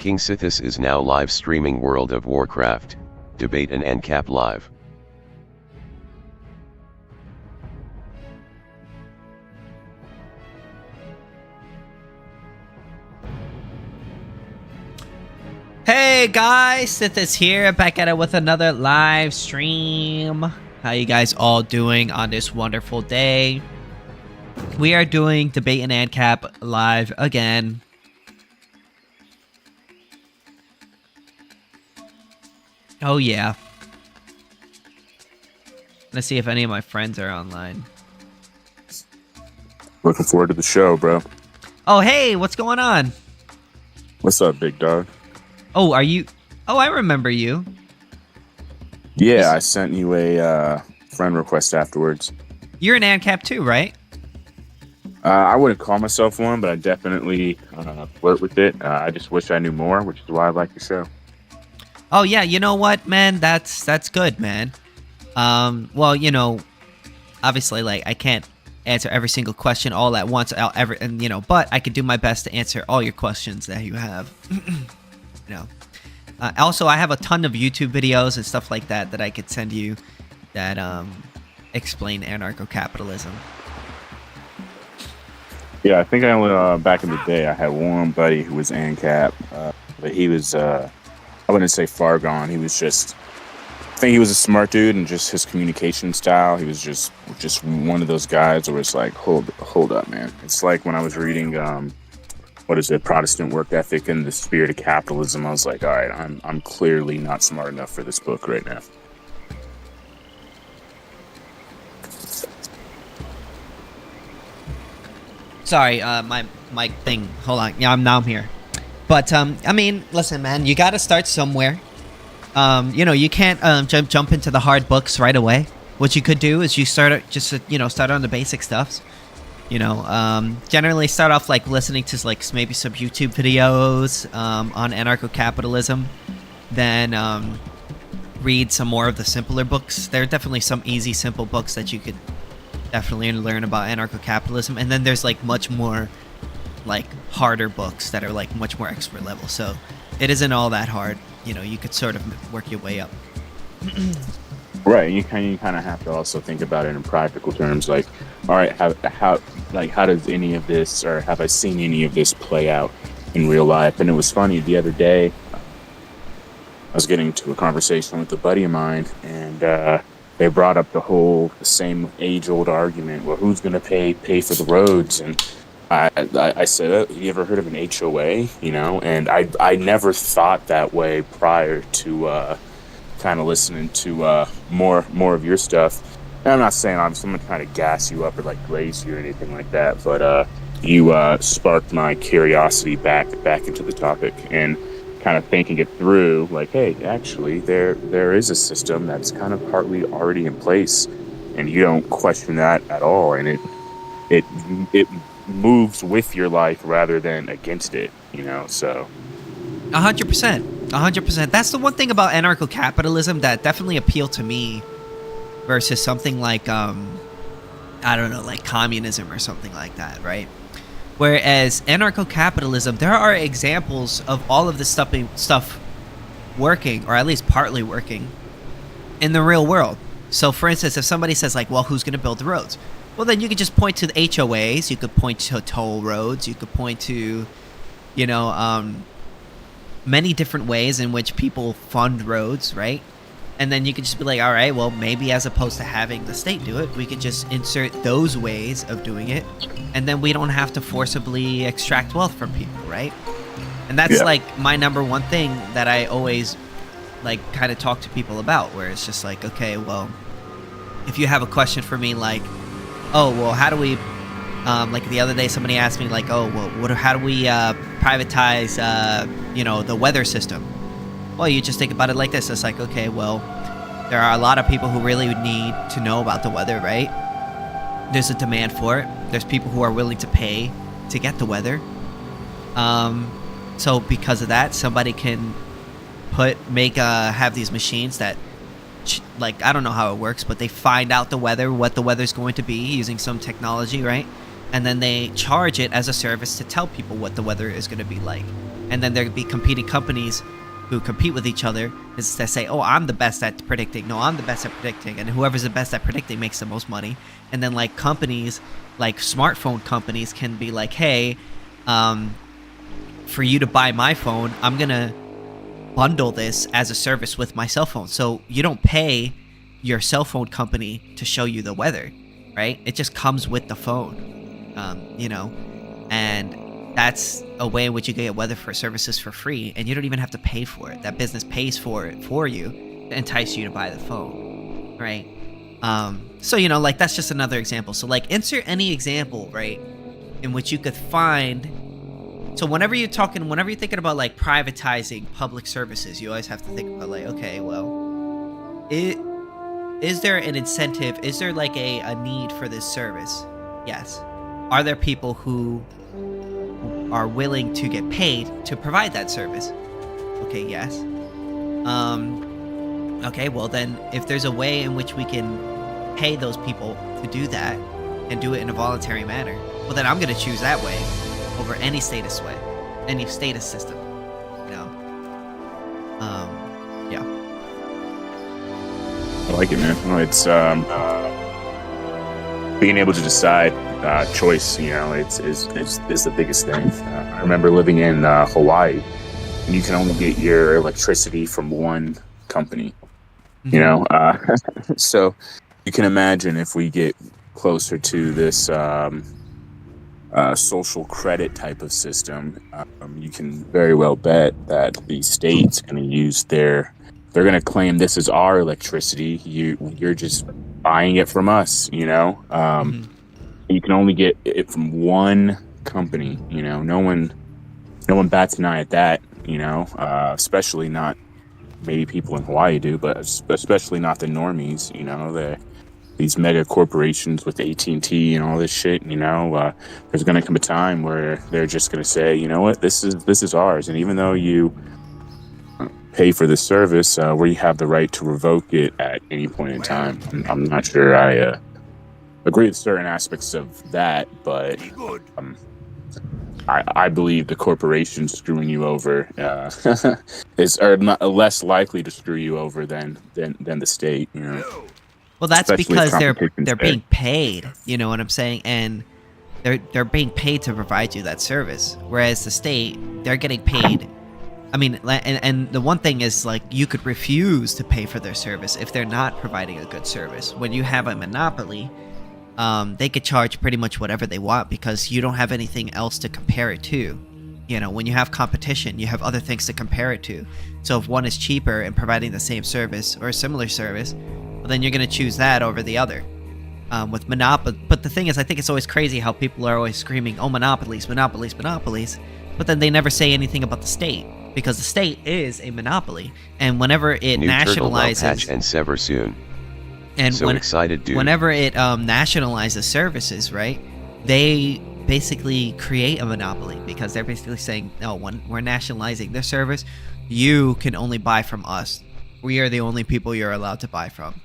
KingSithis is now live streaming World of Warcraft, Debate and Ancap live. Hey guys, Sithis here, back at it with another live stream. How you guys all doing on this wonderful day? We are doing Debate and Ancap live again. Oh yeah. Let's see if any of my friends are online. Looking forward to the show, bro. Oh hey, what's going on? What's up, big dog? Oh, are you... Oh, I remember you. Yeah, I sent you a friend request afterwards. You're an Ancap too, right? I wouldn't call myself one, but I definitely flirt with it. I just wish I knew more, which is why I like the show. Oh yeah, you know what, man? That's good, man. Well, you know, obviously, like, I can't answer every single question all at once, but I could do my best to answer all your questions that you have. You know. Also, I have a ton of YouTube videos and stuff like that that I could send you that explain anarcho-capitalism. Yeah, I think I only back in the day I had one buddy who was Ancap, but he was I wouldn't say far gone. He was just, I think he was a smart dude, and just his communication style, he was just one of those guys where it's like, hold up, man. It's like when I was reading Protestant Work Ethic and the Spirit of Capitalism. I was like, all right, I'm clearly not smart enough for this book right now. Sorry, my thing. Hold on. Yeah, I'm here. But I mean, listen, man, you got to start somewhere. You know, you can't jump into the hard books right away. What you could do is you start on the basic stuff. You know, generally start off like listening to like maybe some YouTube videos on anarcho-capitalism, then read some more of the simpler books. There are definitely some easy, simple books that you could definitely learn about anarcho-capitalism, and then there's like much more like harder books that are like much more expert level. So it isn't all that hard. You know, you could sort of work your way up. Right, you kind of have to also think about it in practical terms. Like, all right, how does any of this, or have I seen any of this play out in real life? And it was funny the other day. I was getting into a conversation with a buddy of mine, and they brought up the same age-old argument. Well, who's going to pay for the roads? And I said, oh, you ever heard of an HOA? You know, and I never thought that way prior to kind of listening to more of your stuff. And I'm not saying I'm someone trying to gas you up or like glaze you or anything like that, but you sparked my curiosity back into the topic, and kind of thinking it through, like, hey, actually there is a system that's kind of partly already in place, and you don't question that at all, and it moves with your life rather than against it, you know. So 100%. That's the one thing about anarcho-capitalism that definitely appealed to me versus something like, I don't know, like communism or something like that, right? Whereas anarcho-capitalism, there are examples of all of this stuff working, or at least partly working, in the real world. So, for instance, if somebody says, like, well, who's going to build the roads? Well, then you could just point to the HOAs, you could point to toll roads, you could point to, you know, many different ways in which people fund roads, right? And then you could just be like, all right, well, maybe as opposed to having the state do it, we could just insert those ways of doing it, and then we don't have to forcibly extract wealth from people, right? And that's like my number one thing that I always like kind of talk to people about, where it's just like, okay, well, if you have a question for me, like, oh, well, how do we like the other day somebody asked me, like, oh, well, how do we privatize you know, the weather system? Well, you just think about it like this. It's like, okay, well, there are a lot of people who really need to know about the weather, right? There's a demand for it. There's people who are willing to pay to get the weather. So because of that, somebody can have these machines that, like, I don't know how it works, but they find out what the weather's going to be using some technology, right? and then they charge it as a service to tell people what the weather is going to be like. And then there'd be competing companies who compete with each other is to say, oh, I'm the best at predicting. No, I'm the best at predicting. And whoever's the best at predicting makes the most money. And then like companies, like smartphone companies can be like, hey, for you to buy my phone, I'm going to bundle this as a service with my cell phone. So you don't pay your cell phone company to show you the weather, right? It just comes with the phone, you know, and that's a way in which you get weather for services for free, and you don't even have to pay for it. That business pays for it for you to entice you to buy the phone, right? So, you know, like that's just another example. So like insert any example, right, in which you could find. So whenever you're thinking about like privatizing public services, you always have to think about like, okay, well, is there an incentive? Is there like a need for this service? Yes. Are there people who are willing to get paid to provide that service? Okay, yes. Okay, well then, if there's a way in which we can pay those people to do that and do it in a voluntary manner, well then I'm going to choose that way over any status system, you know? Yeah. I like it, man. Well, it's being able to decide. Choice, you know, is the biggest thing. I remember living in Hawaii, and you can only get your electricity from one company. You know, so you can imagine if we get closer to this social credit type of system, you can very well bet that the state's going to use they're going to claim this is our electricity. You're just buying it from us, you know. You can only get it from one company, you know. No one bats an eye at that, you know. Especially not maybe people in Hawaii do, but especially not the normies, you know. These mega corporations with AT&T and all this shit, you know. There's going to come a time where they're just going to say, you know what, this is ours, and even though you pay for the service, where you have the right to revoke it at any point in time. I'm not sure I agree with certain aspects of that, but I believe the corporation screwing you over is not less likely to screw you over than the state. You know. Well, that's Especially because they're competition's being paid. You know what I'm saying? And they're being paid to provide you that service, whereas the state, they're getting paid. I mean, and the one thing is, like, you could refuse to pay for their service if they're not providing a good service. When you have a monopoly, they could charge pretty much whatever they want because you don't have anything else to compare it to. You know, when you have competition, you have other things to compare it to. So if one is cheaper and providing the same service or a similar service, well, then you're going to choose that over the other. With monopoly, but the thing is, I think it's always crazy how people are always screaming, "Oh, monopolies, monopolies, monopolies," but then they never say anything about the state, because the state is a monopoly, and whenever it New turtle will nationalizes patch and sever soon. and So excited, dude. whenever it nationalizes services, right, they basically create a monopoly, because they're basically saying, no, when we're nationalizing this service, you can only buy from us. We are the only people you're allowed to buy from.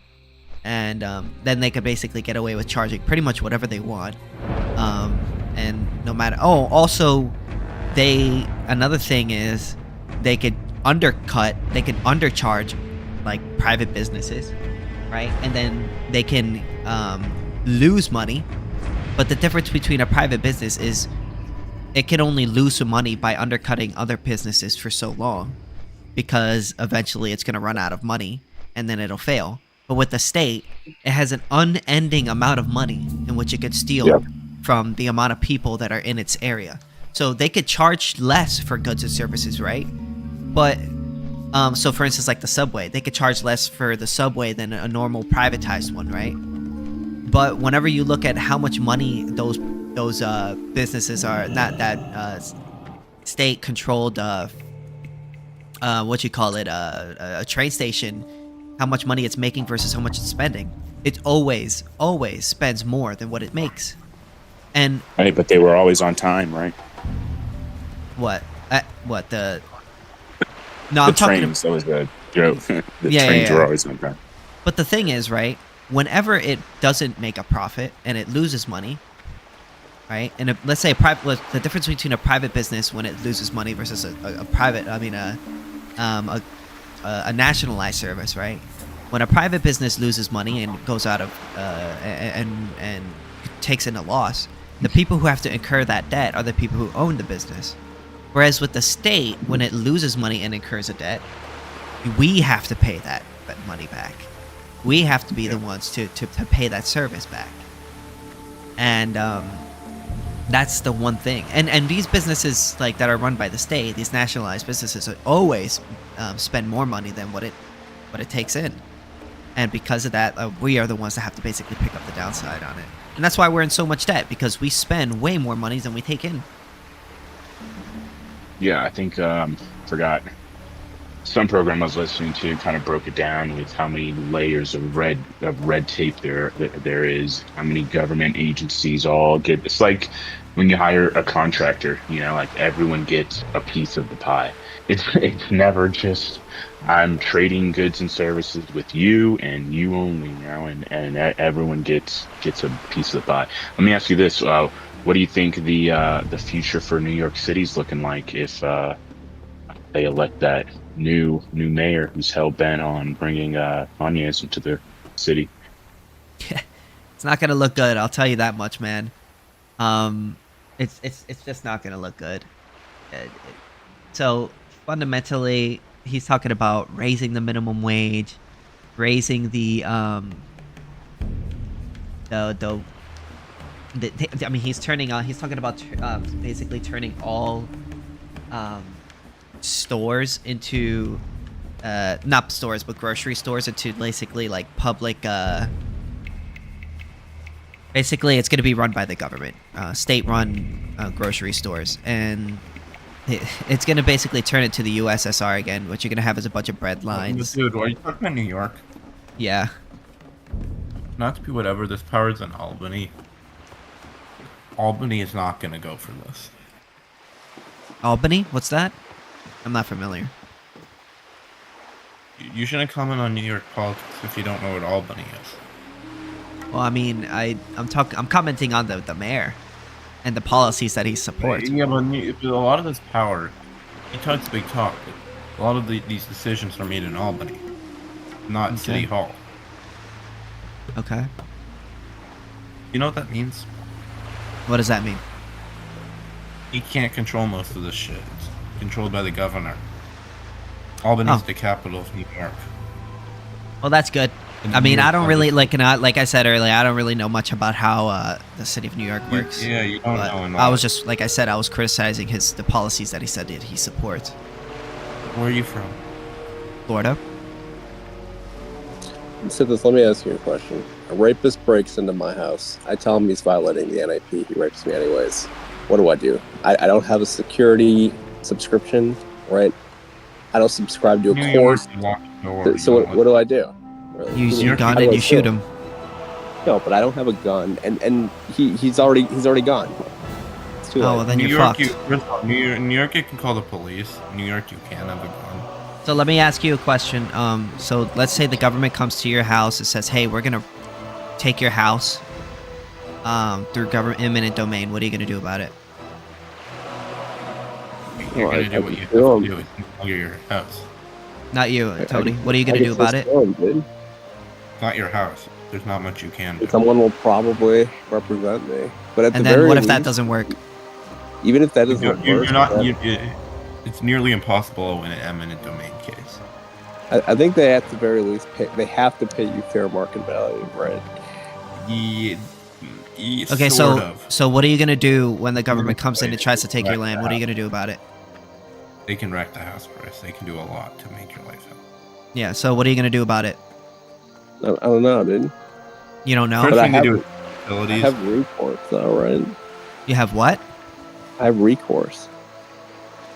And then they could basically get away with charging pretty much whatever they want. And no matter... Oh, also, another thing is they could undercharge, like, private businesses, right? And then they can lose money. But the difference between a private business is it can only lose some money by undercutting other businesses for so long, because eventually it's going to run out of money and then it'll fail. But with the state, it has an unending amount of money in which it could steal from the amount of people that are in its area. So they could charge less for goods and services, right? But, so for instance, like the subway, they could charge less for the subway than a normal privatized one, right? But whenever you look at how much money those businesses are, not that state-controlled, a train station, how much money it's making versus how much it's spending, it always spends more than what it makes. And right, but they were always on time, right? What? No, The I'm talking. trains, that was the joke. Trains were always on time. But the thing is, right? Whenever it doesn't make a profit and it loses money, right? And let's say the difference between a private business when it loses money versus a private, I mean, a nationalized service, right? When a private business loses money and goes out of and takes in a loss, the people who have to incur that debt are the people who own the business. Whereas with the state, when it loses money and incurs a debt, we have to pay that money back. We have to be the ones to pay that service back. And that's the one thing. And these businesses like that are run by the state, these nationalized businesses, always spend more money than what it takes in. And because of that, we are the ones that have to basically pick up the downside on it. And that's why we're in so much debt, because we spend way more money than we take in. Yeah, I think forgot some program I was listening to kind of broke it down with how many layers of red tape there is, how many government agencies all get. It's like when you hire a contractor, like everyone gets a piece of the pie. It's never just I'm trading goods and services with you and you only, and everyone gets a piece of the pie. Let me ask you this: what do you think the future for New York City's looking like if they elect that new mayor who's hell bent on bringing Kanye into the city? It's not gonna look good. I'll tell you that much, man. It's just not gonna look good. So fundamentally, he's talking about raising the minimum wage, raising I mean, he's talking about basically turning all stores into not stores but grocery stores into basically like public basically it's going to be run by the government, state run grocery stores, and it's going to basically turn it to the USSR again. What you're going to have is a bunch of bread lines. Dude, are you talking about New York? Yeah. Not to be whatever, this power's in Albany. Albany is not going to go for this. Albany? What's that? I'm not familiar. You shouldn't comment on New York politics if you don't know what Albany is. Well, I mean, I'm commenting on the mayor and the policies that he supports. Yeah, but a lot of this power, he talks big talk, but a lot of these decisions are made in Albany, not City Hall. Okay. You know what that means? What does that mean? He can't control most of this shit. It's controlled by the governor. Albany's the capital of New York. Well, that's good. I mean, I don't really like I said earlier, I don't really know much about how the city of New York works. Yeah, you don't know. I was just, like I said, I was criticizing the policies that he said that he supports. Where are you from? Florida. Sithis, let me ask you a question. A rapist breaks into my house. I tell him he's violating the NIP. He rapes me anyways. What do? I don't have a security subscription, right? I don't subscribe to a course. So what do I do? Really? You use your gun and you shoot him. No, but I don't have a gun, and he's already gone. It's too late. Oh, well, then you're fucked. New York, you can call the police. New York, you can have a gun. So let me ask you a question. So let's say the government comes to your house and says, "Hey, we're gonna take your house through government eminent domain." What are you gonna do about it? You're gonna do what you have to do and your house. Not you, Tony. What are you gonna do about it? Not your house. There's not much you can do. Someone will probably represent me. But at and the then very what if least, that doesn't work? Even if that doesn't work, it's nearly impossible in an eminent domain case. I think they at the very least they have to pay you fair market value, right? Okay, so what are you gonna do when the government comes in and tries to take your land? What are you gonna do about it? They can wreck the house price. They can do a lot to make your life hell. Yeah, so what are you gonna do about it? I don't know, dude. You don't know? First But I have recourse, though, right? You have what? I have recourse.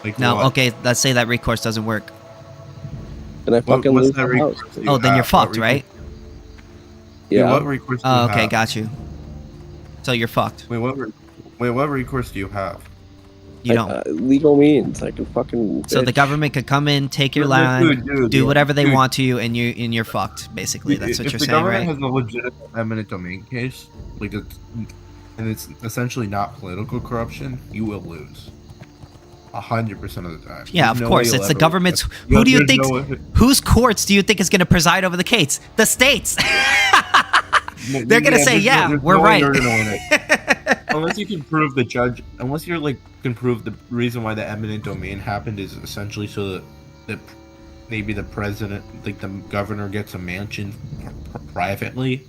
Like No, what? okay, let's say that recourse doesn't work. And I fucking What's lose that the house. recourse that Oh, then you're have? fucked, right? Yeah. What recourse do you Oh, okay, have? got you. So you're fucked. Wait, what recourse do you have? You don't. Legal means I can fucking. So the government could come in, take your land, do whatever they want to you, and you're fucked. Basically, that's what you're saying, right? If the government has a legitimate eminent domain case, like and it's essentially not political corruption, you will lose. 100% of the time. Yeah, There's of no course. way It's you'll the ever government's. win. Who do you There's think? no- Whose courts do you think is going to preside over the case? The states. They're gonna say, there's yeah, there's we're way right. You're gonna win it. Unless you can prove the judge, unless you're like can prove the reason why the eminent domain happened is essentially so that maybe the president, like the governor, gets a mansion privately,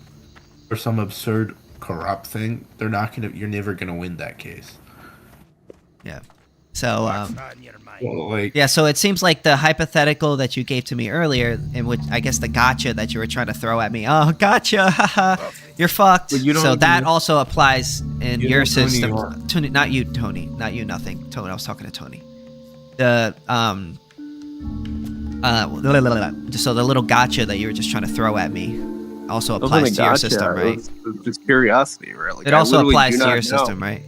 or some absurd corrupt thing. They're not gonna. You're never gonna win that case. Yeah. So, Like, yeah, so it seems like the hypothetical that you gave to me earlier, in which I guess the gotcha that you were trying to throw at me, oh, gotcha, haha, you're fucked. But you don't So even- that also applies in You your don't know system. New York. Tony, not you, Tony. Not you, nothing. Tony, I was talking to Tony. The, so the little gotcha that you were just trying to throw at me also applies to your system, right? It's just curiosity, right? Like, It I also literally applies do to not your know. system, right?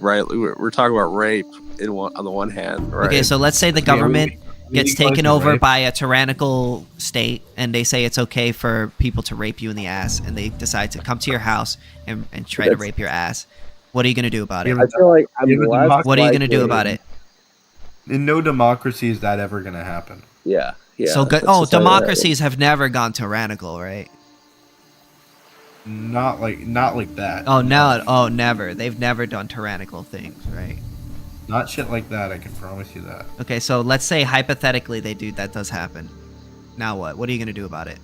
Right. We're talking about rape on the one hand, right? Okay, so let's say the Okay, government we gets need taken question, over right? by a tyrannical state, and they say it's okay for people to rape you in the ass, and they decide to come to your house and try to rape your ass. What are you gonna do about it? I feel like I'm Give it less the- What are you gonna do likely- about it? in no democracy is that ever gonna happen. Yeah. So that's oh, just how it is. democracies have never gone tyrannical, right? Not like that. Oh no, oh never. They've never done tyrannical things, right? Not shit like that. I can promise you that. Okay, so let's say hypothetically that does happen. Now what? What are you gonna do about it,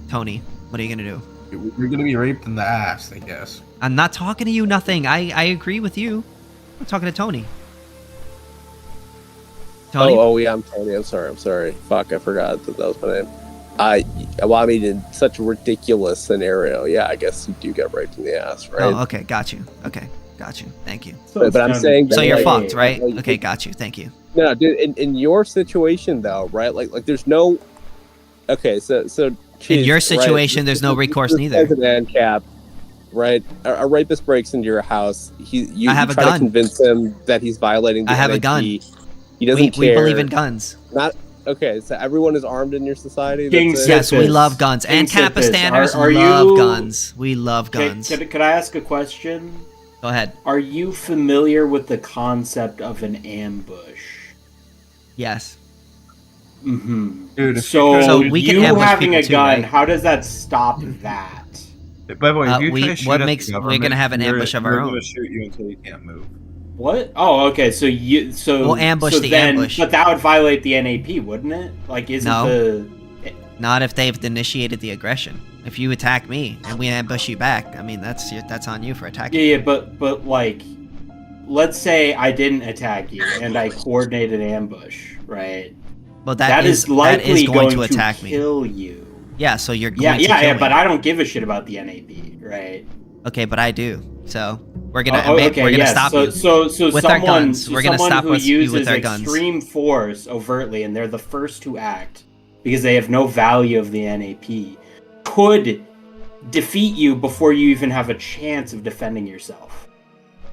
Tony? What are you gonna do? You're gonna be raped in the ass, I guess. I'm not talking to you. Nothing. I agree with you. I'm talking to Tony. Tony. Oh yeah, I'm Tony. I'm sorry. Fuck, I forgot that was my name. I mean, in such a ridiculous scenario, yeah, I guess you do get raped in the ass, right? Oh, okay, got you. Okay, got you. Thank you. But I'm saying that, So you're like, fucked, right? like, Okay, got you. Thank you. No, dude. In your situation, though, right? Like there's no. Okay, so In your right, situation, there's no recourse this neither. says an Ancap, right? A rapist breaks into your house. You I have a try gun. to convince him that he's violating the I have a NAP. gun. He doesn't We care. believe in guns. Not okay. So everyone is armed in your society. King That's it? Yes, we Sithis. love guns. King And Capistanders Sithis, are love you- guns. We love guns. Could I ask a question? Go ahead. Are you familiar with the concept of an ambush? Yes. Mm-hmm. Dude, if So, So we can you ambush having people a too, gun, right? how does that stop that? By the way, if you try to shoot what at the makes- we're government, gonna have an they're- ambush of our they're own. gonna shoot you until you can't move. What? Oh, okay. So We'll ambush so the then, ambush. But that would violate the NAP, wouldn't it? Like, isn't No. the Not if they've initiated the aggression. If you attack me and we ambush you back, I mean that's on you for attacking. yeah, but like, let's say I didn't attack you and I coordinated an ambush, right? Well, that is likely going to attack me. kill you. Yeah, so you're going Yeah, to kill me. but I don't give a shit about the NAP, right? Okay, but I do. So we're gonna stop so, you. So with our someone, guns. so We're gonna someone stop who you uses with our guns. extreme force overtly, and they're the first to act because they have no value of the NAP, could defeat you before you even have a chance of defending yourself.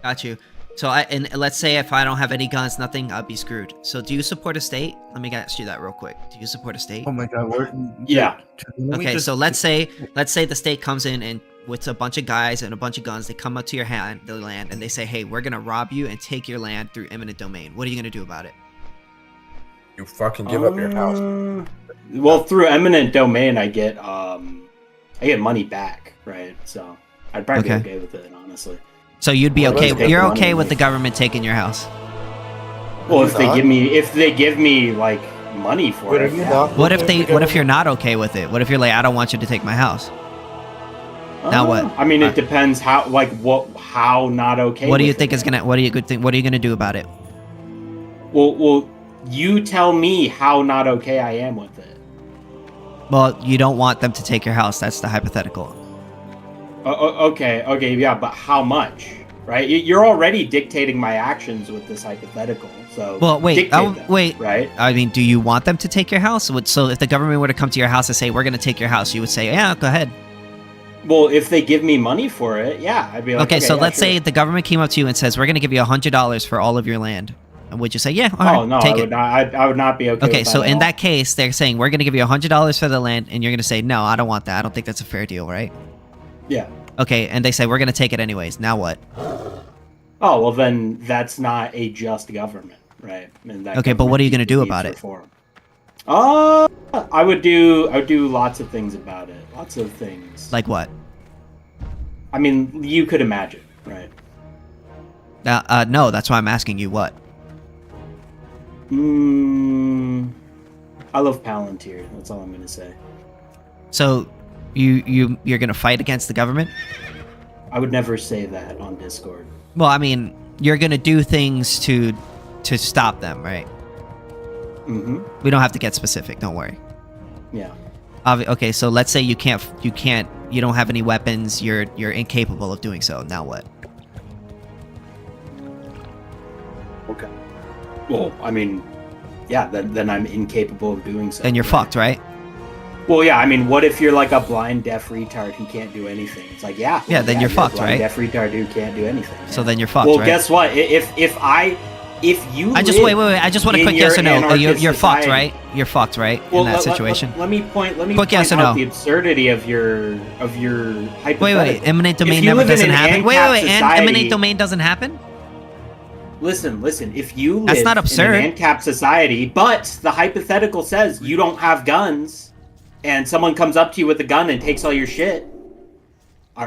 Got you. So and let's say if I don't have any guns, nothing, I'll be screwed. So do you support a state? Let me ask you that real quick. Do you support a state? Oh my god, Yeah. Okay, so let's say the state comes in and with a bunch of guys and a bunch of guns, they come up to your the land, and they say, "Hey, we're gonna rob you and take your land through eminent domain." What are you gonna do about it? you fucking give up your house. Well, through eminent domain, I get money back, right? So I'd probably be okay with it, honestly. So you'd be Well, okay. let's take You're money. okay with the government taking your house? Well, if they give me like money for it, yeah. What if you're not okay with it? What if you're like, I don't want you to take my house? Now what? I mean, it depends how not okay. What do you with think it. is gonna? What are you gonna do about it? Well, you tell me how not okay I am with it. Well, you don't want them to take your house. That's the hypothetical. Okay, yeah, but how much? Right? You're already dictating my actions with this hypothetical. So Well, wait. dictate them, Wait. right? I mean, do you want them to take your house? So if the government were to come to your house and say, "We're gonna take your house," you would say, "Yeah, go ahead." Well, if they give me money for it, yeah, I'd be like, Okay, so yeah, let's sure. say the government came up to you and says, "We're gonna give you $100 for all of your land," and would you say, "Yeah, all right, Oh no, take I it"? would not. I would not be okay. Okay, with so at in all. that case, they're saying we're gonna give you $100 for the land, and you're gonna say, "No, I don't want that. I don't think that's a fair deal, right?" Yeah. Okay, and they say we're gonna take it anyways. Now what? Oh well, then that's not a just government, right? And that Okay, but what are you gonna do about it? reform. I would do lots of things about it. Lots of things. Like what? I mean, you could imagine, right? No, that's why I'm asking you what. I love Palantir. That's all I'm gonna say. So, you're gonna fight against the government? I would never say that on Discord. Well, I mean, you're gonna do things to stop them, right? Mm-hmm. We don't have to get specific. Don't worry. Yeah. Okay, so let's say you don't have any weapons. You're incapable of doing so. Now what? Okay. Well, I mean, yeah. Then I'm incapable of doing so. Then you're fucked, right? Well, yeah. I mean, what if you're like a blind, deaf retard who can't do anything? It's like, yeah. Yeah. Then you're fucked, blind, right? Deaf retard who can't do anything. So then you're fucked, well, right? guess what? If you I just wait. I just want a quick yes or no. You're fucked, society, right? You're fucked, right? Well, in that situation. Let me point Quick yes or out no. the absurdity of your hypothetical. Wait. Eminent domain If you never live in doesn't an happen. Ancap Wait. society- Eminent domain doesn't happen. Listen. If you live That's not absurd. in an Ancap society, but the hypothetical says you don't have guns, and someone comes up to you with a gun and takes all your shit.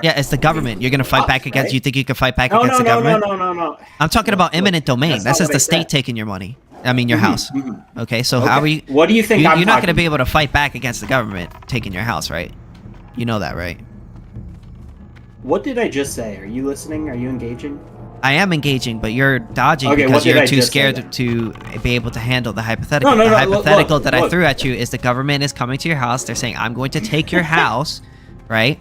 Yeah, it's the government. You're gonna fight back against. Right? You think you can fight back against the government? No. I'm talking about eminent domain. That's This not is what the I state said. taking your money. I mean, your house. Okay, so how are you? What do you think? You're not gonna be able to fight back against the government taking your house, right? You know that, right? What did I just say? Are you listening? Are you engaging? I am engaging, but you're dodging Okay, because what did you're I too just say scared then? to be able to handle the hypothetical. No, the look, hypothetical that I look. threw at you is the government is coming to your house. They're saying, I'm going to take your house, right?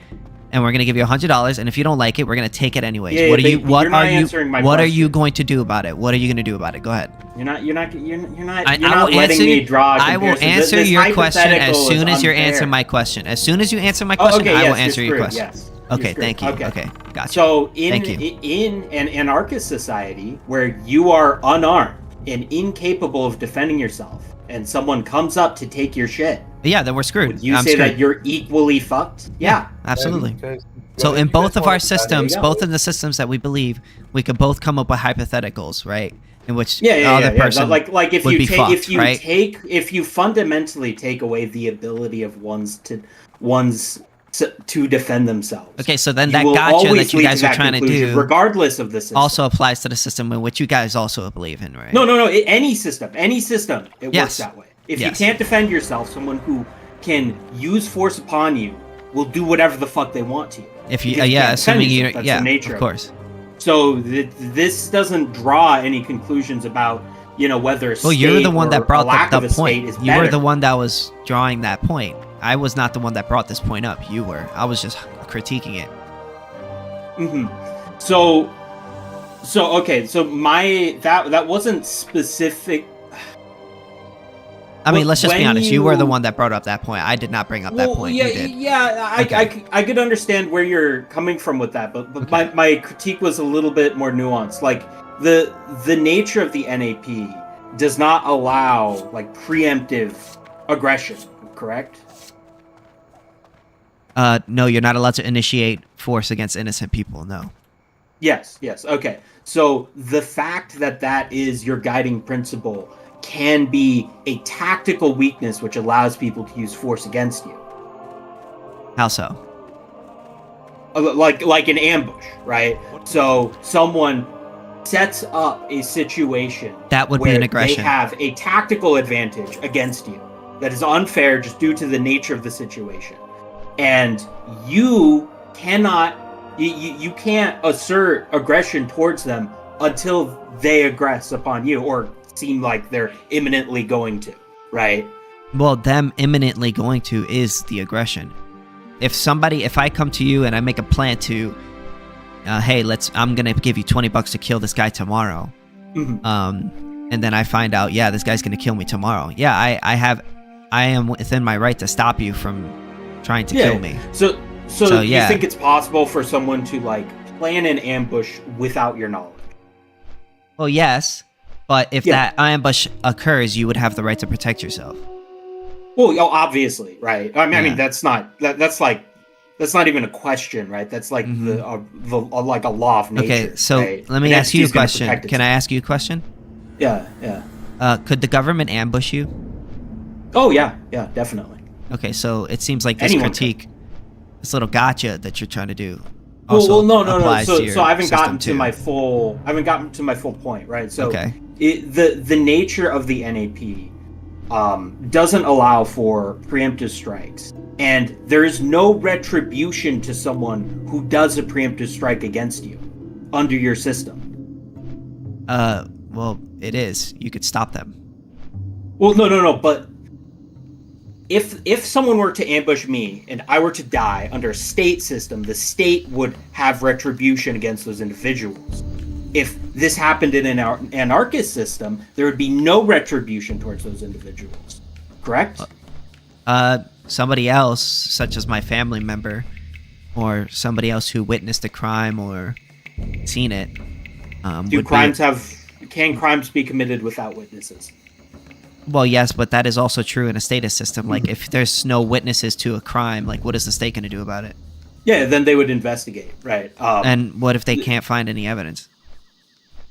And we're going to give you $100, and if you don't like it, we're going to take it anyways. Yeah, what are but you? you're What not are you? answering my What are question. you going to do about it? What are you going to do about it? Go ahead. You're not I letting answer, me draw. I will comparison. answer This your question as hypothetical soon is as you unfair. answer my question. As soon as you answer my Oh, question, okay, I will yes, answer your you're question. screwed, yes. Okay, You're thank you. screwed. Okay, gotcha. So Thank you. in an anarchist society where you are unarmed and incapable of defending yourself, and someone comes up to take your shit, Yeah, then we're screwed. would you I'm say screwed. that you're equally fucked? Yeah. Absolutely. Guys, So you in guys both of want our to- systems, go. both in the systems that we believe, we could both come up with hypotheticals, right? In which the Yeah. other person Like if would you be take fucked, if you right? if you fundamentally take away the ability of one's to defend themselves. Okay, so then you that will gotcha always that you lead guys are that trying to conclusion, do regardless of the system. also applies to the system in which you guys also believe in, right? No. Any system, it Yes. works that way. If Yes. you can't defend yourself, someone who can use force upon you will do whatever the fuck they want to you. If you, Because you yeah, can't defend assuming you, yourself. That's the nature of of course. So this doesn't draw any conclusions about whether. Well, you're state the one or that brought a lack the of a point. state is You were better. the one that was drawing that point. I was not the one that brought this point up. You were. I was just critiquing it. Mm-hmm. So okay. So that wasn't specific. I mean, let's just be when honest. You were the you- one that brought up that point. I did not bring up that point. Yeah, You did. yeah. Okay. I could understand where you're coming from with that, but Okay. my critique was a little bit more nuanced. Like the nature of the NAP does not allow like preemptive aggression. Correct? No, you're not allowed to initiate force against innocent people. No. Yes. Okay. So the fact that is your guiding principle can be a tactical weakness which allows people to use force against you. How so? Like an ambush, right? So someone sets up a situation That would be where an aggression. they have a tactical advantage against you that is unfair just due to the nature of the situation. And you cannot you can't assert aggression towards them until they aggress upon you or seem like they're imminently going to, right? Well, them imminently going to is the aggression. If I come to you and I make a plan to, hey, I'm gonna give you $20 to kill this guy tomorrow, Mhm. and then I find out, yeah, this guy's gonna kill me tomorrow. Yeah, I am within my right to stop you from trying to kill me. So yeah. you think it's possible for someone to like plan an ambush without your knowledge? Well, yes, but if Yeah. that ambush occurs, you would have the right to protect yourself. Well, obviously, right? I mean, Yeah. that's That's not even a question, right? That's like like a law of nature. Okay, so right? let me An ask you a entity's gonna question. protect Can I itself. ask you a question? Yeah. Could the government ambush you? Oh yeah, definitely. Okay, so it seems like this Anyone critique, this little gotcha that you're trying to do, Well, also no. applies to your So I haven't system gotten to too. my full. I haven't gotten to my full point, right? So Okay. The nature of the NAP doesn't allow for preemptive strikes, and there is no retribution to someone who does a preemptive strike against you under your system. Well, it is. You could stop them. Well, no. But if someone were to ambush me and I were to die under a state system, the state would have retribution against those individuals. If this happened in an anarchist system, there would be no retribution towards those individuals. Correct? Somebody else, such as my family member, or somebody else who witnessed a crime or seen it, Can crimes be committed without witnesses? Well, yes, but that is also true in a statist system. Like, if there's no witnesses to a crime, like, what is the state going to do about it? Yeah, then they would investigate, right? And what if they can't find any evidence?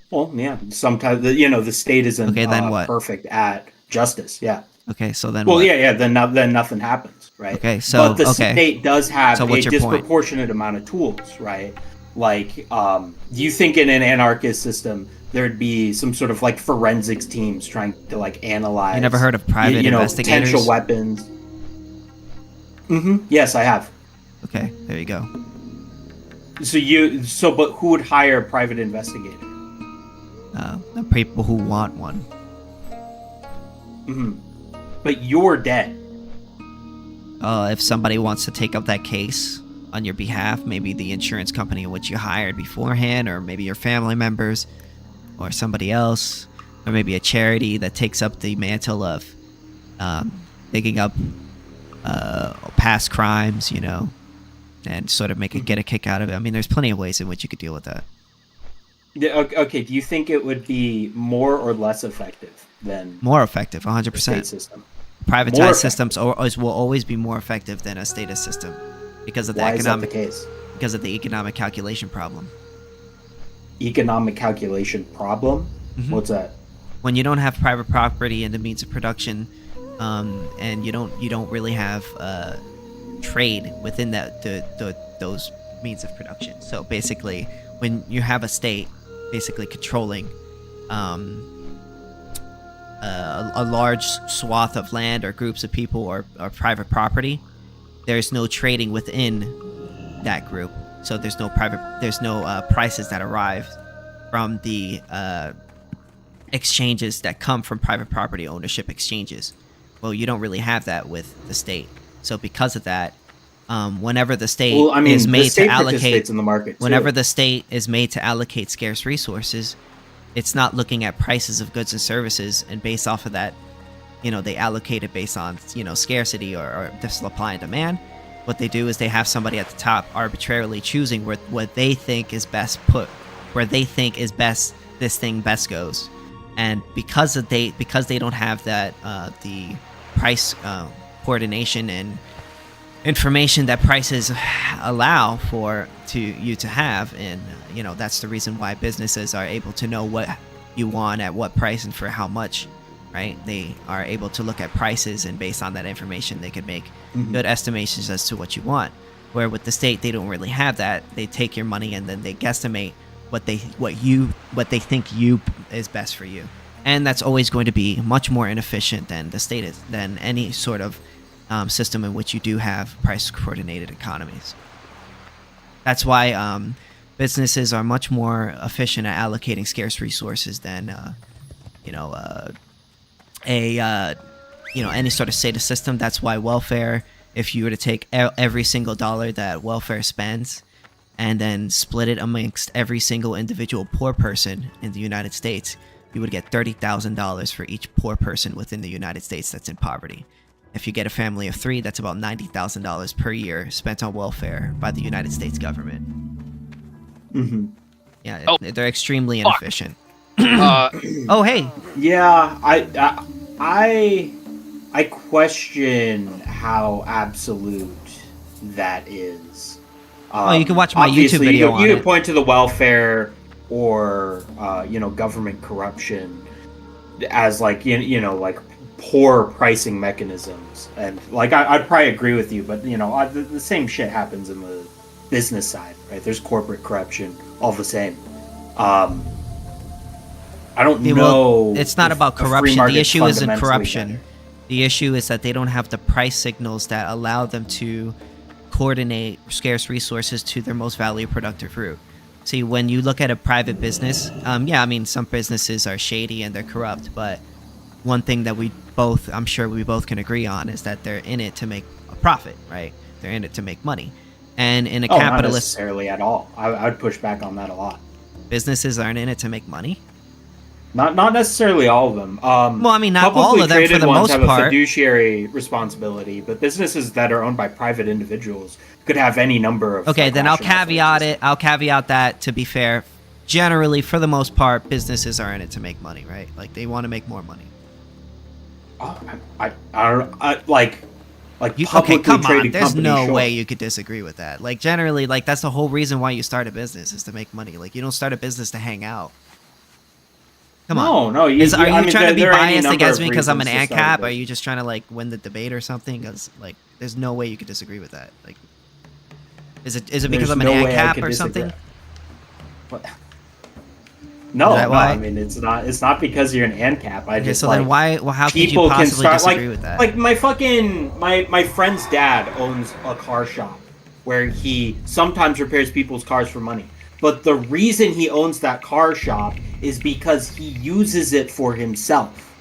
Well, yeah, sometimes the state isn't Okay, then what? perfect at justice. Yeah. Okay, so then Well, what? yeah. Then nothing happens, right? Okay, so but the state does have So a what's your point? disproportionate amount of tools, right? Like, do you think in an anarchist system there'd be some sort of like forensics teams trying to like analyze? You never heard of private investigators? Potential weapons. Yes, I have. Okay, there you go. But who would hire a private investigator? The people who want one. But you're dead. If somebody wants to take up that case on your behalf, maybe the insurance company in which you hired beforehand, or maybe your family members, or somebody else, or maybe a charity that takes up the mantle of digging up past crimes, and sort of get a kick out of it. I mean, there's plenty of ways in which you could deal with that. Yeah, okay, do you think it would be more or less effective than More effective, the state 100%. system? Privatized systems will always be more effective than a statist system because of the Why is that the economic case? because of the economic calculation problem. Economic calculation problem? What's that? When you don't have private property and the means of production, and you don't really have trade within those means of production. So basically, when you have a state basically controlling a large swath of land or groups of people or private property, there's no trading within that group. So there's no prices that arrive from the exchanges that come from private property ownership exchanges. Well, you don't really have that with the state. So because of that, whenever the state is made to allocate in the market too. whenever the state is made to allocate scarce resources, it's not looking at prices of goods and services, and based off of that, they allocate it based on scarcity or the supply and demand. What they do is they have somebody at the top arbitrarily choosing what they think is best where they think is best this thing best goes, and because they don't have that the price coordination and information that prices allow for you to have, and that's the reason why businesses are able to know what you want at what price and for how much, right? They are able to look at prices, and based on that information they can make good estimations as to what you want. Where with the state, they don't really have that. They take your money and then they guesstimate what they think is best for you, and that's always going to be much more inefficient than than any sort of system in which you do have price coordinated economies. That's why businesses are much more efficient at allocating scarce resources than any sort of statist system. That's why welfare, if you were to take every single dollar that welfare spends and then split it amongst every single individual poor person in the United States, you would get $30,000 for each poor person within the United States that's in poverty. If you get a family of 3, that's about $90,000 per year spent on welfare by the United States government. Yeah, they're extremely inefficient. Oh, hey. Yeah, I question how absolute that is. Oh, you can watch my YouTube obviously, video on you it. point to the welfare or government corruption as like like poor pricing mechanisms, and like I'd probably agree with you, but the same shit happens in the business side, right? There's corporate corruption, all the same. I don't know. It's not if about a free corruption. The market's issue isn't fundamentally corruption. better. The issue is that they don't have the price signals that allow them to coordinate scarce resources to their most value productive route. See, when you look at a private business, some businesses are shady and they're corrupt, but one thing that I'm sure we both can agree on is that they're in it to make a profit, right? They're in it to make money. And in a Not capitalist, necessarily at all. I'd push back on that a lot. businesses aren't in it to make money. Not necessarily all of them. Not all of them for the most have a part. fiduciary responsibility, but businesses that are owned by private individuals could have any number of. Okay, then I'll rational caveat choices. it. I'll caveat that, to be fair. Generally, for the most part, businesses are in it to make money, right? Like, they want to make more money. I like Okay, publicly come on. traded There's companies, no sure. way you could disagree with that. Like, generally, like, that's the whole reason why you start a business, is to make money. Like, you don't start a business to hang out. Come on. No. Are you trying to be there are any biased number against of me because I'm an reasons to start a Ancap? Are business. you just trying to, like, win the debate or something? Because, like, there's no way you could disagree with that. Like, is it because There's I'm an no way I Ancap could or disagree. something? What? No, Is that why? I mean it's not because you're an ANCAP. Okay, so then why? Well, how could you people can possibly start disagree with that? like my friend's dad owns a car shop where he sometimes repairs people's cars for money. But the reason he owns that car shop is because he uses it for himself.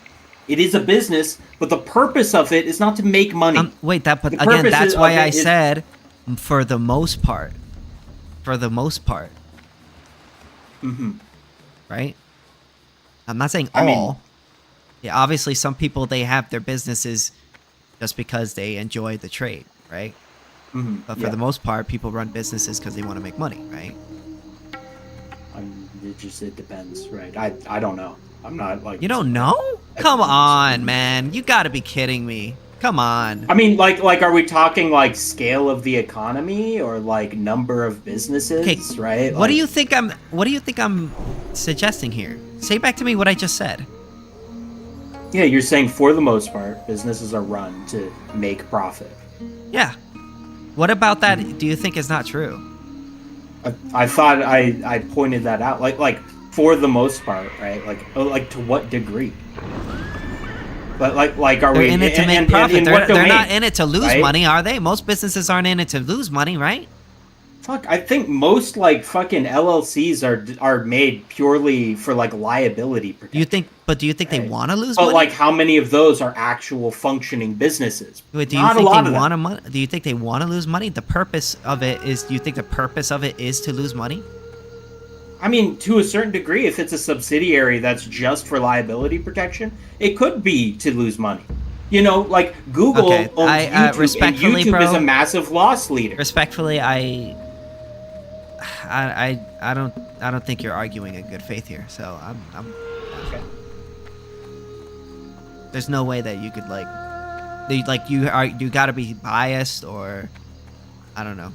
It is a business, but the purpose of it is not to make money. Wait, but The again, purpose that's of why it I is- said, for the most part. For the most part. Mm-hmm. Right? I'm not saying I mean- all. Yeah, obviously some people, they have their businesses just because they enjoy the trade, right? Mm-hmm. But for the most part, people run businesses because they want to make money, right? It depends, right? I don't know. I'm not like You don't know? Come on, man. You gotta be kidding me. Come on. I mean, like, are we talking like scale of the economy or like number of businesses? Okay, right? What do you think I'm suggesting here? Say back to me what I just said. Yeah, you're saying for the most part, businesses are run to make profit. Yeah. What about that do you think is not true? I thought I pointed that out. Like for the most part, right? Like to what degree? But like are They're we in it to make and profit. in They're, what they're domain, not in it to lose right? money, are they? Most businesses aren't in it to lose money, right? Fuck, I think most like fucking LLCs are made purely for like liability protection. Do you think they Right. want to lose But money? like, how many of those are actual functioning businesses? Wait, do you Not a think lot they of them. want to? Do you think they want to lose money? The purpose of it is. Do you think the purpose of it is to lose money? I mean, to a certain degree, if it's a subsidiary that's just for liability protection, it could be to lose money. You know, like Google Okay, owns I, YouTube, and respectfully, YouTube bro, is a massive loss leader. Respectfully, I don't think you're arguing in good faith here. So I'm Okay. there's no way that you could you got to be biased, or I don't know.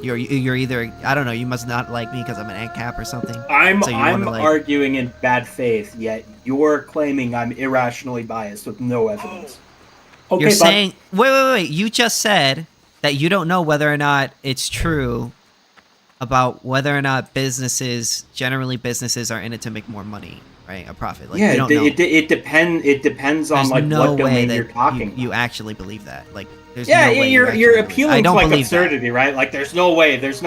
you're either, I don't know, you must not like me because I'm an Ancap or something. I'm So you wanna, like- arguing in bad faith, yet you're claiming I'm irrationally biased with no evidence. Okay, You're bud. saying wait. You just said that you don't know whether or not it's true about whether or not businesses are in it to make more money, right? A profit. Like, yeah, you don't know. it depends on There's like no what way domain that you're talking. you actually believe that. Like, there's Yeah, no way you're actually believe- I appealing to don't like believe that. absurdity, right? Like there's no way. It's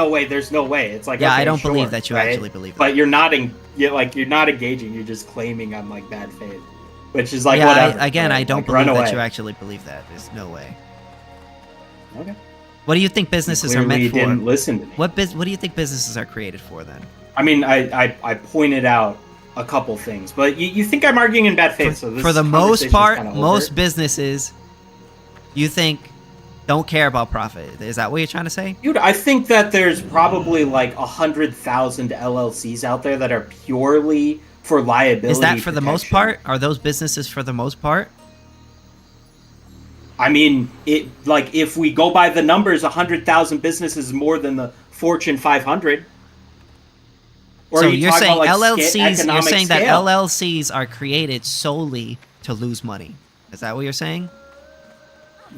like, Yeah, okay, I don't sure, believe that you right? actually believe that. But you're not engaging. You're just claiming I'm like bad faith, which is like yeah, whatever. I right? don't Like, believe run that away. you actually believe that. There's no way. Okay. What do you think businesses are Clearly meant for? didn't listen to me. What do you think businesses are created for then? I mean, I pointed out a couple things, but you think I'm arguing in bad faith? So this For the most conversation's part, kinda over. most businesses, you think, don't care about profit. Is that what you're trying to say? Dude, I think that there's probably like 100,000 LLCs out there that are purely for liability. Is that for the most protection. part? Are those businesses for the most part? I mean, if we go by the numbers, 100,000 businesses is more than the Fortune 500. Or So are you you're talking saying about, like, LLCs? You're economic saying that scale? LLCs are created solely to lose money. Is that what you're saying?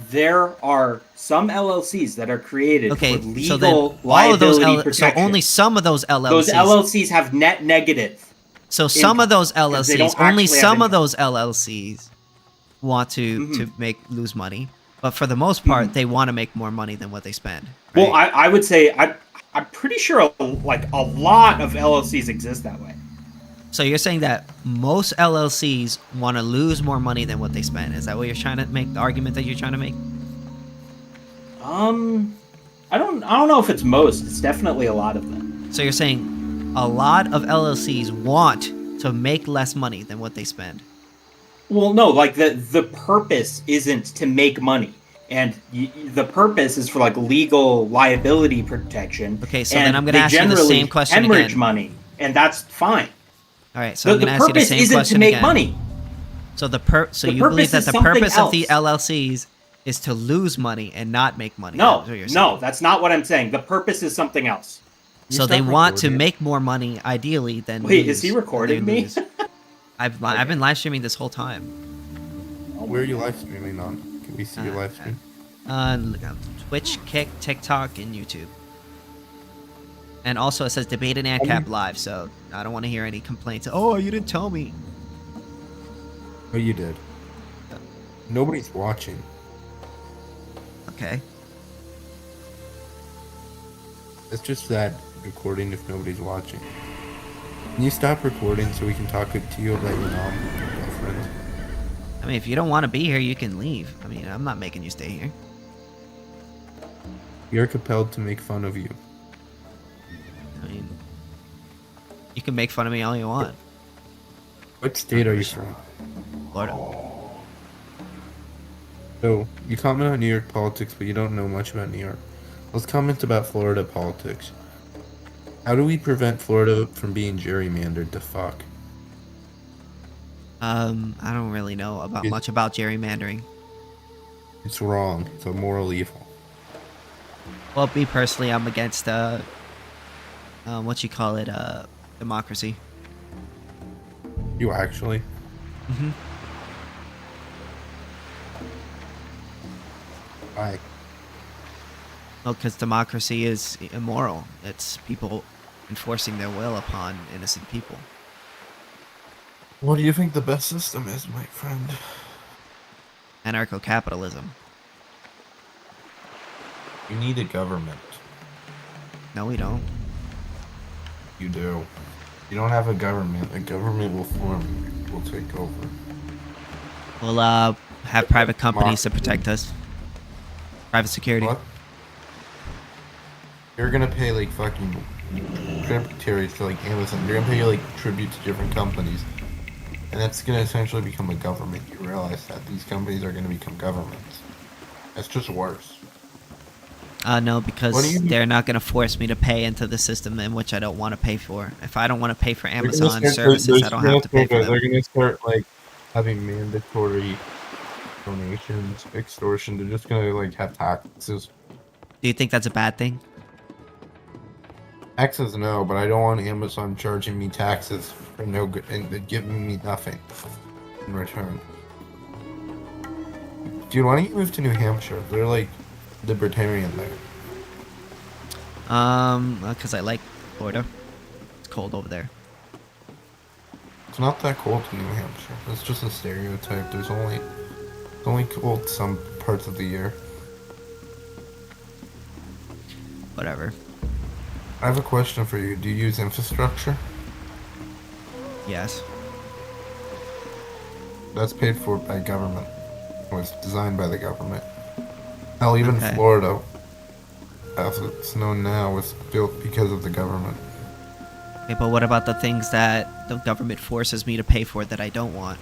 There are some LLCs that are created Okay, for so then legal all of those liability protection. so only some of those LLCs. Those LLCs have net negative. So some of those because they don't LLCs, only actually have some of income. those LLCs want to Mm-hmm. lose money, but for the most part, they want to make more money than what they spend. Well, right? I would say I'm pretty sure like a lot of LLCs exist that way. So you're saying that most LLCs want to lose more money than what they spend. Is that what you're trying to make? The argument that you're trying to make? I don't know if it's most. It's definitely a lot of them. So you're saying a lot of LLCs want to make less money than what they spend. Well, no, like the purpose isn't to make money, and the purpose is for like legal liability protection. Okay, so and then I'm going to they ask you the generally same question hemorrhage again. money, and that's fine. All right, so I'm The going to ask you the purpose same isn't question to make again. money. So The you purpose believe that is the something purpose of the else. LLCs is to lose money and not make money. No, That's what you're saying. no, that's not what I'm saying. The purpose is something else. So they want to make more money, ideally, than Wait, lose. is he recording than me? lose. I've been live streaming this whole time. Where are you live streaming on? Can we see your live stream? Look at Twitch, Kick, TikTok, and YouTube. And also it says debate and Ancap live, so I don't want to hear any complaints. Oh, you didn't tell me. Oh, you did. Nobody's watching. Okay. It's just that recording if nobody's watching. Can you stop recording so we can talk to you about your mom and your girlfriend? I mean, if you don't want to be here, you can leave. I mean, I'm not making you stay here. You're compelled to make fun of you. I mean, you can make fun of me all you want. What state are you from? Florida. So, you comment on New York politics, but you don't know much about New York. Let's comment about Florida politics. How do we prevent Florida from being gerrymandered to fuck? I don't really know much about gerrymandering. It's wrong. It's a moral evil. Well, me personally, I'm against democracy. You actually? Mm-hmm. Why? Well, because democracy is immoral. It's people enforcing their will upon innocent people. What do you think the best system is, my friend? Anarcho-capitalism. You need a government. No, we don't. You do. You don't have a government will form. Will take over. We'll have private companies to protect us. Private security. What? You're gonna pay like fucking tributaries to like Amazon. You're gonna pay like tribute to different companies. And that's gonna essentially become a government. You realize that these companies are gonna become governments. That's just worse. No, because they're not going to force me to pay into the system in which I don't want to pay for. If I don't want to pay for Amazon services, I don't have to pay for them. They're gonna start like having mandatory donations, extortion. They're just gonna like have taxes. Do you think that's a bad thing? Taxes, no, but I don't want Amazon charging me taxes for no good and giving me nothing in return. Dude, why don't you move to New Hampshire? They're like libertarian there. Because I like Florida. It's cold over there. It's not that cold in New Hampshire. It's just a stereotype. It's only cold some parts of the year. Whatever. I have a question for you. Do you use infrastructure? Yes. That's paid for by government. It was designed by the government. Hell, even Okay. Florida, as it's known now, was built because of the government. Okay, but what about the things that the government forces me to pay for that I don't want?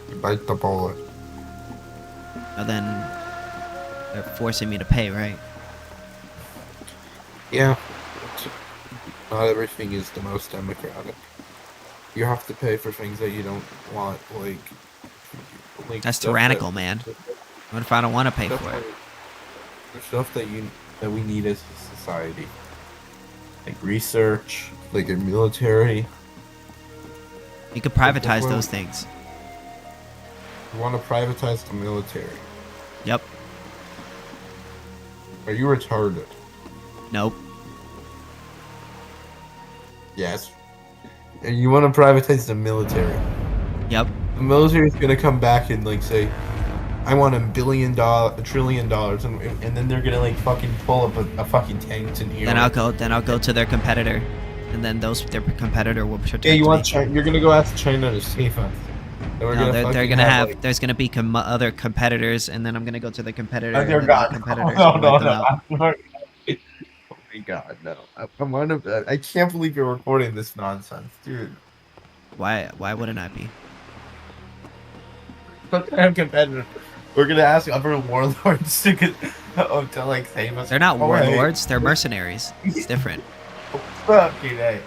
You bite the bullet. Well, then they're forcing me to pay, right? Yeah. Not everything is the most democratic. You have to pay for things that you don't want, like Like, That's stuff tyrannical, that- man. What if I don't want to pay stuff for it? There's stuff that we need as a society, like research, like a military. You could privatize those things. We want to privatize the military. Yep. Are you retarded? Nope. Yes. And you want to privatize the military? Yep. The military is gonna come back and like say, "I want $1 trillion," and then they're gonna like fucking pull up a fucking tanks in here. Then I'll go to their competitor, and then their competitor will protect Yeah, you me. want China? You're gonna go ask China to save us. And we're No, they're fucking gonna have. like, There's gonna be other competitors, and then I'm gonna go to the competitor. oh, dear and then God. the competitors No, will no, wipe them no. out. Oh my God, no! I can't believe you're recording this nonsense, dude. Why wouldn't I be? What kind of competitor? We're gonna ask other warlords to like save us. They're not Oh, hey. warlords. They're mercenaries. It's different. Fucking A.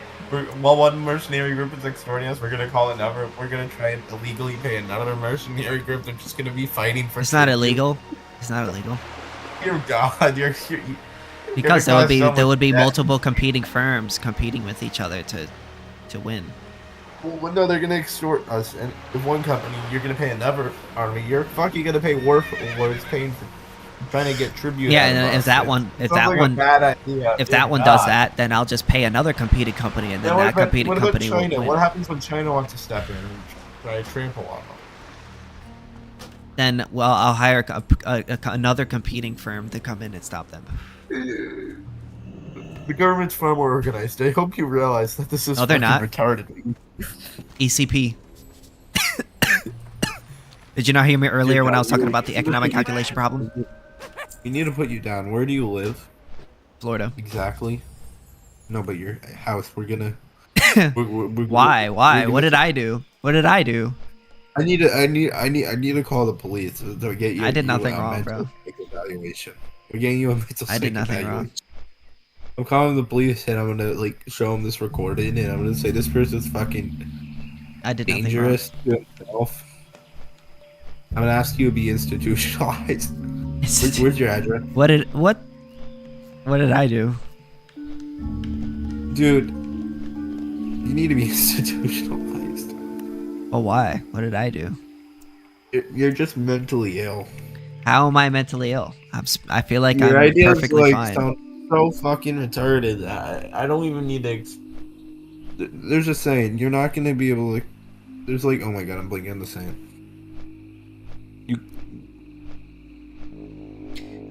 While one mercenary group is extorting us, we're gonna call another. We're gonna try and illegally pay another mercenary group. They're just gonna be fighting for. It's not illegal. It's not illegal. Dear God, you're Because gonna there cause would be someone death. multiple competing firms competing with each other to win. Well, no, they're gonna extort us, and if one company, you're gonna pay another army. You're fucking gonna pay war is paying for trying to get tribute. Yeah, out of and us. if that It one, if sounds that like a one, bad idea. if Dear that one does God. that, then I'll just pay another competing company, and then Now, that competing what about company will China? win. What happens when China wants to step in and try to trample on them? Then, well, I'll hire another competing firm to come in and stop them. The government's far more organized. I hope you realize that this is No, they're fucking not. retarded. ECP. Did you not hear me earlier when I was talking about the economic calculation problem? We need to put you down. Where do you live Florida. exactly? No, but your house. We're gonna. Why? we're What gonna- did I do? What did I do? I need to call the police to get you. I did you nothing a wrong, mental bro. psych evaluation. We're getting you a mental I did psych nothing wrong. evaluation. I'm calling the police and I'm gonna like show them this recording and I'm gonna say this person's fucking I did nothing wrong. dangerous to himself. I'm gonna ask you to be institutionalized. Where's your address, What did I do? dude? You need to be institutionalized. Oh, why? What did I do? You're just mentally ill. How am I mentally ill? I feel like Your I'm ideas perfectly like fine. sound so fucking retarded. I don't even need to. There's a saying. You're not gonna be able to. There's like, oh my god, I'm blinking on the saying.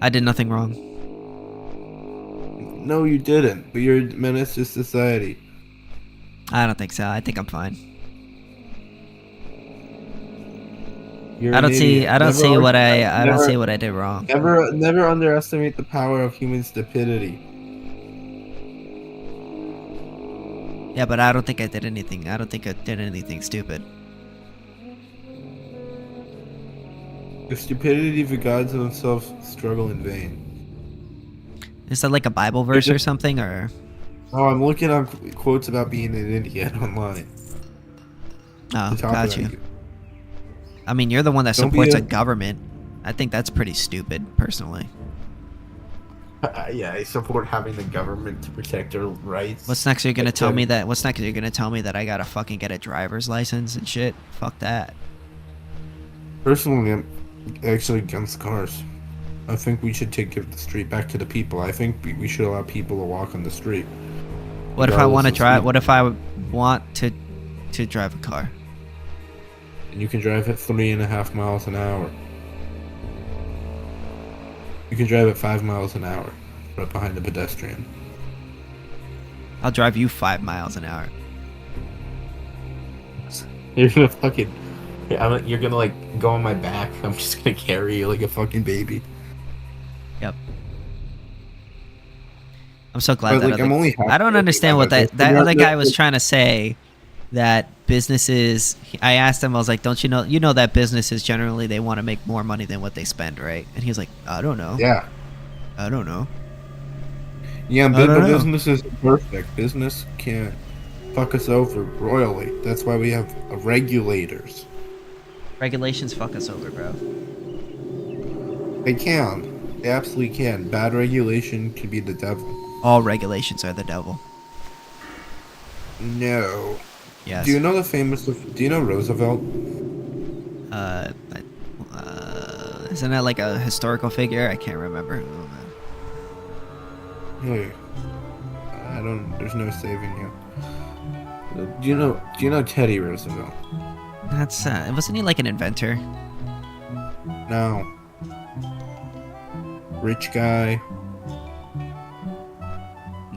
I did nothing wrong. No, you didn't. But you're a menace to society. I don't think so. I think I'm fine. You're I an don't see. idiot. I don't Never see what under- I don't never- see what I did wrong. Never underestimate the power of human stupidity. Yeah, but I don't think I did anything. I don't think I did anything stupid. The stupidity of the gods themselves struggle in vain. Is that like a Bible verse or something, or? Oh, I'm looking on quotes about being an idiot online. Oh, To talk got about you. I mean, you're the one that Don't be supports a- a government. I think that's pretty stupid, personally. Yeah, I support having the government to protect their rights. What's next? You're gonna Like, tell me that? What's next? You're gonna tell me that I gotta fucking get a driver's license and shit? Fuck that. Personally, I'm actually against cars. I think we should give the street back to the people. I think we should allow people to walk on the street. What if I want to Regardless of drive? speed. What if I want to drive a car? And you can drive at 3.5 miles an hour. You can drive at 5 miles an hour, right behind the pedestrian. I'll drive you 5 miles an hour. You're gonna fucking. You're gonna like go on my back. I'm just gonna carry you like a fucking baby. Yep. I'm so glad But, that like, I'm only I don't halfway understand what through that my other guy life. was trying to say. That businesses, I asked him, I was like, don't you know that businesses generally they want to make more money than what they spend, right? And he was like, I don't know. Yeah. I don't know. Yeah, I don't know. business is perfect. Business can't fuck us over royally. That's why we have regulators. Regulations fuck us over, bro. They can. They absolutely can. Bad regulation can be the devil. All regulations are the devil. No. Yes. Do you know the famous? Do you know Roosevelt? Isn't that like a historical figure? I can't remember. Hey, I don't. There's no saving you. Do you know Teddy Roosevelt? That's wasn't he like an inventor? No. Rich guy.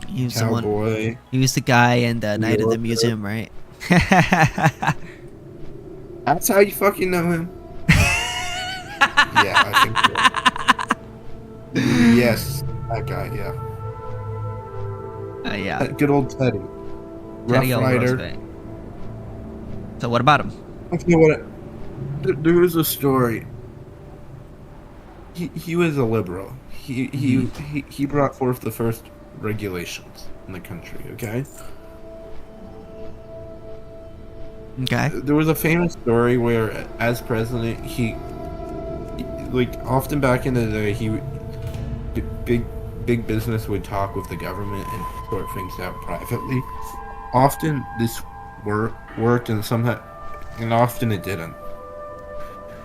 He was the one. Cowboy. He was the guy in the Night of the Yorker. Museum, right? That's how you fucking know him. Yeah, I think so. Yes, that guy. Yeah. Yeah. Good old Teddy. Teddy Rough L. Rider. Roosevelt. So what about him? Okay, there was a story. He was a liberal. He brought forth the first regulations in the country. Okay. Okay. There was a famous story where, as president, like often back in the day, big business would talk with the government and sort things out privately. Often this worked, and sometimes, and often it didn't.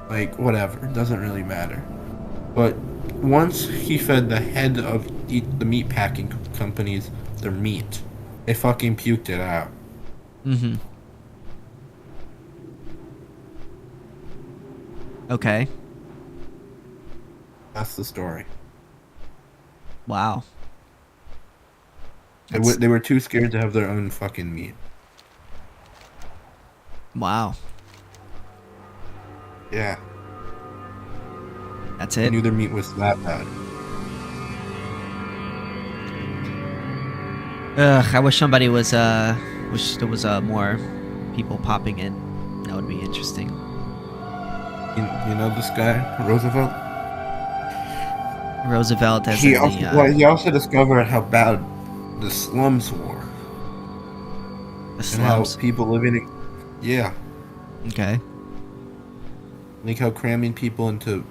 Like whatever, it doesn't really matter. But once he fed the head of the meat packing companies their meat, they fucking puked it out. Mm-hmm. Okay. That's the story. Wow. They were too scared to have their own fucking meat. Wow. Yeah. That's They it. knew their meat was that bad. Ugh, I wish somebody was wish there was more people popping in. That would be interesting. You know this guy, Roosevelt? Roosevelt as He in also, the, well, he also discovered how bad the slums were. the And how slums. people living in... Yeah. Okay. Like how cramming people into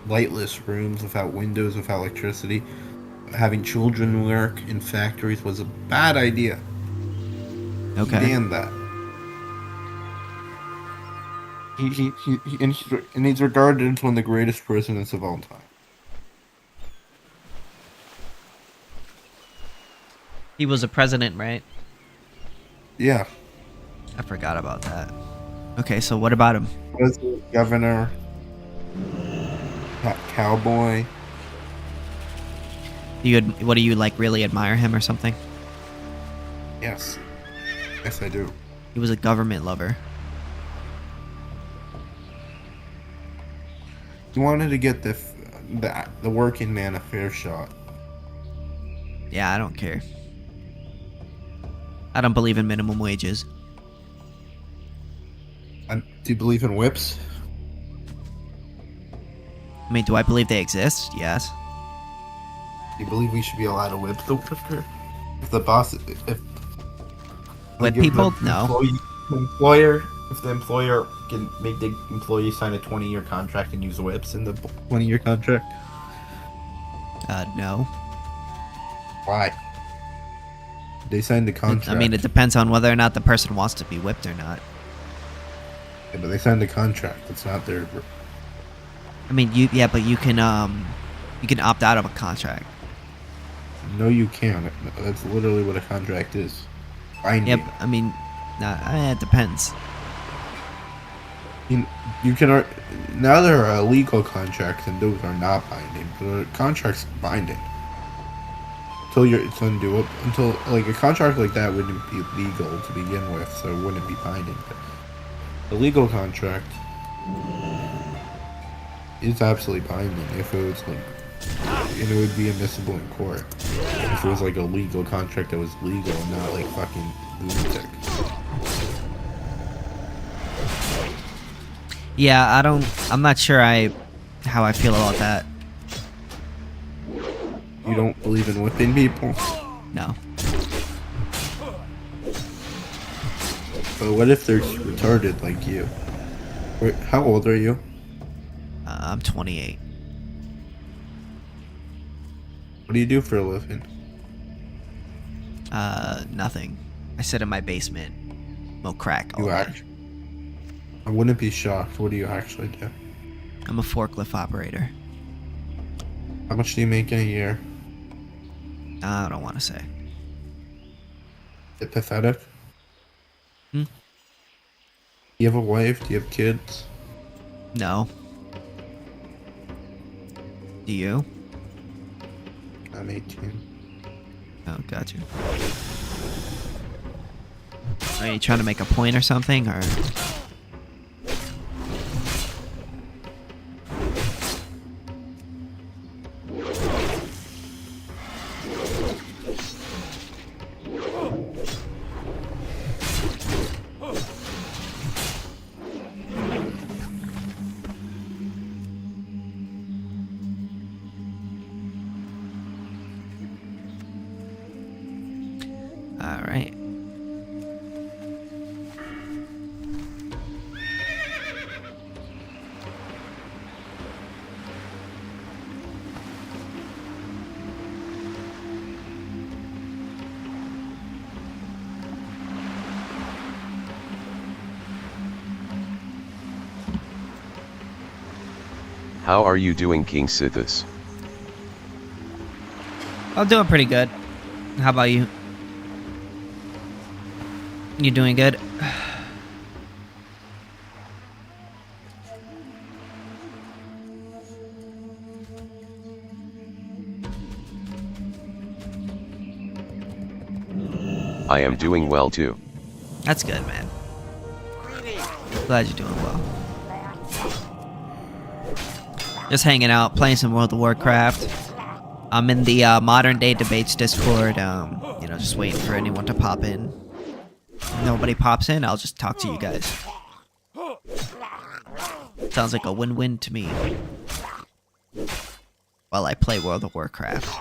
lightless rooms without windows, without electricity, having children work in factories was a bad idea. Okay. He banned that. And he's regarded as one of the greatest presidents of all time. He was a president, right? Yeah. I forgot about that. Okay, so what about him? President, governor, cowboy. What do you like? Really admire him or something? Yes. Yes, I do. He was a government lover. He wanted to get the working man a fair shot. Yeah, I don't care. I don't believe in minimum wages. Do you believe in whips? I mean, do I believe they exist? Yes. Do you believe we should be allowed to whip the worker? If the boss, if Whip give people? the No. If the employer can make the employee sign a 20-year contract and use whips in the 20-year contract, No. why? They signed the contract. I mean, it depends on whether or not the person wants to be whipped or not. Yeah, but they signed the contract. It's not their. I mean, but you can opt out of a contract. No, you can't. That's literally what a contract is. Binding. Yep. I mean, it depends. You can. Now there are illegal contracts, and those are not binding. But a contract's binding. It's undoable. Until like a contract like that wouldn't be legal to begin with, so it wouldn't be binding. But a legal contract is absolutely binding if it was like, and it would be admissible in court if it was like a legal contract that was legal and not like fucking lunatic. Yeah, I'm not sure how I feel about that. You don't believe in whipping people? No. But what if they're retarded like you? Wait, how old are you? I'm 28. What do you do for a living? Nothing. I sit in my basement, smoke crack all You day. act. I wouldn't be shocked. What do you actually do? I'm a forklift operator. How much do you make in a year? I don't want to say. Is it pathetic? Hmm? Do you have a wife? Do you have kids? No. Do you? I'm 18. Oh, gotcha. Are you trying to make a point or something, or? All right. How are you doing, KingSithis? I'm doing pretty good. How about you? You doing good? I am doing well too. That's good, man. Glad you're doing well. Just hanging out, playing some World of Warcraft. I'm in the modern day debates Discord. You know, just waiting for anyone to pop in. If nobody pops in, I'll just talk to you guys. Sounds like a win-win to me. While I play World of Warcraft.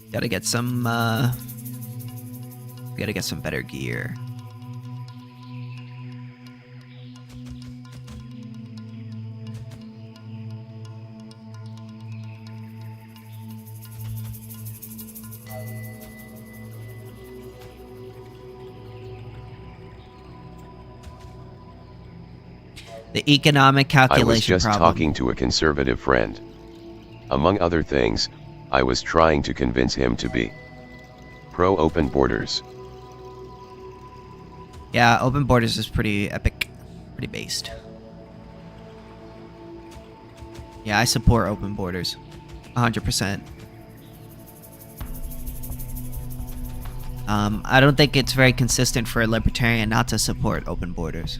Gotta get some better gear. The economic calculation I was just problem. talking to a conservative friend. Among other things, I was trying to convince him to be pro-open borders. Yeah, open borders is pretty epic, pretty based. Yeah, I support open borders, 100%. I don't think it's very consistent for a libertarian not to support open borders.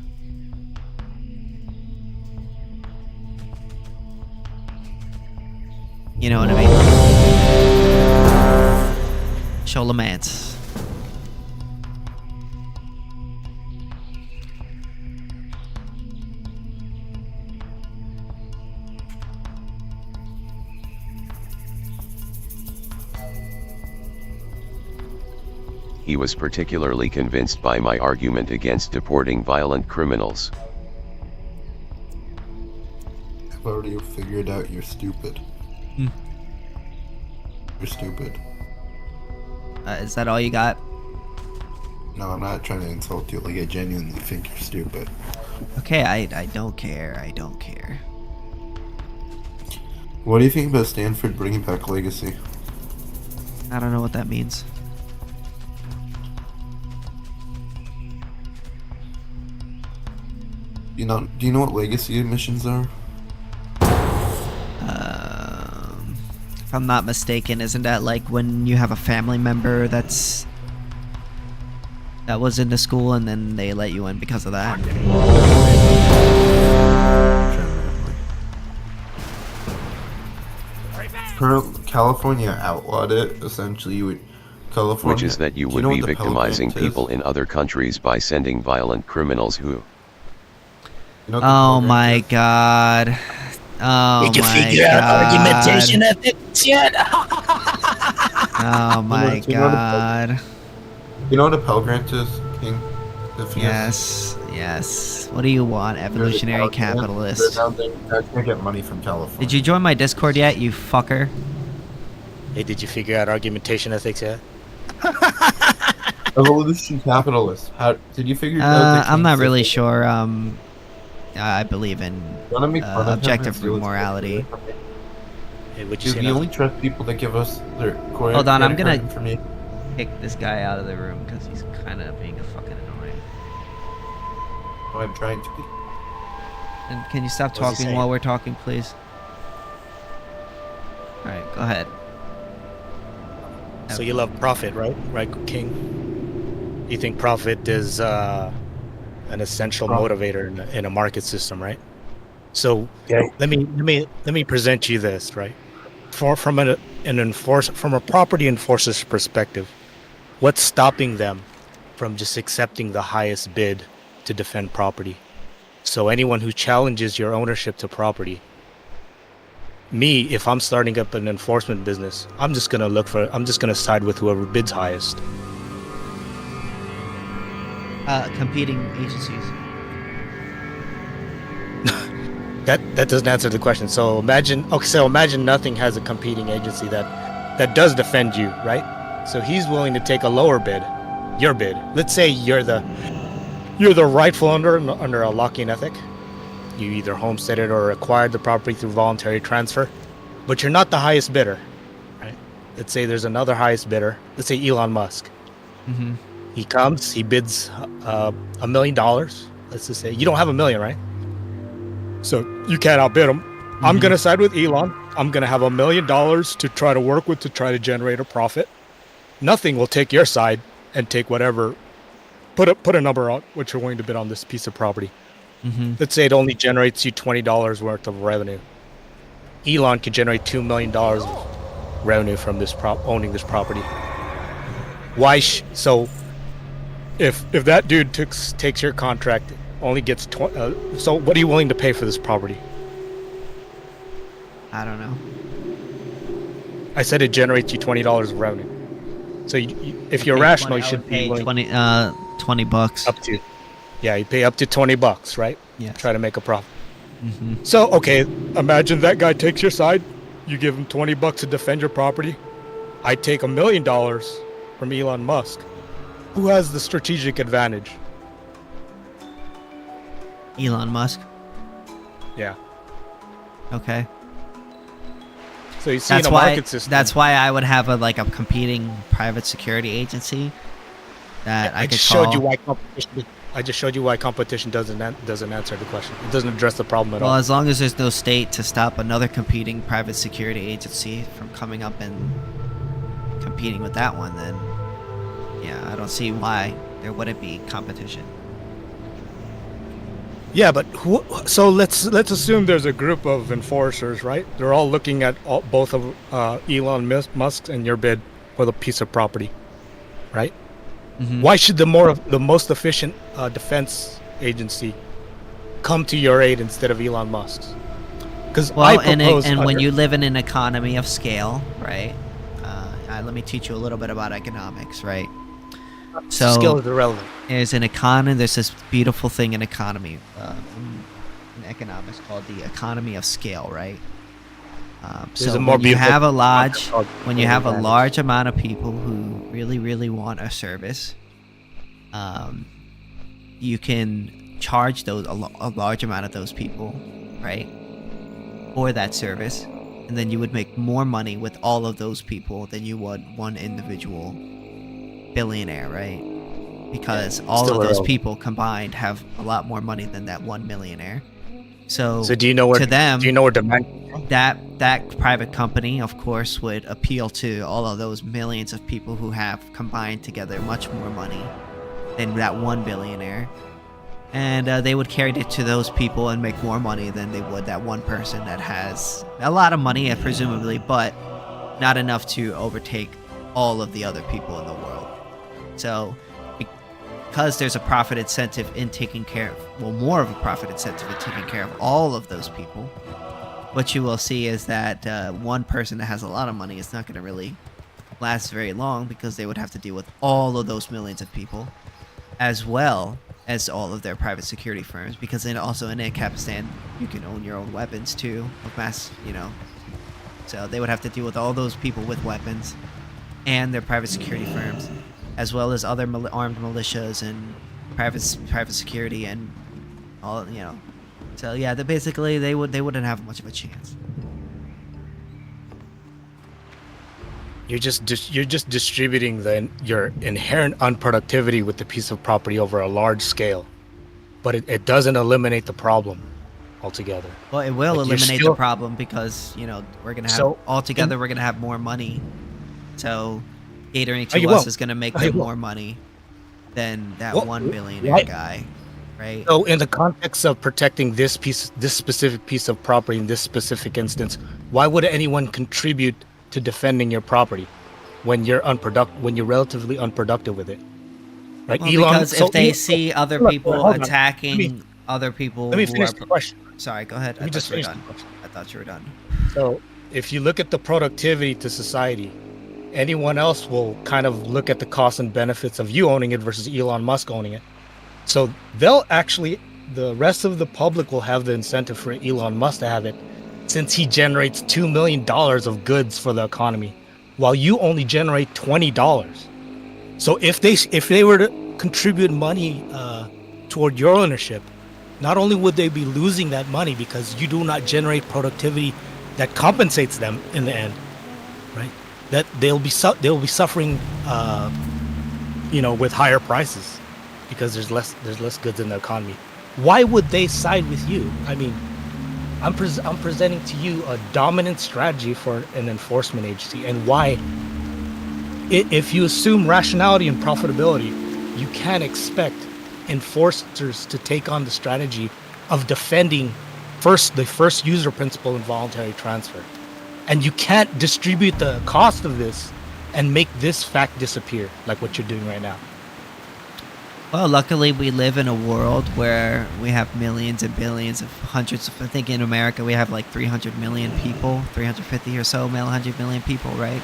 You know what I mean? Cholamance. He was particularly convinced by my argument against deporting violent criminals. I've already figured out you're stupid. Hmm. You're stupid. Is that all you got? No, I'm not trying to insult you. Like, I genuinely think you're stupid. Okay, I don't care. I don't care. What do you think about Stanford bringing back Legacy? I don't know what that means. Do you know what Legacy admissions are? If I'm not mistaken, isn't that like when you have a family member that was into school and then they let you in because of that? California outlawed it. Essentially, you would California. which is that you Do would know be what the Pell victimizing Grant is? people in other countries by sending violent criminals who... You know what the Oh Pell Grant my is? god. Oh Did you my figure out god. argumentation ethics yet? Oh my you know the- god. You know what a Pell Grant is, King? Yes, yes. What do you want, evolutionary capitalist? They're gonna get money from California. Did you join my Discord yet, you fucker? Hey, did you figure out argumentation ethics yet? Evolution capitalist. How did you figure out? I'm not really sure. I believe in Wanna make fun of him objective and see what's morality. good for him? Hey, would you Dude, say we nothing? only trust people that give us their Hold on, I'm credit gonna- card information. Kick this guy out of the room because he's kind of being a fucking annoying. Oh, I'm trying to be. And can you stop What's he talking saying? while we're talking, please? Alright, go ahead. So you love profit, right? Right, King? You think profit is an essential motivator in a market system, right? So let me present you this, right? From a property enforcer's perspective, what's stopping them from just accepting the highest bid to defend property? So anyone who challenges your ownership to property, me, if I'm starting up an enforcement business, I'm just gonna side with whoever bids highest. Competing agencies. That doesn't answer the question. So imagine nothing has a competing agency that does defend you, right? So he's willing to take a lower bid, your bid. Let's say you're the rightful owner under a lock-in ethic. You either homesteaded or acquired the property through voluntary transfer, but you're not the highest bidder, right? Let's say there's another highest bidder. Let's say Elon Musk. Mm-hmm. He comes, he bids $1 million. Let's just say you don't have $1 million, right? So you can't outbid him. I'm gonna side with Elon. I'm gonna have $1 million to try to work with to try to generate a profit. Nothing will take your side and take whatever. Put a number on what you're willing to bid on this piece of property. Mm-hmm. Let's say it only generates you $20 worth of revenue. Elon could generate $2 million of revenue from owning this property. So if that dude takes your contract, only gets so what are you willing to pay for this property? I don't know. I said it generates you $20 of revenue. So if you're rational, you should pay be willing 20 bucks. up to. Yeah, you pay up to $20, right? Yeah. Try to make a profit. Mm-hmm. So, okay, imagine that guy takes your side. You give him $20 to defend your property. I take $1 million from Elon Musk. Who has the strategic advantage? Elon Musk. Yeah. Okay. So you see in a market system. That's why I would have a competing private security agency that I could just call. showed you why competition. I just showed you why competition doesn't answer the question. It doesn't address the problem at Well, all. as long as there's no state to stop another competing private security agency from coming up and competing with that one, then yeah, I don't see why there wouldn't be competition. Yeah, but so let's assume there's a group of enforcers, right? They're all looking at both of Elon Musk and your bid for the piece of property, right? Mm-hmm. Why should the most efficient defense agency come to your aid instead of Elon Musk's? Because and when you live in an economy of scale, right? Let me teach you a little bit about economics, right? So skill is irrelevant. There's an economy. There's this beautiful thing in economy, in economics called the economy of scale, right? So when you have a large amount of people who really, really want a service, you can charge a large amount of those people, right, for that service, and then you would make more money with all of those people than you would one individual billionaire, right? Because all of those people combined have a lot more money than that one millionaire. So do you know where to them, do you know where demand? that private company, of course, would appeal to all of those millions of people who have combined together much more money than that one billionaire, and they would carry it to those people and make more money than they would that one person that has a lot of money, presumably, but not enough to overtake all of the other people in the world. So because there's a profit incentive in taking care of, well, more of a profit incentive in taking care of all of those people, what you will see is that one person that has a lot of money is not going to really last very long, because they would have to deal with all of those millions of people, as well as all of their private security firms, because then also in Ancap, you can own your own weapons too, of mass, so they would have to deal with all those people with weapons and their private security firms, as well as other armed militias and private security and all, So yeah, basically they wouldn't have much of a chance. You're just distributing your inherent unproductivity with the piece of property over a large scale, but it doesn't eliminate the problem altogether. Well, it will eliminate the problem, because we're gonna have we're gonna have more money. So catering to us is gonna make them more money than that 1 billionaire guy, right? So in the context of protecting this specific piece of property in this specific instance, why would anyone contribute to defending your property when you're relatively unproductive with it? Right? Well, because if they see other people attacking other people, let me finish the question. Sorry, go ahead. I thought you were done. So if you look at the productivity to society, anyone else will kind of look at the costs and benefits of you owning it versus Elon Musk owning it. So the rest of the public will have the incentive for Elon Musk to have it, since he generates $2 million of goods for the economy, while you only generate $20. So if they were to contribute money toward your ownership, not only would they be losing that money because you do not generate productivity that compensates them in the end, right? That they'll be suffering, with higher prices because there's less goods in the economy. Why would they side with you? I mean, I'm presenting to you a dominant strategy for an enforcement agency, and why, if you assume rationality and profitability, you can't expect enforcers to take on the strategy of defending the first user principle in voluntary transfer. And you can't distribute the cost of this and make this fact disappear like what you're doing right now. Well, luckily we live in a world where we have millions and billions of hundreds of, I think in America we have like 300 million people, 350 or so, 100 million people, right?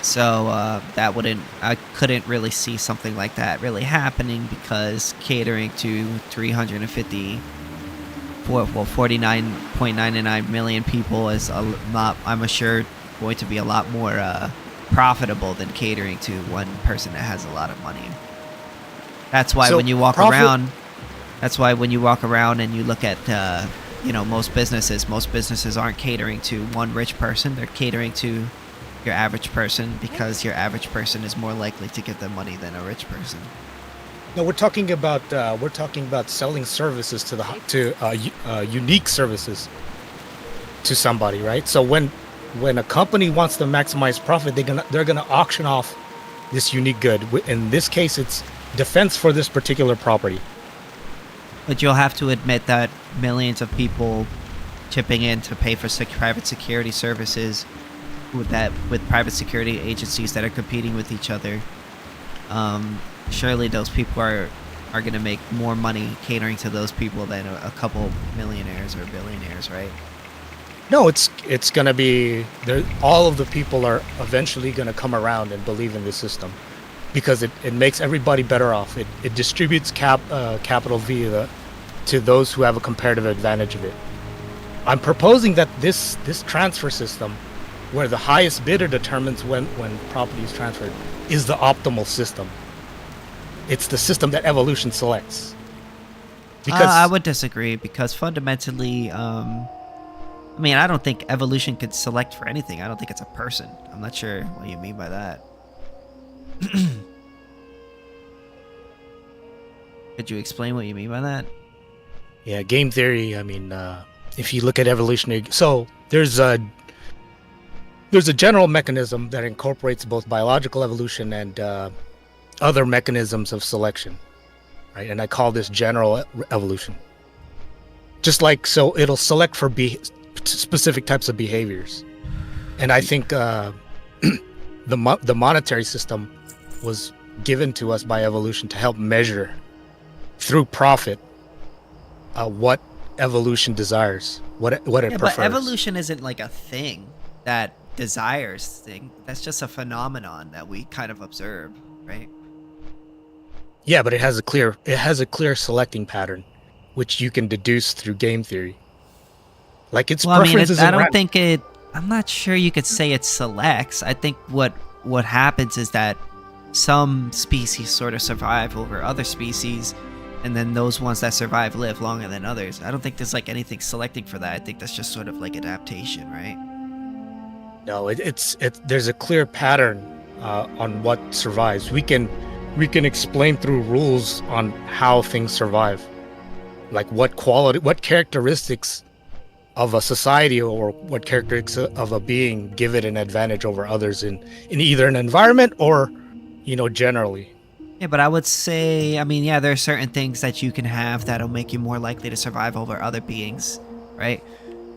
So I couldn't really see something like that really happening, because catering to 49.99 million people is I'm assured going to be a lot more profitable than catering to one person that has a lot of money. That's why when you walk around and you look at most businesses aren't catering to one rich person. They're catering to your average person, because your average person is more likely to get the money than a rich person. No, we're talking about selling services to unique services to somebody, right? So when a company wants to maximize profit, they're gonna auction off this unique good. In this case, it's defense for this particular property. But you'll have to admit that millions of people chipping in to pay for private security services with private security agencies that are competing with each other. Surely those people are going to make more money catering to those people than a couple millionaires or billionaires, right? No, it's going to be all of the people are eventually going to come around and believe in this system, because it makes everybody better off. It distributes capital to those who have a comparative advantage of it. I'm proposing that this transfer system, where the highest bidder determines when property is transferred, is the optimal system. It's the system that evolution selects. Because I would disagree, because fundamentally, I don't think evolution could select for anything. I don't think it's a person. I'm not sure what you mean by that. Could you explain what you mean by that? Yeah, game theory. If you look at evolutionary, so there's a general mechanism that incorporates both biological evolution and other mechanisms of selection, right? And I call this general evolution. Just like, so it'll select for specific types of behaviors. And I think the monetary system was given to us by evolution to help measure through profit what evolution desires, what it prefers. But evolution isn't like a thing that desires thing. That's just a phenomenon that we kind of observe, right? Yeah, but it has a clear selecting pattern, which you can deduce through game theory. Like its preferences. I'm not sure you could say it selects. I think what happens is that some species sort of survive over other species, and then those ones that survive live longer than others. I don't think there's like anything selecting for that. I think that's just sort of like adaptation, right? No, there's a clear pattern on what survives. We can explain through rules on how things survive, like what characteristics of a society or what characteristics of a being give it an advantage over others in either an environment or, generally. Yeah, but I would say, there are certain things that you can have that'll make you more likely to survive over other beings, right?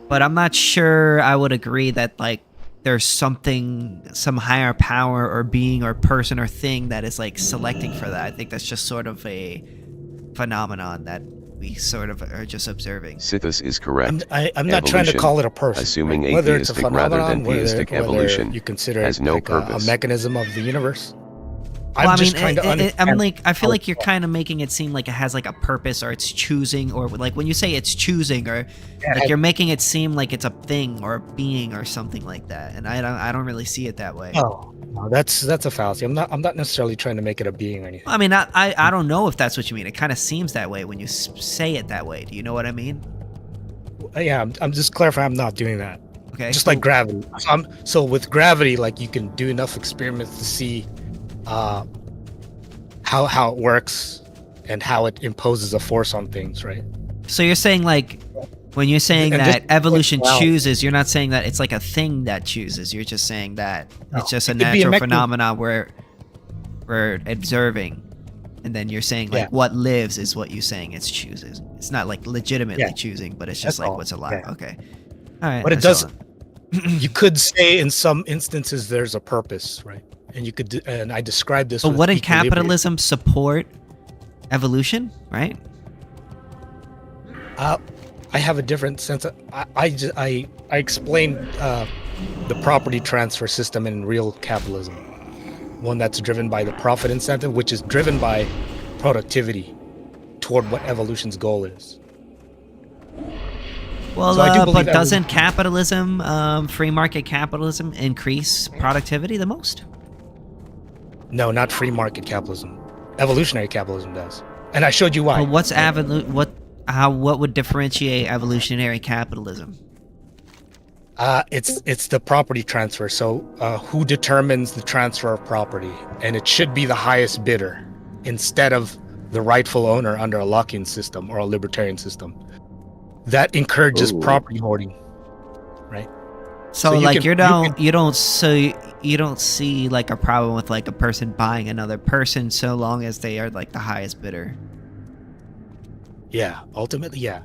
But I'm not sure I would agree that, like, there's some higher power or being or person or thing that is, like, selecting for that. I think that's just sort of a phenomenon that we sort of are just observing. Sithis is correct. I'm not trying to call it a person. Assuming right? Whether it's a atheistic rather phenomenon, than theistic whether evolution you consider has it no like purpose. a mechanism of the universe. Well, I'm just trying to understand. I feel like you're kind of making it seem like it has like a purpose, or it's choosing, or like when you say it's choosing, or like you're making it seem like it's a thing or a being or something like that. And I don't really see it that way. Oh, no, that's a fallacy. I'm not necessarily trying to make it a being or anything. I mean, I don't know if that's what you mean. It kind of seems that way when you say it that way. Do you know what I mean? Yeah, I'm just clarifying. I'm not doing that. Okay. Just like gravity. So with gravity, like you can do enough experiments to see how it works and how it imposes a force on things, right? So you're saying, like, when you're saying And that just- evolution wow. chooses, you're not saying that it's like a thing that chooses. You're just saying that it's just a It could be a natural mechanism. phenomenon where we're observing, and then you're saying like Yeah. what lives is what you're saying it's chooses. It's not like legitimately Yeah. choosing, but it's That's just like all. what's alive. Yeah. Okay. All right. But it that's does. all. You could say in some instances there's a purpose, right? And you could, and I described this. But with wouldn't equilibrium. capitalism support evolution, right? I have a different sense. I explained the property transfer system in real capitalism, one that's driven by the profit incentive, which is driven by productivity toward what evolution's goal is. Well, So I do believe but doesn't capitalism, free market capitalism, increase productivity the most? No, not free market capitalism. Evolutionary capitalism does, and I showed you why. Well, what would differentiate evolutionary capitalism? It's the property transfer. So who determines the transfer of property? And it should be the highest bidder instead of the rightful owner under a lock-in system or a libertarian system. That encourages property hoarding, right? So you like can- you don't see like a problem with like a person buying another person so long as they are like the highest bidder. Yeah, ultimately, yeah.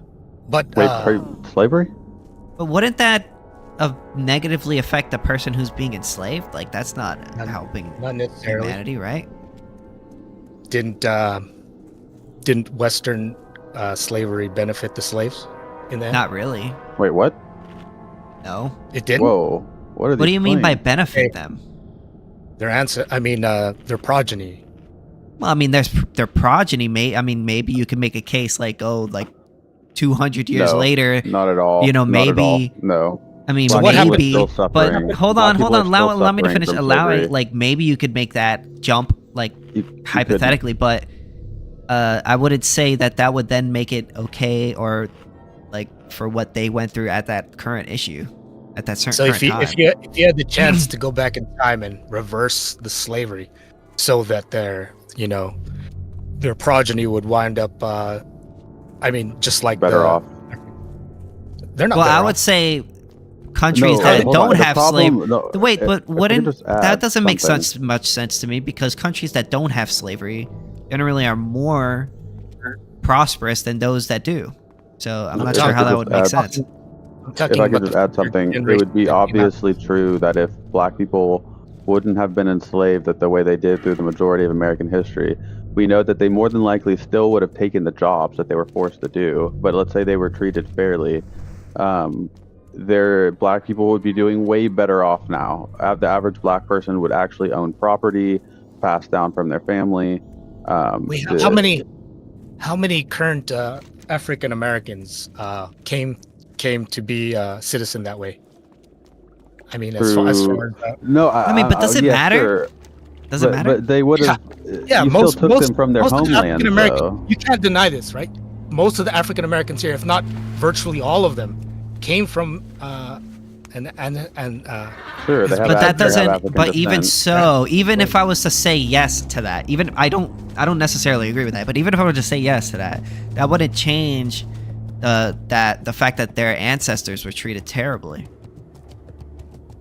But Wait, slavery? But wouldn't that negatively affect the person who's being enslaved? Like that's not helping not necessarily. humanity, right? Didn't Western slavery benefit the slaves in the end? Not really. Wait, what? No. It didn't. Whoa. What are What do you mean by claims? benefit Hey. them? Their progeny. Well, I mean, there's their progeny. Maybe you can make a case like, 200 years No, later. Not at all. You know, Not at all. maybe- No. I mean, So what happened- maybe. Still suffering. But hold Black on. people are still Allow me to suffering finish. from Allow slavery. it. Like maybe you could make that jump, like You hypothetically, but I wouldn't say that would then make it okay or like for what they went through at that current issue, at that certain So if current you time. if you had the chance to go back in time and reverse the slavery, so that their progeny would wind up, just like better off. They're not. Well, better I would off. say countries No, that hold on. don't The have problem- slavery. no, Wait, if- but if I wouldn't could just add that doesn't make something. much sense to me because countries that don't have slavery generally are more prosperous than those that do. So I'm not If sure I how could that just would make add- sense. I'm talking If I about could just the add something, it generation would be that came out. obviously true that if black people wouldn't have been enslaved the way they did through the majority of American history, we know that they more than likely still would have taken the jobs that they were forced to do. But let's say they were treated fairly. Their black people would be doing way better off now. The average black person would actually own property passed down from their family. Wait, how many current African Americans came to be citizen that way? I mean, as far as no, I mean, but does it matter? Sure. Does it matter? But they would have. Yeah, you most still took them from their homeland. You can't deny this, right? Most of the African Americans here, if not virtually all of them, came from Sure, they have but that they have doesn't. African But even descent. so, even if I was to say yes to that, even I don't necessarily agree with that. But even if I were to say yes to that, that wouldn't change the fact that their ancestors were treated terribly.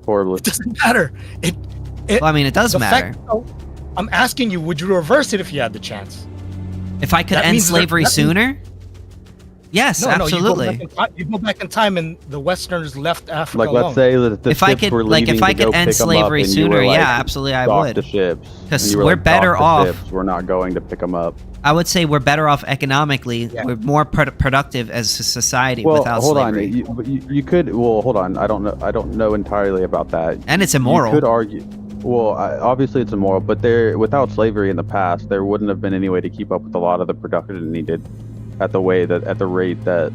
Horribly. It doesn't matter. Well, I mean, it does matter. I'm asking you, would you reverse it if you had the chance? If I could That end means slavery sooner? Yes, absolutely. You go back in time and the Westerners left Africa Like, alone. let's say that the If I ships could, were like, leaving if I to go could end pick 'em up slavery and you were sooner, like, yeah, absolutely, I dock would. the ships. 'Cause And you were we're like, better dock the off- ships, we're not going to pick them up. I would say we're better off economically. Yeah. We're more productive as a society Well, without hold slavery. on. You could. Well, hold on. I don't know entirely about that. And it's immoral. You could argue. Well, obviously it's immoral, but without slavery in the past, there wouldn't have been any way to keep up with a lot of the production needed at the rate that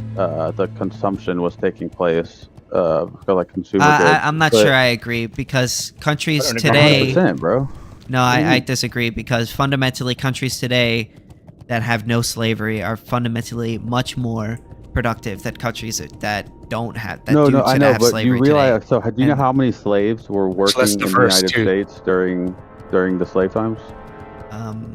the consumption was taking place for like consumer goods. I'm not But sure I agree because countries I don't agree. today. 100%, bro. No, I disagree because fundamentally countries today that have no slavery are fundamentally much more productive than countries that don't have that No, do I to know, have but slavery you realize. today. So, do you know how many slaves were working less in the diverse, United too. States during the slave times?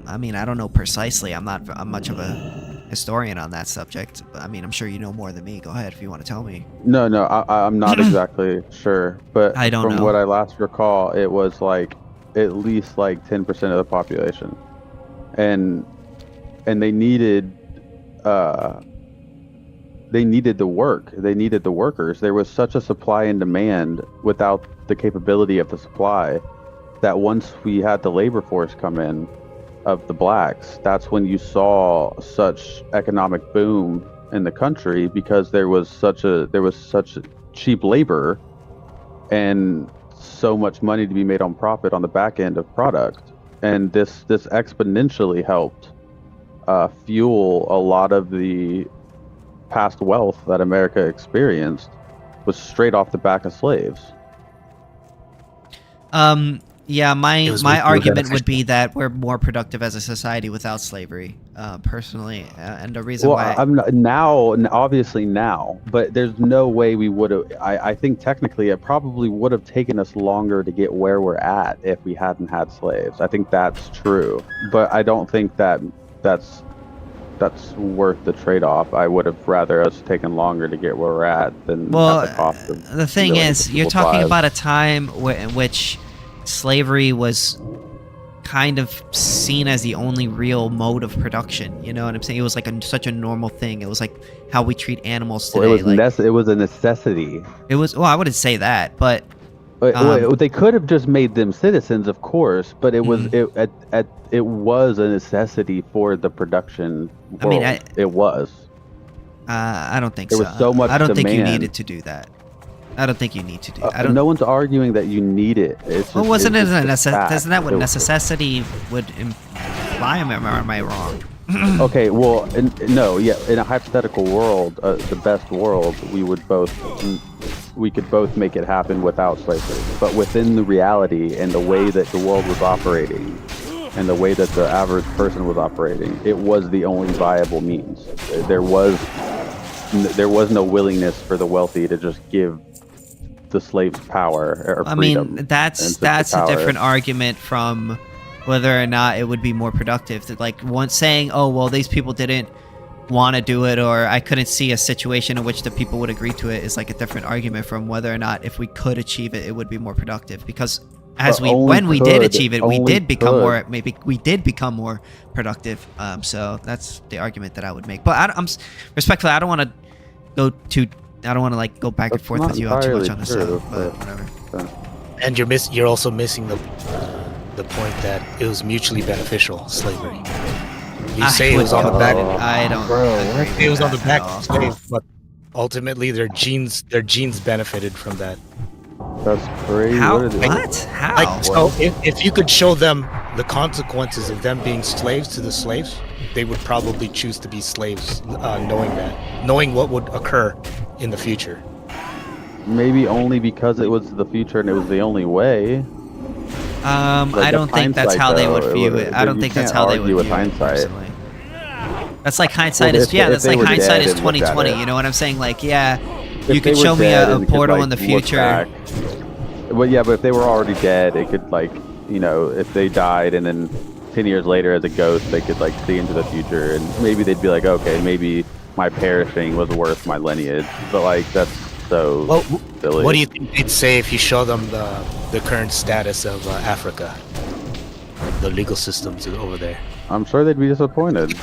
I mean, I don't know precisely. I'm much of a historian on that subject. But, I mean, I'm sure you know more than me. Go ahead if you want to tell me. No, I'm not exactly sure, but I don't from know. what I last recall, it was like at least like 10% of the population, and they needed the work. They needed the workers. There was such a supply and demand without the capability of the supply that once we had the labor force come in of the blacks, that's when you saw such economic boom in the country because there was such cheap labor and so much money to be made on profit on the back end of product, and this exponentially helped fuel a lot of the past wealth that America experienced was straight off the back of slaves. Yeah, my was way argument beneficial. would be that we're more productive as a society without slavery, personally, and the reason Well, why. I'm not, now, obviously now, but there's no way we would have. I think technically it probably would have taken us longer to get where we're at if we hadn't had slaves. I think that's true, but I don't think that's worth the trade-off. I would have rather us taken longer to get where we're at than Well, at the cost of the thing millions is, of you're people's talking lives. about a time in which slavery was kind of seen as the only real mode of production. You know what I'm saying? It was like such a normal thing. It was like how we treat animals today. Well, it was like, it was a necessity. it was. Well, I wouldn't say that, but They could have just made them citizens, of course, but it was it was a necessity for the production world. I mean, it was. I don't think There so. was so much I don't think you demand. needed to do that. I don't think you need to do. I don't. No one's arguing that you need it. It's Well, just, wasn't it it's a just a fact. Isn't that what It was- necessity would imply? Am I wrong? Okay, well, no, yeah. In a hypothetical world, the best world, we could both make it happen without slavery. But within the reality and the way that the world was operating, and the way that the average person was operating, it was the only viable means. There was no willingness for the wealthy to just give the slaves power or I freedom. mean, that's and just a power. different argument from whether or not it would be more productive. That, like, one saying, "Oh, well, these people didn't want to do it," or "I couldn't see a situation in which the people would agree to it," is like a different argument from whether or not if we could achieve it, it would be more productive. Because when we did achieve it, we did become more productive. So that's the argument that I would make. But I'm respectfully, I don't want to go back and That's forth not with you on too much entirely on this true, stuff. But but- whatever. And you're also missing the point that it was mutually beneficial slavery. You say it was on the back. I don't. Agree It was on the with back that of at slaves, but ultimately their genes benefited from that. That's crazy. How? What? What? How? Like, so if you could show them the consequences of them being slaves to the slaves, they would probably choose to be slaves, knowing what would occur in the future. Maybe only because it was the future and it was the only way. I don't think that's how they would view it. I don't think that's how they would view it personally. That's like hindsight is that's like hindsight is 2020. You know what I'm saying? Like, yeah, you could show me a portal in the future. Well, yeah, but if they were already dead, it could if they died and then 10 years later as a ghost, they could see into the future and maybe they'd be like, okay, maybe my perishing was worth my lineage. But that's so silly. What do you think they'd say if you show them the current status of Africa, the legal systems over there? I'm sure they'd be disappointed.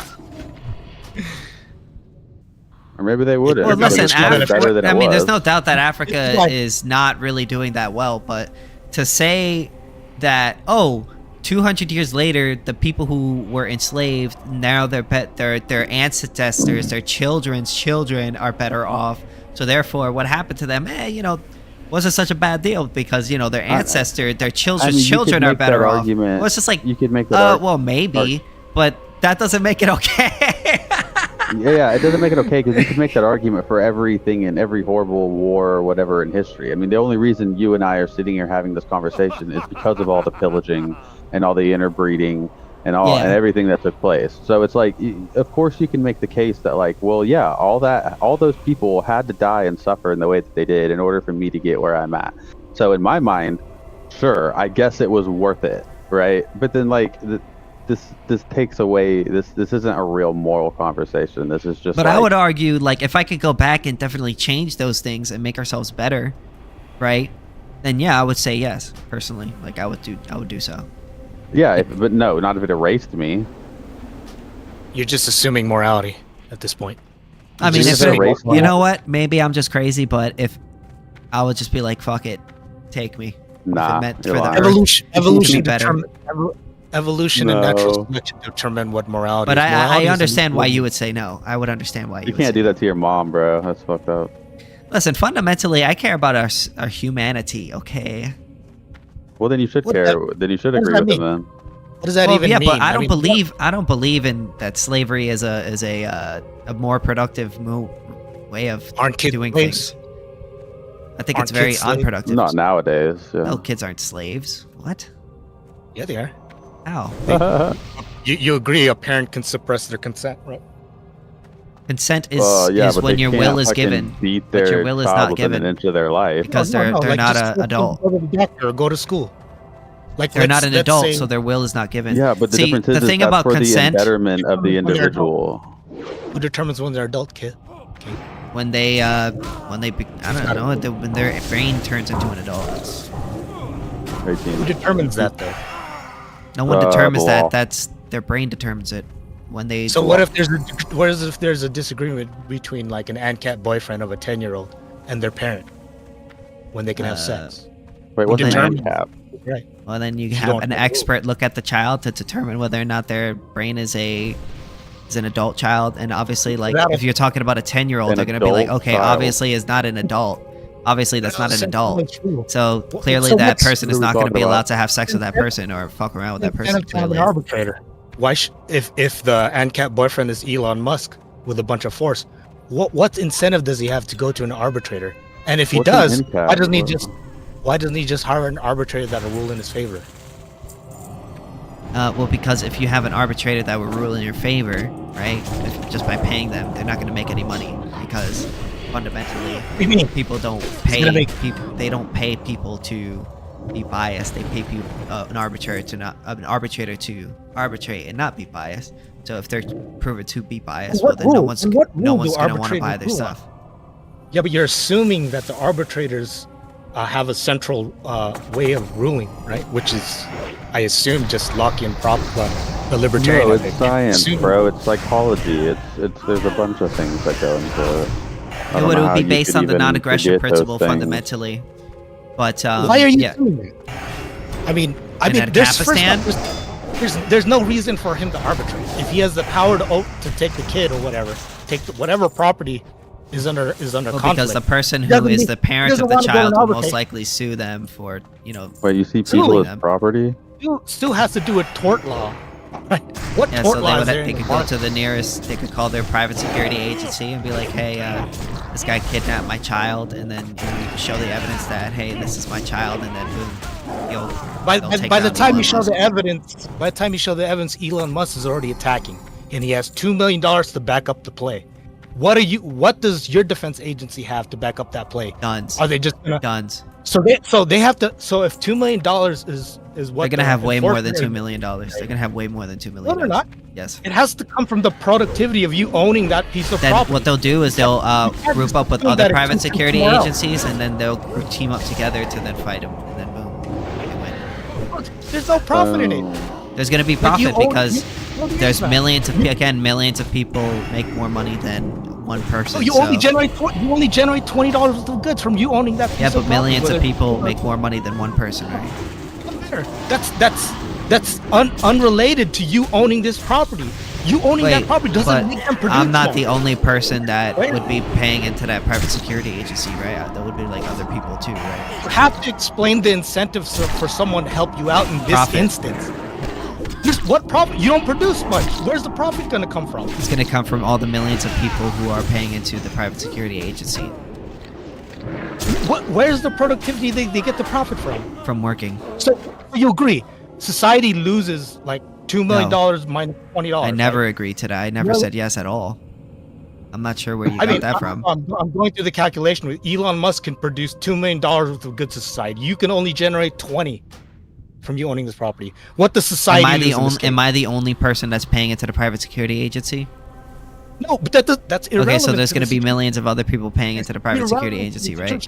Or maybe they wouldn't. Well, listen, there's no no doubt that Africa is not really doing that well, but to say that, 200 years later, the people who were enslaved, now their ancestors, their children's children are better off. So therefore, what happened to them, wasn't such a bad deal because, their ancestor, their children's children are better off. Well, it's just like, you could make that well, maybe, but that doesn't make it okay. Yeah, it doesn't make it okay because you could make that argument for everything in every horrible war or whatever in history. I mean, the only reason you and I are sitting here having this conversation is because of all the pillaging and all the interbreeding and and everything that took place. So it's like, of course you can make the case that all those people had to die and suffer in the way that they did in order for me to get where I'm at. So in my mind, sure, I guess it was worth it, right? But then this takes away this isn't a real moral conversation. This is just. But I would argue, if I could go back and definitely change those things and make ourselves better, right? Then I would say yes, personally. I would do so. Yeah, but no, not if it erased me. You're just assuming morality at this point. I mean, you know what? Maybe I'm just crazy, but if I would just be like, fuck it, take me. Nah, Evolution and natural selection determine what morality but is. I understand why you would say no. I would understand why you can't do that to your mom, bro. That's fucked up. Listen, fundamentally, I care about our humanity, okay? Well, then you should care. Then you should agree with them, then. What does that even mean? But I don't believe in that slavery is a more productive way of doing things. I think it's very unproductive. Not nowadays. Yeah. No, kids aren't slaves. What? Yeah, they are. How? You agree a parent can suppress their consent, right? Consent is when your will is given, but your will is not given an inch of their life because they're not an adult. Go to the doctor or go to school. They're not an adult, so their will is not given. Yeah, but the difference is thing that's about for consent, the betterment of the individual. Who determines when they're adult, kid? Okay. When they when their brain turns into an adult. 18. Who determines that though? No one determines that. That's their brain determines it. When they. So what if there's a disagreement between an Ancap boyfriend of a 10-year-old and their parent when they can have sex? Wait, what's an Ancap? Right. Well, then you have an expert look at the child to determine whether or not their brain is an adult child, and obviously, if you're talking about a 10-year-old, they're gonna be like, okay, obviously is not an adult. Obviously, that's not an adult. So clearly, that person is not going to be allowed to have sex with that person or fuck around with that person. An arbitrator. Why? If the Ancap boyfriend is Elon Musk with a bunch of force, what incentive does he have to go to an arbitrator? And if he does, why doesn't he just hire an arbitrator that will rule in his favor? Well, because if you have an arbitrator that will rule in your favor, right, just by paying them, they're not going to make any money because fundamentally, people don't pay people. They don't pay people to be biased. They pay people an arbitrator to arbitrate and not be biased. So if they're proven to be biased, then no one's going to want to buy their stuff. Yeah, but you're assuming that the arbitrators have a central way of ruling, right? Which is, I assume, just Lockean the libertarian. No, it's science, bro. It's psychology. It's there's a bunch of things that go into it. It would be based on the non-aggression principle fundamentally. But Why are you yeah. doing it? I mean, there's no reason for him to arbitrate. If he has the power to take the kid or whatever, whatever property is under conflict. Because the person who is the parent of the child will most likely sue them for, Wait, you see people as them. property? Still has to do with tort law. Right? What tort law is there? They could go to the nearest. They could call their private security agency and be like, "Hey, this guy kidnapped my child," and then you can show the evidence that, "Hey, this is my child," and then boom, by the time you show the evidence, Elon Musk is already attacking, and he has $2 million to back up the play. What does your defense agency have to back up that play? Guns. Are they just guns? So they have to. So if $2 million is what they're gonna have way more than $2 million. They're gonna have way more than $2 million. No, they're not. Yes. It has to come from the productivity of you owning that piece of then property. What they'll do is they'll group up with other private security agencies, and then they'll team up together to then fight them, and then boom, they can win. There's no profit in it. There's gonna be profit because there's millions of people make more money than one person. So you only generate $20 worth of goods from you owning that piece of property. Yeah, but millions of people make more money than one person, right? That's unrelated to you owning this property. You owning that property doesn't make them produce I'm not more. the only person that would be paying into that private security agency, right? There would be like other people too, right? You have to explain the incentives for someone to help you out in this instance. What profit? You don't produce much. Where's the profit going to come from? It's going to come from all the millions of people who are paying into the private security agency. Where's the productivity they get the profit from? From working. So you agree? Society loses like $2 million minus $20. I never agreed to that. I never said yes at all. I'm not sure where you got that from. I'm going through the calculation. With Elon Musk can produce $2 million worth of goods to society. You can only generate 20 from you owning this property. What does society am I the only person that's paying into the private security agency? No, but that's irrelevant. Okay, so there's going to be millions of other people paying into the private security agency, right?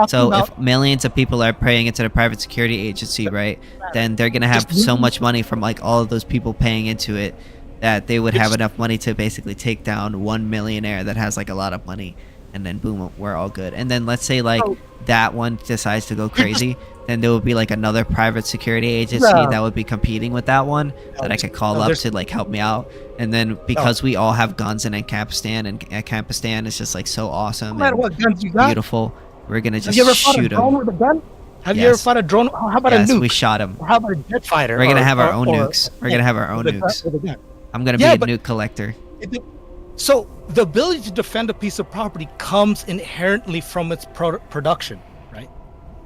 So if millions of people are paying into the private security agency, right, then they're going to have so much money from like all of those people paying into it that they would have enough money to basically take down one millionaire that has like a lot of money, and then boom, we're all good. And then let's say like that one decides to go crazy, then there would be like another private security agency that would be competing with that one that I could call up to like help me out. And then because we all have guns in Ancapistan, and Ancapistan is just like so awesome, no matter what guns you got, beautiful, we're gonna just shoot them. Have you ever fought a drone? How about a nuke? We shot him. How about a jet fighter? We're gonna have our own nukes. We're gonna have our own nukes. I'm gonna be a nuke collector. So the ability to defend a piece of property comes inherently from its production, right?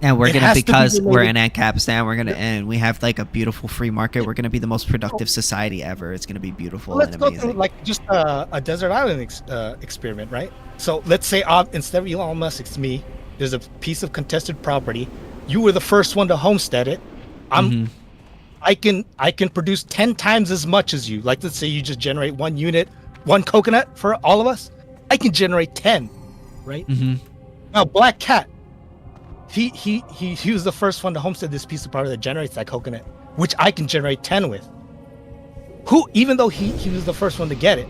And we're gonna, because we're in Ancapistan, and we have like a beautiful free market. We're gonna be the most productive society ever. It's gonna be beautiful and amazing. Let's go through like just a desert island experiment, right? So let's say instead of Elon Musk, it's me. There's a piece of contested property. You were the first one to homestead it. I can produce 10 times as much as you. Like let's say you just generate one coconut for all of us. I can generate 10, right? Now Black Cat, he was the first one to homestead this piece of property that generates that coconut, which I can generate 10 with. Even though he was the first one to get it,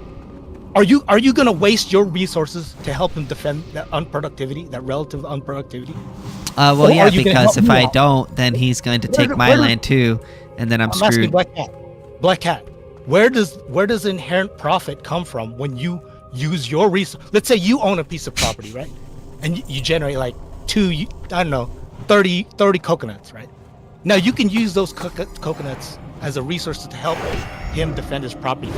are you gonna waste your resources to help him defend that unproductivity, that relative unproductivity? Well, yeah, because if I don't, then he's going to take my land too, and then I'm screwed. Black Cat, where does inherent profit come from when you use your resource? Let's say you own a piece of property, right? And you generate like 30 coconuts, right? Now you can use those coconuts as a resource to help him defend his property.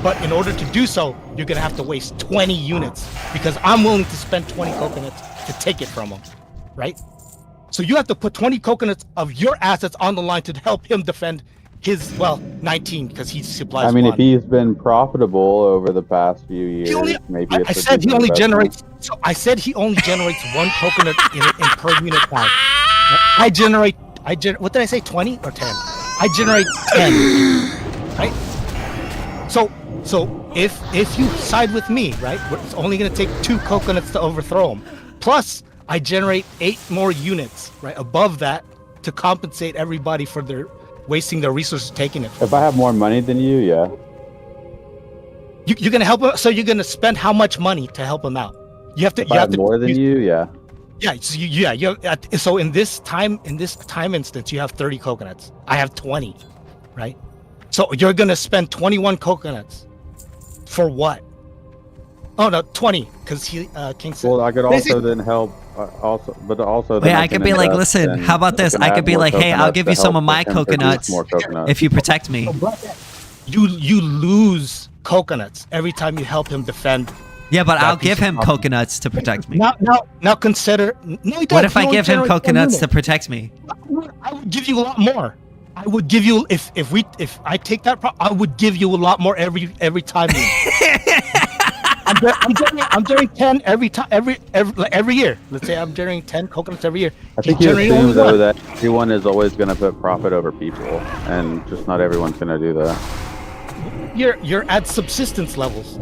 But in order to do so, you're gonna have to waste 20 units because I'm willing to spend 20 coconuts to take it from him, right? So you have to put 20 coconuts of your assets on the line to help him defend his 19 because he supplies. I mean, if he's been profitable over the past few years, maybe I said he only generates. So I said he only generates one coconut in per unit time. I generate. What did I say? 20 or 10? I generate 10. Right. So if you side with me, right, it's only going to take 2 coconuts to overthrow him. Plus, I generate 8 more units, right, above that to compensate everybody for their wasting their resources taking it. If I have more money than you, yeah. You're gonna help him. So you're gonna spend how much money to help him out? You have to. If I have more than you, yeah. Yeah, so in this time instance, you have 30 coconuts. I have 20, right? So you're gonna spend 21 coconuts for what? Oh no, 20, because KingSithis. Well, I could also then help. Then I could be like, listen, how about this? I could be like, hey, I'll give you some of my coconuts if you protect me. You lose coconuts every time you help him defend. Yeah, but I'll give him coconuts to protect me. Now consider. No, what if I give him coconuts to protect me? I would give you a lot more. I would give you if I take that. I would give you a lot more every time. I'm doing 10 every year. Let's say I'm doing 10 coconuts every year. I think you assume though that everyone is always going to put profit over people, and just not everyone's going to do that. You're at subsistence levels.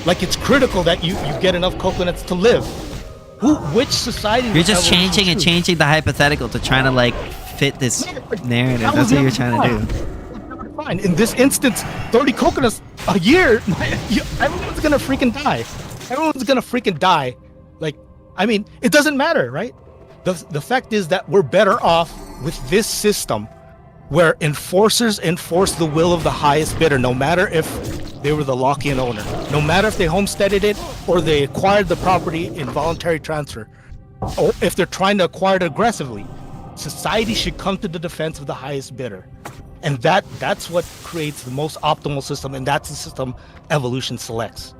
Like it's critical that you get enough coconuts to live. Which society? You're just changing the hypothetical to trying to like fit this narrative. That's what you're trying to do. Fine. In this instance, 30 coconuts a year, everyone's gonna freaking die. Everyone's gonna freaking die. Like, I mean, it doesn't matter, right? The fact is that we're better off with this system where enforcers enforce the will of the highest bidder, no matter if they were the Lockean owner, no matter if they homesteaded it or they acquired the property in voluntary transfer, or if they're trying to acquire it aggressively. Society should come to the defense of the highest bidder. And that's what creates the most optimal system, and that's the system evolution selects.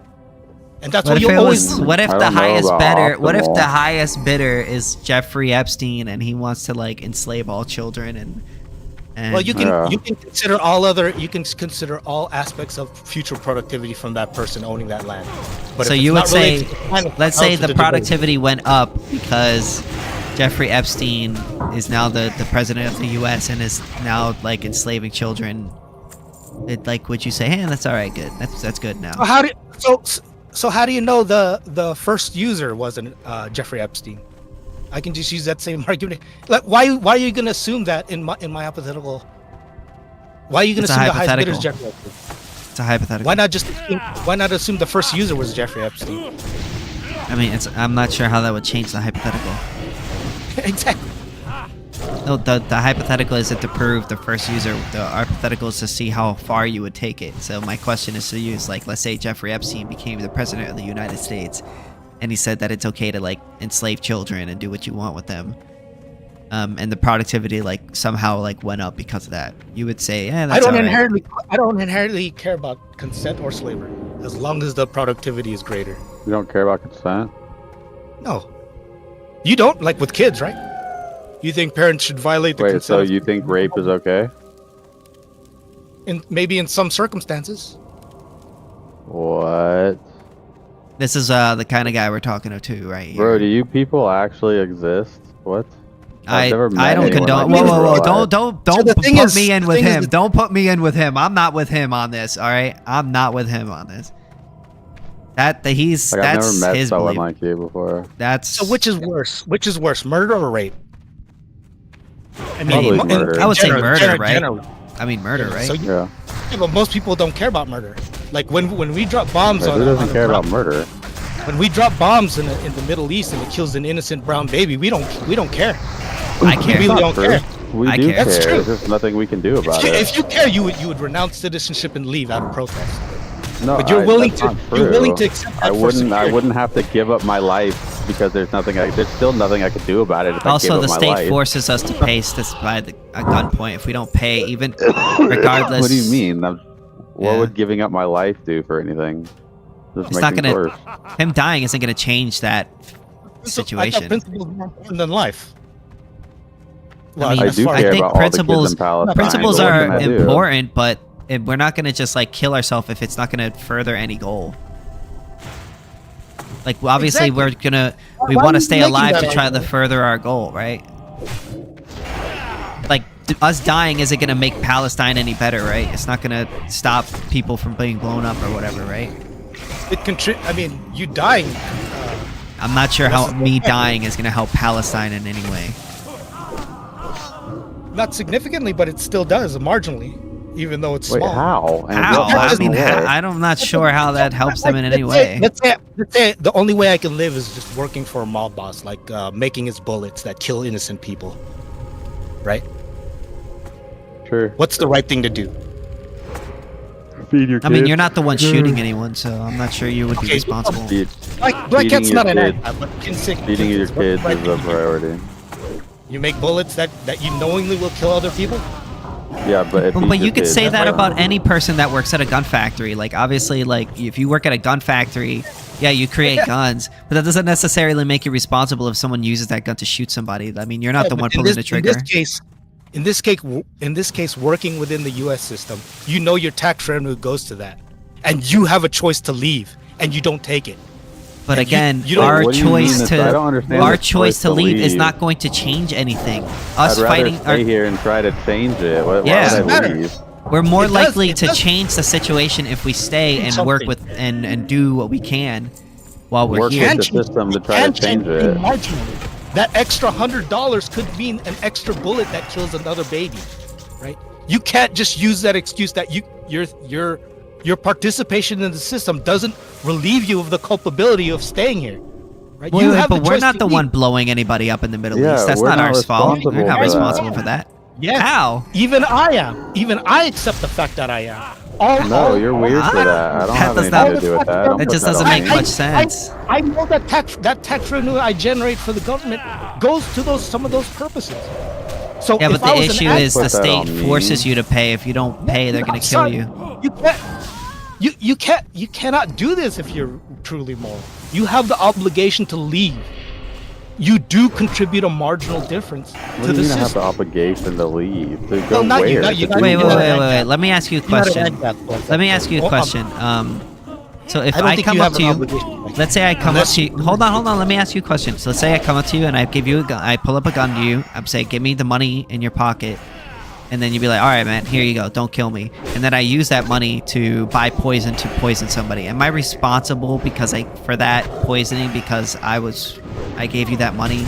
And that's what you always. What if the highest bidder? What if the highest bidder is Jeffrey Epstein, and he wants to like enslave all children and well, you can consider all aspects of future productivity from that person owning that land. But so you would say, let's say the productivity went up because Jeffrey Epstein is now the president of the U.S. and is now like enslaving children. Would you say, hey, that's all right, good. That's good now. So how do you know the first user wasn't Jeffrey Epstein? I can just use that same argument. Like, why are you gonna assume that in my hypothetical? Why are you gonna assume the highest bidder is Jeffrey Epstein? It's a hypothetical. Why not assume the first user was Jeffrey Epstein? I mean, I'm not sure how that would change the hypothetical. Exactly. No, the hypothetical isn't to prove the first user. The hypothetical is to see how far you would take it. So my question is to use, like, let's say Jeffrey Epstein became the president of the United States, and he said that it's okay to like enslave children and do what you want with them, and the productivity like somehow like went up because of that. You would say, yeah, that's I don't inherently care about consent or slavery as long as the productivity is greater. You don't care about consent? No, you don't. Like with kids, right? You think parents should violate the consent? So you think rape is okay? Maybe in some circumstances. What? This is the kind of guy we're talking to right here. Bro, do you people actually exist? What? I don't condone. Whoa! Don't put me in with him. Don't put me in with him. I'm not with him on this. All right, I'm not with him on this. I've never met his someone belief. like you before. So which is worse? Which is worse, murder or rape? I mean, murder. I would say murder, right? I mean, murder, right? So yeah, but most people don't care about murder. Like when we drop bombs who doesn't care about murder? When we drop bombs in the Middle East and it kills an innocent brown baby, we don't care. I care. We really don't care. We do care. That's true. There's nothing we can do about it. If you care, you would renounce citizenship and leave out of protest. No, but you're willing to accept that. I wouldn't have to give up my life because there's still nothing I could do about it. Also, the state forces us to pay this by a gunpoint if we don't pay, even regardless. What do you mean? What would giving up my life do for anything? It's not gonna. Him dying isn't gonna change that situation. I thought principles are more important than life. Well, I think principles are important, but we're not gonna just like kill ourselves if it's not gonna further any goal. Like obviously we want to stay alive to try to further our goal, right? Like us dying isn't gonna make Palestine any better, right? It's not gonna stop people from being blown up or whatever, right? I mean, you dying. I'm not sure how me dying is gonna help Palestine in any way. Not significantly, but it still does marginally. even though it's Wait, small. how? And How? what I mean, way? I'm not sure how that helps them in any way. Let's say the only way I can live is just working for a mob boss, like making his bullets that kill innocent people. Right? Sure. What's the right thing to do? Feed your kids. I mean, you're not the one shooting anyone, so I'm not sure you would be Okay, responsible. Black Cat's your not an kids. Ancap, but KingSithis. Feeding your what's the kids right is thing a to do? priority. You make bullets that you knowingly will kill other people? Yeah, but if But you could say That's that right. about any person that works at a gun factory. Like, obviously, like, if you work at a gun factory, yeah, you create guns, but that doesn't necessarily make you responsible if someone uses that gun to shoot somebody. I mean, you're not the but one in pulling this- the trigger. In this case, working within the U.S. system, you know your tax revenue goes to that, and you have a choice to leave, and you don't take it. But and again, you don't- our What do you mean choice it's- I don't understand our the choice to leave is leave. not going to change anything. I'd Us rather fighting, stay here and try to change it. Why Yeah. would I Doesn't leave? we're more It does- likely it to does- change the situation if we stay and work something. with and do what we can while we're Work here. with the system to try to change it. Marginally. That extra $100 could mean an extra bullet that kills another baby, right? You can't just use that excuse that your participation in the system doesn't relieve you of the culpability of staying here, right? Wait, You wait, have but the we're choice not to the leave. one blowing anybody up in the Middle Yeah, East. That's we're not not our fault. We're responsible not for responsible that. for that. Yes. How? Even I am. Even I accept the fact that I am. No, you're weird for that. I don't That have does anything not- to do with that. Don't It put just that doesn't on make me. much sense. I know that tax revenue I generate for the government goes to some of those purposes. So Yeah, if but I the was an issue act- is the Put that state on me. forces you to pay. If you don't pay, they're gonna kill Son, you. You cannot do this if you're truly moral. You have the obligation to leave. You do contribute a marginal difference What to do you the mean I have the system. obligation to leave? To No, go not you, where? not you, To not do Wait, you. wait, what? wait, wait. Let me ask you a You're not an question. Ancap. Let me ask you a Well, question. So if I don't I think come you up have to an you, obligation. let's say I come up to you. Hold on. Let me ask you a question. So let's say I come up to you and I give you a gun. I pull up a gun to you. I'm saying, give me the money in your pocket. And then you'd be like, all right, man, here you go. Don't kill me. And then I use that money to buy poison to poison somebody. Am I responsible for that poisoning because I gave you that money?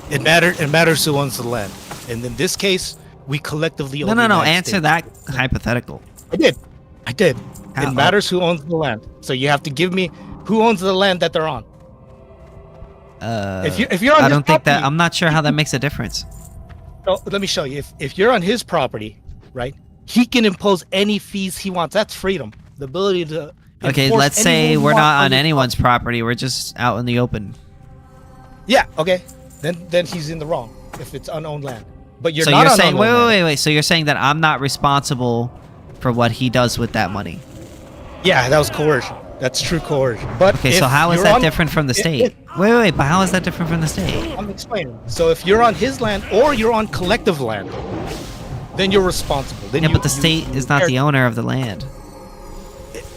It matters who owns the land. And in this case, we collectively own No. the United Answer States. that hypothetical. I did. How? It matters who owns the land. So you have to give me who owns the land that they're on. If you're on I his don't think that. property- I'm not sure how that makes a difference. So let me show you. If you're on his property, right, he can impose any fees he wants. That's freedom. The ability to. Okay, enforce let's any say rule he we're wants not on his anyone's property. We're just out in the open. Yeah. Okay. Then he's in the wrong if it's unowned land. But you're So not you're on saying, unowned land. wait. So you're saying that I'm not responsible for what he does with that money? Yeah, that was coercion. That's true coercion. But Okay, if so how is you're that on- different from the if- state? Wait, but how is that different from the state? I'm explaining. So if you're on his land or you're on collective land, then you're responsible. Then Yeah, you- but the you- state you is not care- the owner of the land.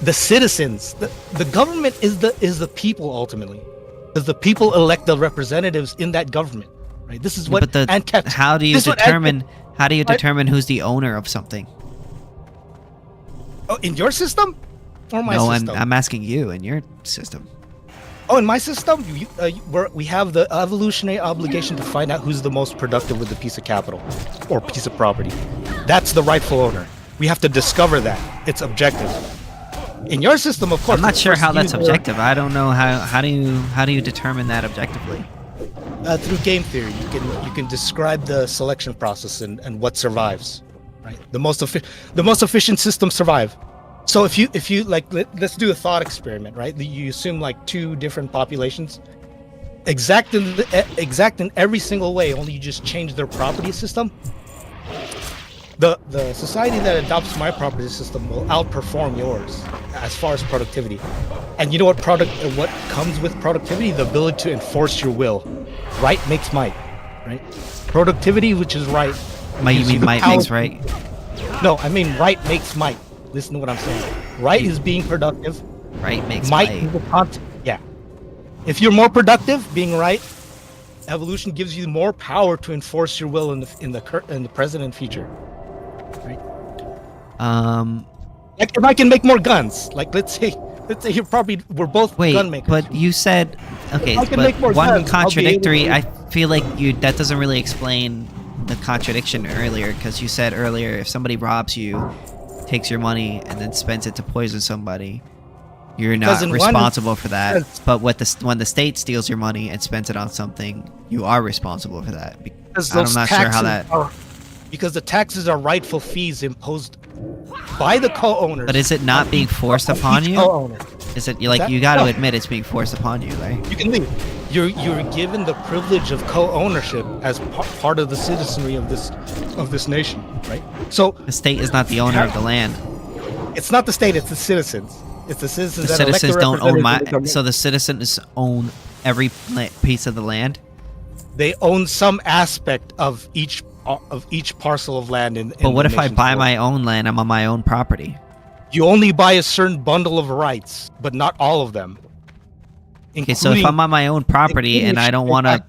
The citizens. The government is the people ultimately, because the people elect the representatives in that government. Right. This is what But Ancap. how do you this is what determine? How do you I- determine who's the owner of something? Oh, in your system, or my No, system? I'm asking you in your system. Oh, in my system, we have the evolutionary obligation to find out who's the most productive with the piece of capital or piece of property. That's the rightful owner. We have to discover that. It's objective. In your system, of course. I'm not sure first how that's user- objective. I don't know how do you determine that objectively? Through game theory, you can describe the selection process and what survives. Right. The most efficient systems survive. So if you like, let's do a thought experiment, right? You assume like two different populations, exact in every single way. Only you just change their property system. The society that adopts my property system will outperform yours as far as productivity. And you know what comes with productivity? The ability to enforce your will. Right makes might. Right. Productivity, which is right. You gives mean the might power- makes right? No, I mean right makes might. Listen to what I'm saying. Right is being productive. Right makes Might might. is the concept. Yeah. If you're more productive, being right, evolution gives you more power to enforce your will in the present and future. Right. Like if I can make more guns, like let's say we're both Wait, gun makers. but you said okay, I can but make more one guns, I'll be able contradictory. to- I feel like that doesn't really explain the contradiction earlier, because you said earlier if somebody robs you, takes your money, and then spends it to poison somebody, you're not responsible for that. But when the state steals your money and spends it on something, you are responsible for that. I'm not sure how that. Because the taxes are rightful fees imposed by the co-owners. But is it not being forced upon you? Co-owner. Is it like you got to admit it's being forced upon you, right? You can leave. You're given the privilege of co-ownership as part of the citizenry of this nation, right? So the state is not the owner of the land. It's not the state; it's the citizens. It's the citizens. The citizens don't own so the citizens own every piece of the land. They own some aspect of each parcel of land in. But what if I buy my own land? I'm on my own property. You only buy a certain bundle of rights, but not all of them. Okay, so if I'm on my own property and I don't want to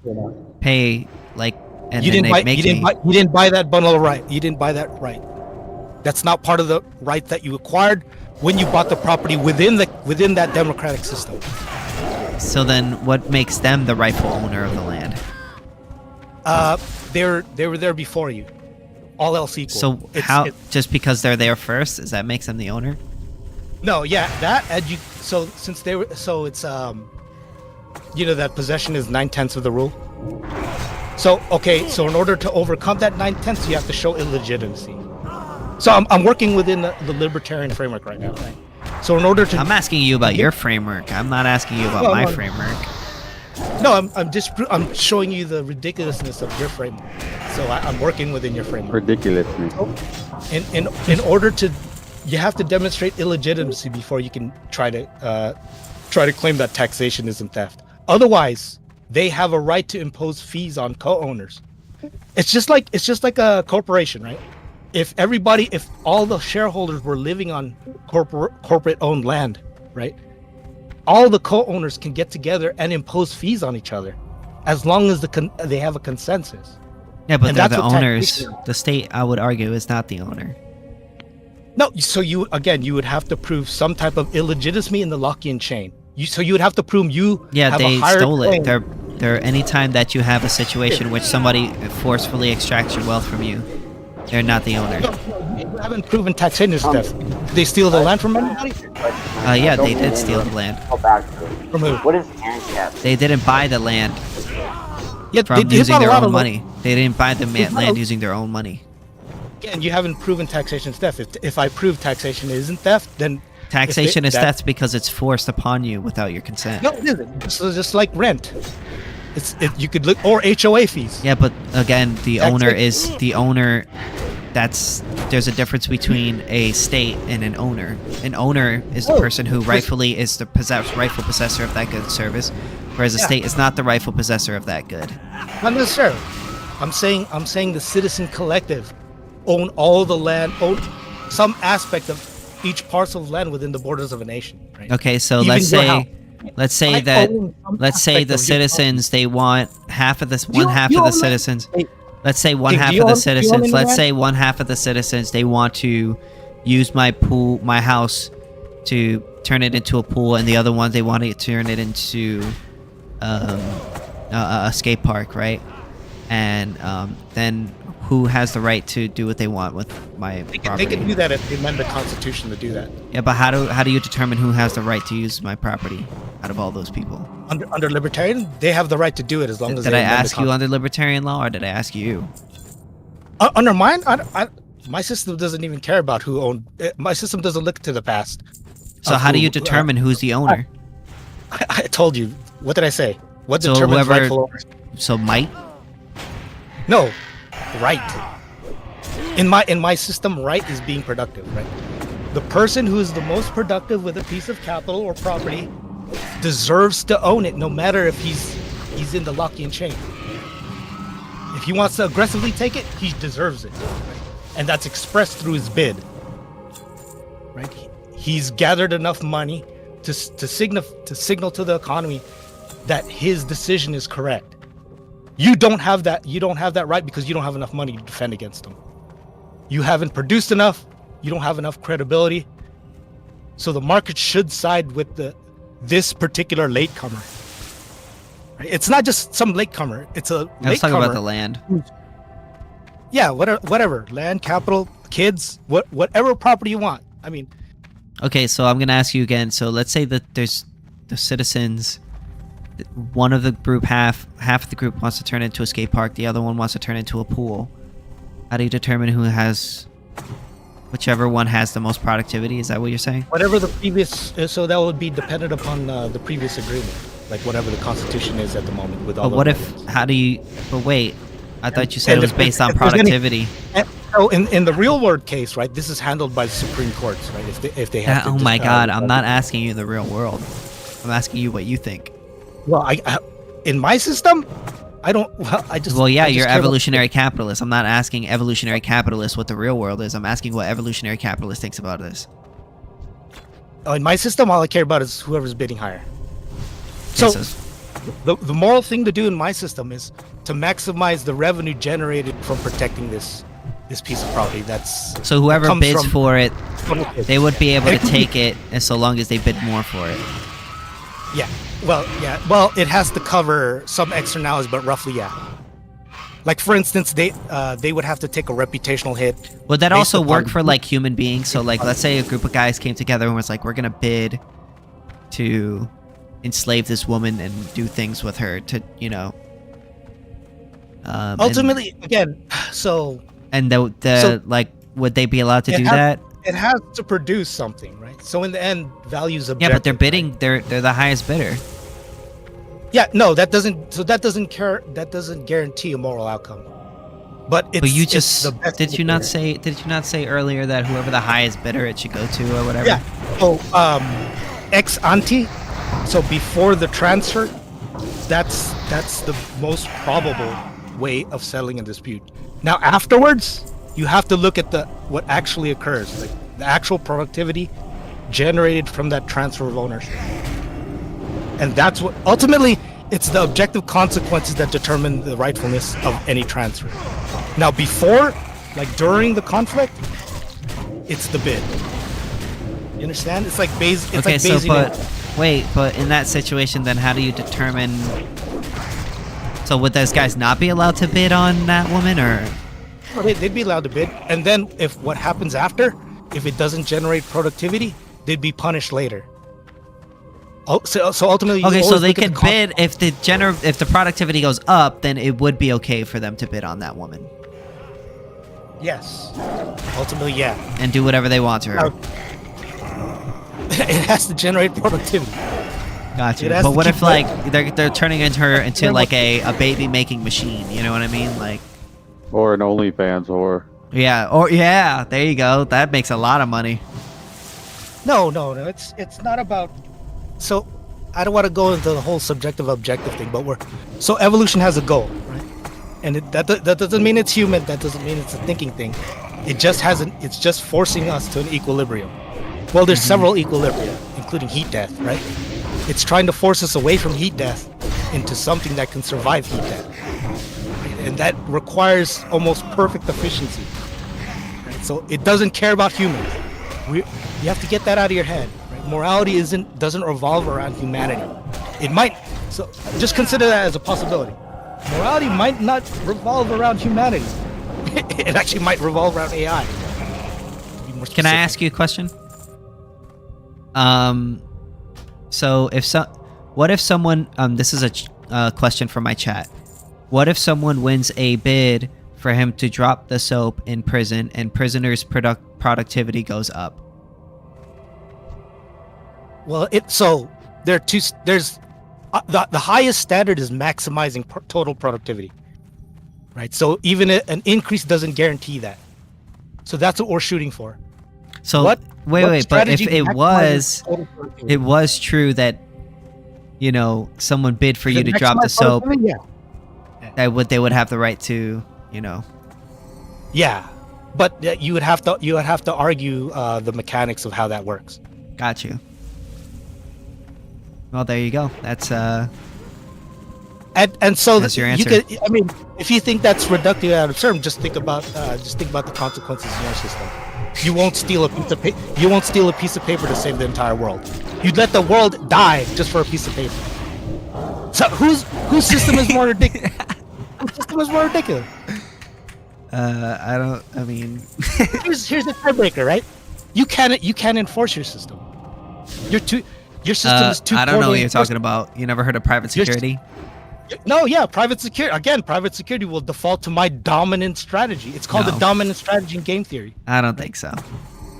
pay, like, and you then you didn't buy that bundle of right. You didn't buy that right. That's not part of the right that you acquired when you bought the property within that democratic system. So then, what makes them the rightful owner of the land? They were there before you. All else equal. So just because they're there first, does that makes them the owner? No, yeah, that it's that possession is 9/10 of the rule. So in order to overcome that 9/10, you have to show illegitimacy. So I'm working within the libertarian framework right now, right? So in order to, I'm asking you about your framework. I'm not asking you about my framework. No, I'm showing you the ridiculousness of your framework. So I'm working within your framework. Ridiculousness. In order to, you have to demonstrate illegitimacy before you can try to claim that taxation isn't theft. Otherwise, they have a right to impose fees on co-owners. It's just like a corporation, right? If all the shareholders were living on corporate-owned land, right? All the co-owners can get together and impose fees on each other, as long as they have a consensus. Yeah, but they're the owners. The state, I would argue, is not the owner. No, so you would have to prove some type of illegitimacy in the Lockean chain. You would have to prove you. Yeah, have they a higher stole it. claim. They're anytime that you have a situation in which somebody forcefully extracts your wealth from you, they're not the owner. No, you haven't proven taxation is theft. Did they steal the land from anybody? Yeah, they did steal the land. From who? What is Ancap? They didn't buy the land Yeah, from they using bought a their lot own of money. They didn't buy the land using their own money. Again, you haven't proven taxation is theft. If I prove taxation isn't theft, then Taxation is theft because it's forced upon you without your consent. No, it isn't. It's just like rent. You could look, or HOA fees. Yeah, but again, the owner is the owner. There's a difference between a state and an owner. An owner is the person who rightfully is the rightful possessor of that good or service, whereas a state is not the rightful possessor of that good. Not necessarily. I'm saying the citizen collective own all the land, own some aspect of each parcel of land within the borders of a nation. Right? Okay, so Even let's say the of citizens, they want half of this, one half of the citizens. Let's say one half do you of the own citizens. Let's land? say one half of the citizens, they want to use my pool, my house, to turn it into a pool, and the other ones they want to turn it into a skate park, right? And then who has the right to do what they want with my property? They can do that if they amend the Constitution to do that. Yeah, but how do you determine who has the right to use my property out of all those people? Under libertarian, they have the right to do it as long as. Did I ask you under libertarian law, or did I ask you? Under mine, my system doesn't even care about who owned. My system doesn't look to the past. So how do you determine who's the owner? I told you. What did I say? What So determines whoever- rightful owners? So might? No, right. In my system, right is being productive. Right. The person who is the most productive with a piece of capital or property deserves to own it, no matter if he's in the Lockean chain. If he wants to aggressively take it, he deserves it, and that's expressed through his bid. Right? He's gathered enough money to signal to the economy that his decision is correct. You don't have that. You don't have that right because you don't have enough money to defend against him. You haven't produced enough. You don't have enough credibility. So the market should side with this particular latecomer. Right? It's not just some latecomer. It's a latecomer. Let's talk about the land. Yeah, whatever. Land, capital, kids, whatever property you want. I mean, Okay, so I'm gonna ask you again. So let's say that there's the citizens. One of the group, half of the group wants to turn it into a skate park. The other one wants to turn it into a pool. How do you determine who has, whichever one has the most productivity? Is that what you're saying? whatever the previous, so that would be dependent upon the previous agreement, like whatever the constitution is at the moment with all. But what the if? amendments. How do you? But wait, I thought you said it And was if- based on if there's any- productivity. And so in the real world case, right, this is handled by the Supreme Courts, right? If they have to Oh my God, I'm resolve not it. asking you the real world. I'm asking you what you think. Well, I in my system, I don't. Well, I just. Well, yeah, I just you're care about- evolutionary capitalist. I'm not asking evolutionary capitalist what the real world is. I'm asking what evolutionary capitalist thinks about this. In my system, all I care about is whoever's bidding higher. So Okay, the moral thing to do in my system is to maximize the revenue generated from protecting this piece of property. So whoever comes bids from- for it, they would be able to It could be- take it as so long as they bid more for it. Yeah. Well, it has to cover some externalities, but roughly, yeah. Like for instance, they would have to take a reputational hit. Would that based also work upon- for like human beings? So like, let's say a group of guys came together and was like, we're gonna bid to enslave this woman and do things with her to, Ultimately, again, so and the So- like, would they be allowed to It do has- that? it has to produce something, right? So in the end, values Yeah, objective. but they're bidding. They're the highest bidder. Yeah, no, that doesn't guarantee a moral outcome. But it's But you it's just the best did you not indicator. say? Did you not say earlier that whoever the highest bidder it should go to or whatever? Yeah. Oh, ex ante. So before the transfer, that's the most probable way of settling a dispute. Now afterwards, you have to look at what actually occurs, like the actual productivity generated from that transfer of ownership. And that's what ultimately it's the objective consequences that determine the rightfulness of any transfer. Now before, like during the conflict, it's the bid. You understand? It's like it's Okay, like so basing but it- wait, but in that situation, then how do you determine? So would those guys not be allowed to bid on that woman, or? Well, they'd be allowed to bid, and then if what happens after, if it doesn't generate productivity, they'd be punished later. Oh, so ultimately, you Okay, so always they look at could the con- bid if the productivity goes up, then it would be okay for them to bid on that woman Yes, ultimately, yeah. and do whatever they want to her. Now, it has to generate productivity. Gotcha. it has But to what keep if like they're turning her into Yeah, like a baby making machine? You know what I mean? Like, Or an OnlyFans whore. yeah, there you go. That makes a lot of money. No, it's not about. So, I don't want to go into the whole subjective objective thing, but so evolution has a goal, right? And that doesn't mean it's human. That doesn't mean it's a thinking thing. It just hasn't. It's just forcing us to an equilibrium. Well, there's several equilibria, including heat death, right? It's trying to force us away from heat death into something that can survive heat death, and that requires almost perfect efficiency. Right? So it doesn't care about humans. You have to get that out of your head. Right? Morality doesn't revolve around humanity. It might. So just consider that as a possibility. Morality might not revolve around humanity. It actually might revolve around AI. To be more Can I specific. ask you a question? So what if someone, this is a question from my chat. What if someone wins a bid for him to drop the soap in prison and prisoners' productivity goes up? Well, there's the highest standard is maximizing total productivity, right? So even an increase doesn't guarantee that. So that's what we're shooting for. So What wait, but if strategy it maximizes total productivity? it was true that, someone bid for you Does to it drop the maximize soap, productivity? Yeah. they would have the right to, Yeah, but you would have to argue the mechanics of how that works. got you. Well, there you go. That's And so That's your you answer. could, I mean, if you think that's reductive ad absurdum, just think about the consequences in your system. You won't steal a piece of paper to save the entire world. You'd let the world die just for a piece of paper. So whose system is more ridiculous? Whose system is more ridiculous? I don't. I mean, here's the tiebreaker, right? You can't enforce your system. Your system is too. I don't know poorly what you're enforced. talking about. You never heard of private security? No, yeah, private security. Again, private security will default to my dominant strategy. It's called No. the dominant strategy in game theory. I don't think so.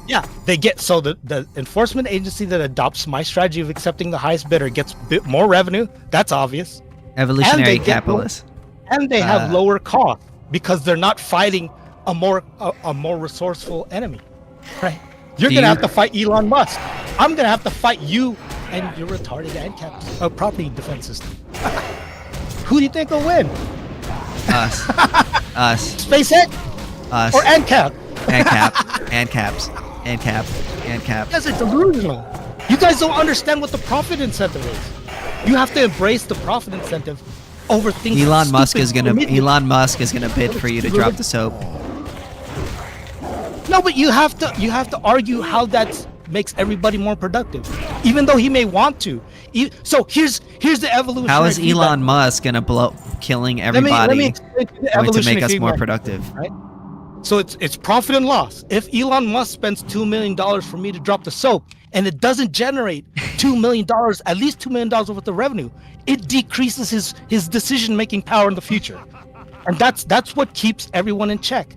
Yeah, they get so the enforcement agency that adopts my strategy of accepting the highest bidder gets bit more revenue. That's obvious, Evolutionary get capitalists. and they have lower costs because they're not fighting a more resourceful enemy. Right? You're Do gonna you- have to fight Elon Musk. I'm gonna have to fight you and your retarded Ancap property defense system. Who do you think will win? Us. Us. SpaceX Us. or Ancap? Ancap. You guys are delusional. You guys don't understand what the profit incentive is. You have to embrace the profit incentive over things. Elon Musk stupid is gonna religion. bid for you to drop the soap. No, but you have to argue how that makes everybody more productive, even though he may want to. So here's the evolution. How is Elon Musk gonna killing everybody Let me explain the going to evolutionary make us more feedback, productive? right? So it's profit and loss. If Elon Musk spends $2 million for me to drop the soap and it doesn't generate $2 million, at least $2 million worth of revenue, it decreases his decision-making power in the future. And that's what keeps everyone in check.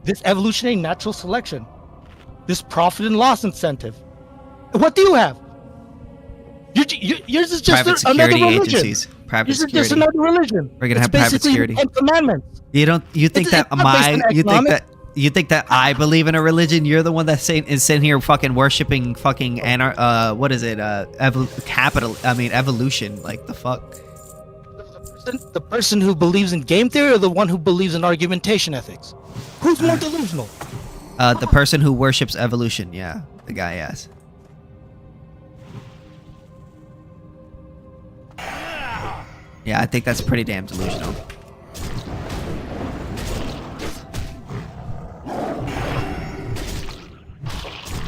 This evolutionary natural selection, this profit and loss incentive. What do you have? Yours is just Private another security religion. agencies. Private Yours is just security. another religion. We're gonna It's have private basically security. the 10 Commandments. You think that It's not based on economics. you think that I believe in a religion? You're the one that's sitting here fucking worshiping fucking what is it? Evolution. Like the fuck. The person who believes in game theory or the one who believes in argumentation ethics? Who's more delusional? The person who worships evolution. Yeah, the guy. Yes. Yeah, I think that's pretty damn delusional.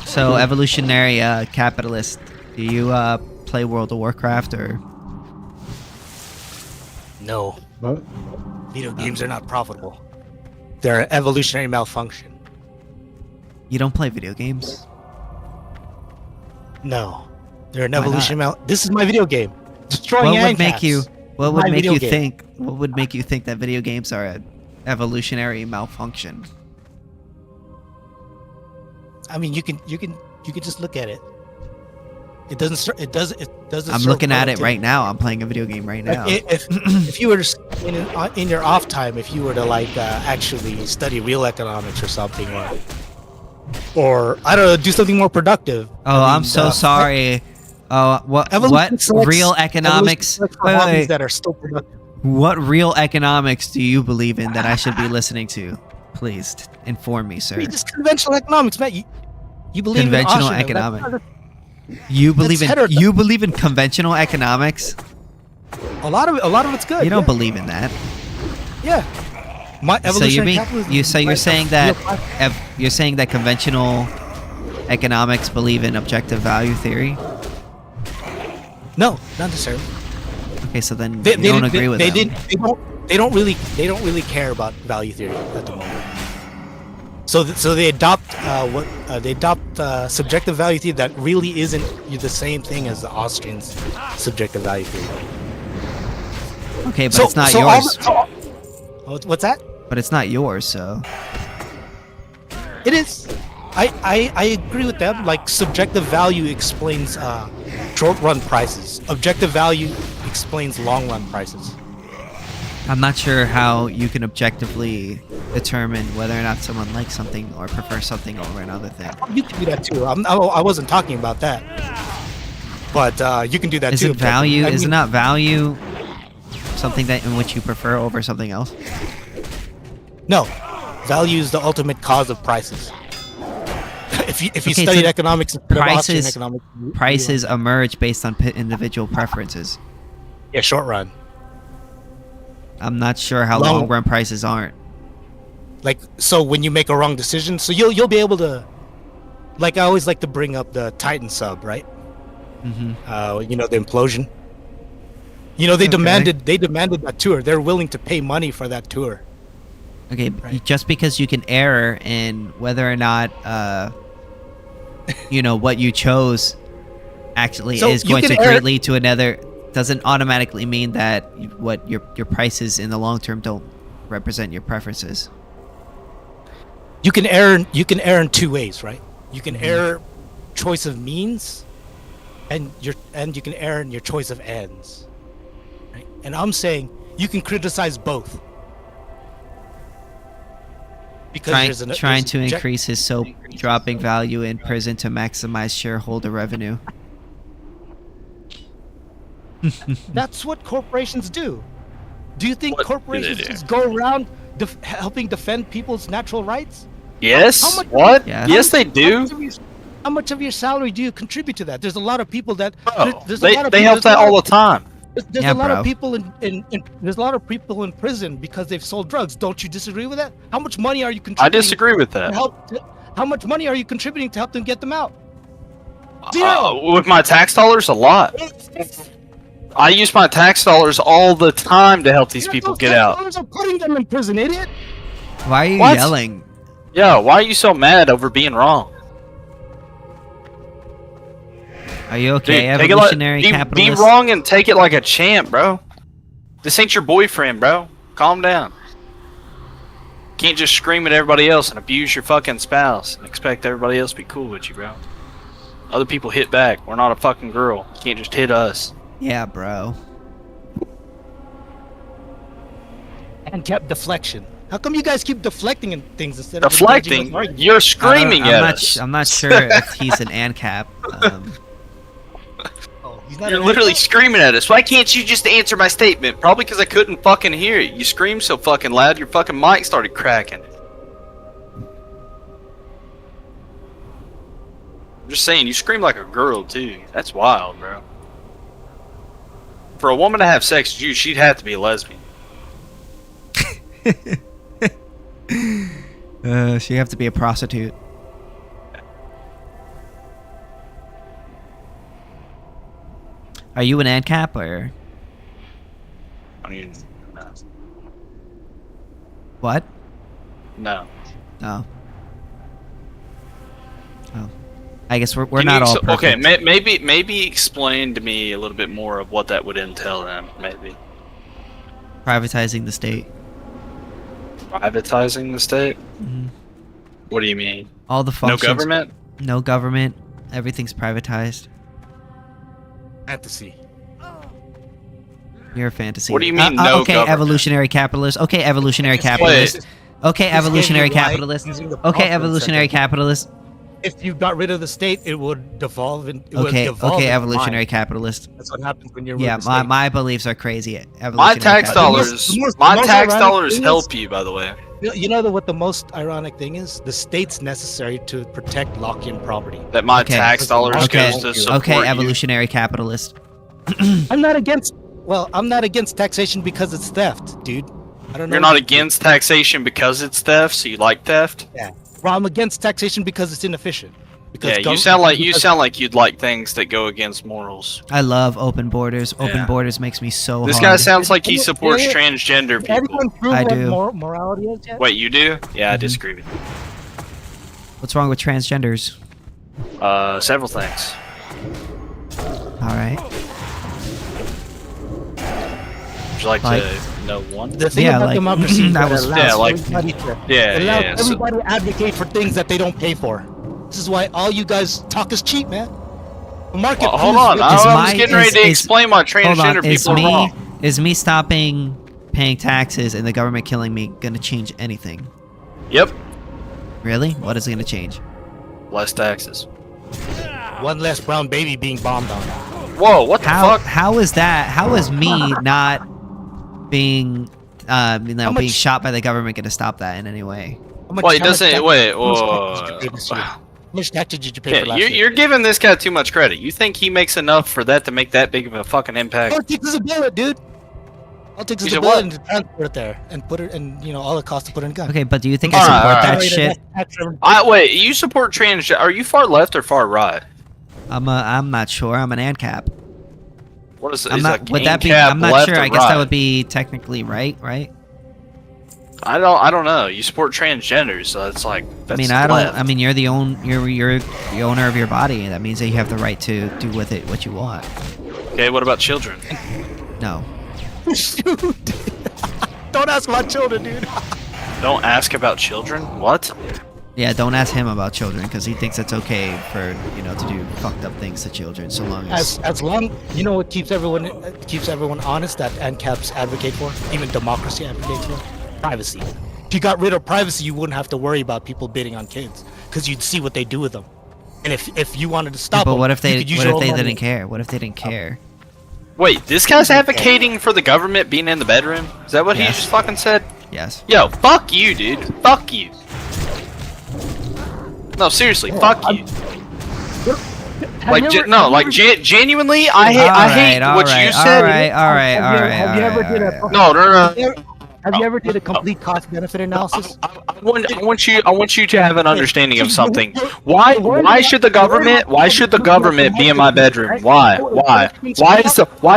So, evolutionary capitalist, do you play World of Warcraft or? No. Video games are not profitable. They're an evolutionary malfunction. You don't play video games? No. They're an Why evolutionary This is my video game. Destroying What would make Ancaps. you? What would My make video you game. think? What would make you think that video games are an evolutionary malfunction? I mean, you can just look at it. It doesn't. I'm looking at it right now. I'm playing a video game right now. If you were to in your off time, if you were to actually study real economics or something, or I don't know, do something more productive. Oh, I'm so sorry. What real economics? Wait. That are still productive. What real economics do you believe in that I should be listening to? Please inform me, sir. It's just conventional economics, man. You believe Conventional in economics. You believe in conventional economics? A lot of it's good. You don't believe in that. Yeah. My So evolutionary you're saying that you're saying that conventional economics believe in objective value theory? No, not necessarily. Okay, so then you don't agree with them. They don't really care about value theory at the moment. So they adopt subjective value theory that really isn't the same thing as the Austrians' subjective value theory. Okay, but it's not yours. What's that? But it's not yours, so. It is. I agree with them. Like, subjective value explains short-run prices. Objective value explains long-run prices. I'm not sure how you can objectively determine whether or not someone likes something or prefers something over another thing. You can do that too. I wasn't talking about that. But you can do that Is too. it value? Is it not value something that in which you prefer over something else? No. Value is the ultimate cause of prices. If you Okay, studied so economics instead of Austrian economics, prices emerge based on individual preferences. yeah, short run. I'm not sure how long run prices aren't. Like, so when you make a wrong decision, so you'll be able to, like, I always like to bring up the Titan sub, right? Mm-hmm. You know, the implosion. You know, they demanded that tour. They're willing to pay money for that tour. Okay, Right. just because you can err in whether or not, what you chose actually So is you going can to err- lead to another, doesn't automatically mean that what your prices in the long term don't represent your preferences. You can err in two ways, right? You can err choice of means, and you can err in your choice of ends. Right? And I'm saying you can criticize both. Because Trying to increase his soap dropping value in prison to maximize shareholder revenue. That's what corporations do. Do you think What do they corporations do? just go around helping defend people's natural rights? Yes. How much- What? Yeah. Yes, they do. How much of your salary do you contribute to that? There's a lot of people that Bro, there's a lot of they people, help that all the time. There's Yeah, a lot bro. of people there's a lot of people in prison because they've sold drugs. Don't you disagree with that? How much money are you I contributing? disagree with To that. how much money are you contributing to help them get them out? Zero. With my tax dollars, a lot. I use my tax dollars all the time to help these people get out. I'm putting them in prison, idiot. Why are you What? yelling? Yeah, why are you so mad over being wrong? Are you okay, Dude, take it evolutionary like, be capitalist? wrong and take it like a champ, bro. This ain't your boyfriend, bro. Calm down. Can't just scream at everybody else and abuse your fucking spouse and expect everybody else to be cool with you, bro. Other people hit back. We're not a fucking girl. You can't just hit us. Yeah, bro. And kept deflection. How come you guys keep deflecting in things instead of engaging Deflecting? with arguments? You're screaming at us. I'm not sure if he's an Ancap. Oh, he's not You're an literally Ancap? screaming at us. Why can't you just answer my statement? Probably because I couldn't fucking hear it. You screamed so fucking loud, your fucking mic started cracking. I'm just saying, you scream like a girl too. That's wild, bro. For a woman to have sex with you, she'd have to be a lesbian. She have to be a prostitute. Are you an Ancap or I mean, no. what? No. Oh. Oh. I guess we're Can not you all ex- okay, perfect. maybe explain to me a little bit more of what that would entail then, maybe. Privatizing the state. Privatizing the state? Mhm. What do you mean? All the No functions. government? No government. Everything's privatized. Fantasy. You're a fantasy. What do you mean, no okay, government? evolutionary capitalist. Okay, evolutionary This game- capitalist. Okay, this game evolutionary you like capitalist. using the Okay, proper evolutionary incentive. capitalist. If you got rid of the state, it would devolve in. It would Okay, devolve okay, into evolutionary mind. capitalist. That's what happens when you're. Yeah, with the my, state. my beliefs are crazy. My Evolutionary tax capitalist. dollars, The most my tax ironic dollars thing help is- you, by the way. You know what the most ironic thing is? The state's necessary to protect lock-in property. That my Okay. tax dollars Okay, goes to support okay, you. evolutionary capitalist. I'm not against. Well, I'm not against taxation because it's theft, dude. I don't know. You're not against taxation because it's theft, so you like theft? Well, I'm against taxation because it's inefficient. Because Yeah, you gov- sound like you'd like things that go against morals. I love open borders. Open Yeah. borders makes me so This hard. guy sounds like he supports Yeah. transgender Has people. anyone proved I what do. morality is yet? Wait, you do? Yeah, I Mhm. disagree with What's wrong with transgenders? you. Several things. All right. Would you like Like- to know one? The thing Yeah, about like- democracy is that that was- it allows yeah, like- everybody to, Yeah, it allows yeah. So, everybody to advocate for things that they don't pay for. This is why all you guys talk is cheap, man. The market. well, hold proves on, it. I Is was my- getting ready is- to is- explain why Hold transgender on. Is people are wrong. me stopping paying taxes and the government killing me gonna change anything? Yep, Really? What is it gonna change? less taxes. One less brown baby being bombed on. Whoa, what the How fuck? how is that? How is me not being being much- shot by the government gonna stop that in any way? How much- Well, it how much doesn't. tax- Wait, how much whoa. taxes did you pay this year? How much taxes did you pay Yeah, for last you're, year? you're giving this guy too much credit. You think he makes enough for that to make that big of a fucking impact? Politics is a bullet, dude. Politics is He's a a bullet what? and to transfer it there and put it and all the costs to put in a gun. Okay, but do you think I Alright, support alright. that shit? Wait, you support transgender? Are you far left or far right? I'm not sure. I'm an ANCAP. What is it? I'm Is not. a Would that be? Ancap I'm not left sure. or I guess that right? would be technically right. I don't know. You support transgenders, so it's like that's left. I mean, you're the owner of your body. That means that you have the right to do with it what you want. Okay, what about children? No. Shoot. Don't ask about children, dude. Don't ask about children? What? Yeah, don't ask him about children because he thinks it's okay for to do fucked up things to children, so long as long what keeps everyone honest that Ancaps advocate for, even democracy advocates for, privacy. If you got rid of privacy, you wouldn't have to worry about people bidding on kids because you'd see what they do with them. And if you wanted to stop but them, what if they didn't care? What if they didn't care? Wait, this guy's advocating for the government being in the bedroom? Is that what he just fucking said? Yes. Yo, fuck you, dude. Fuck you. No, seriously, fuck you. Genuinely, I hate what you said. All right. Have you ever did a No. Have you ever did a complete cost-benefit analysis? I want you to have an understanding of something. Why should the government be in my bedroom? Why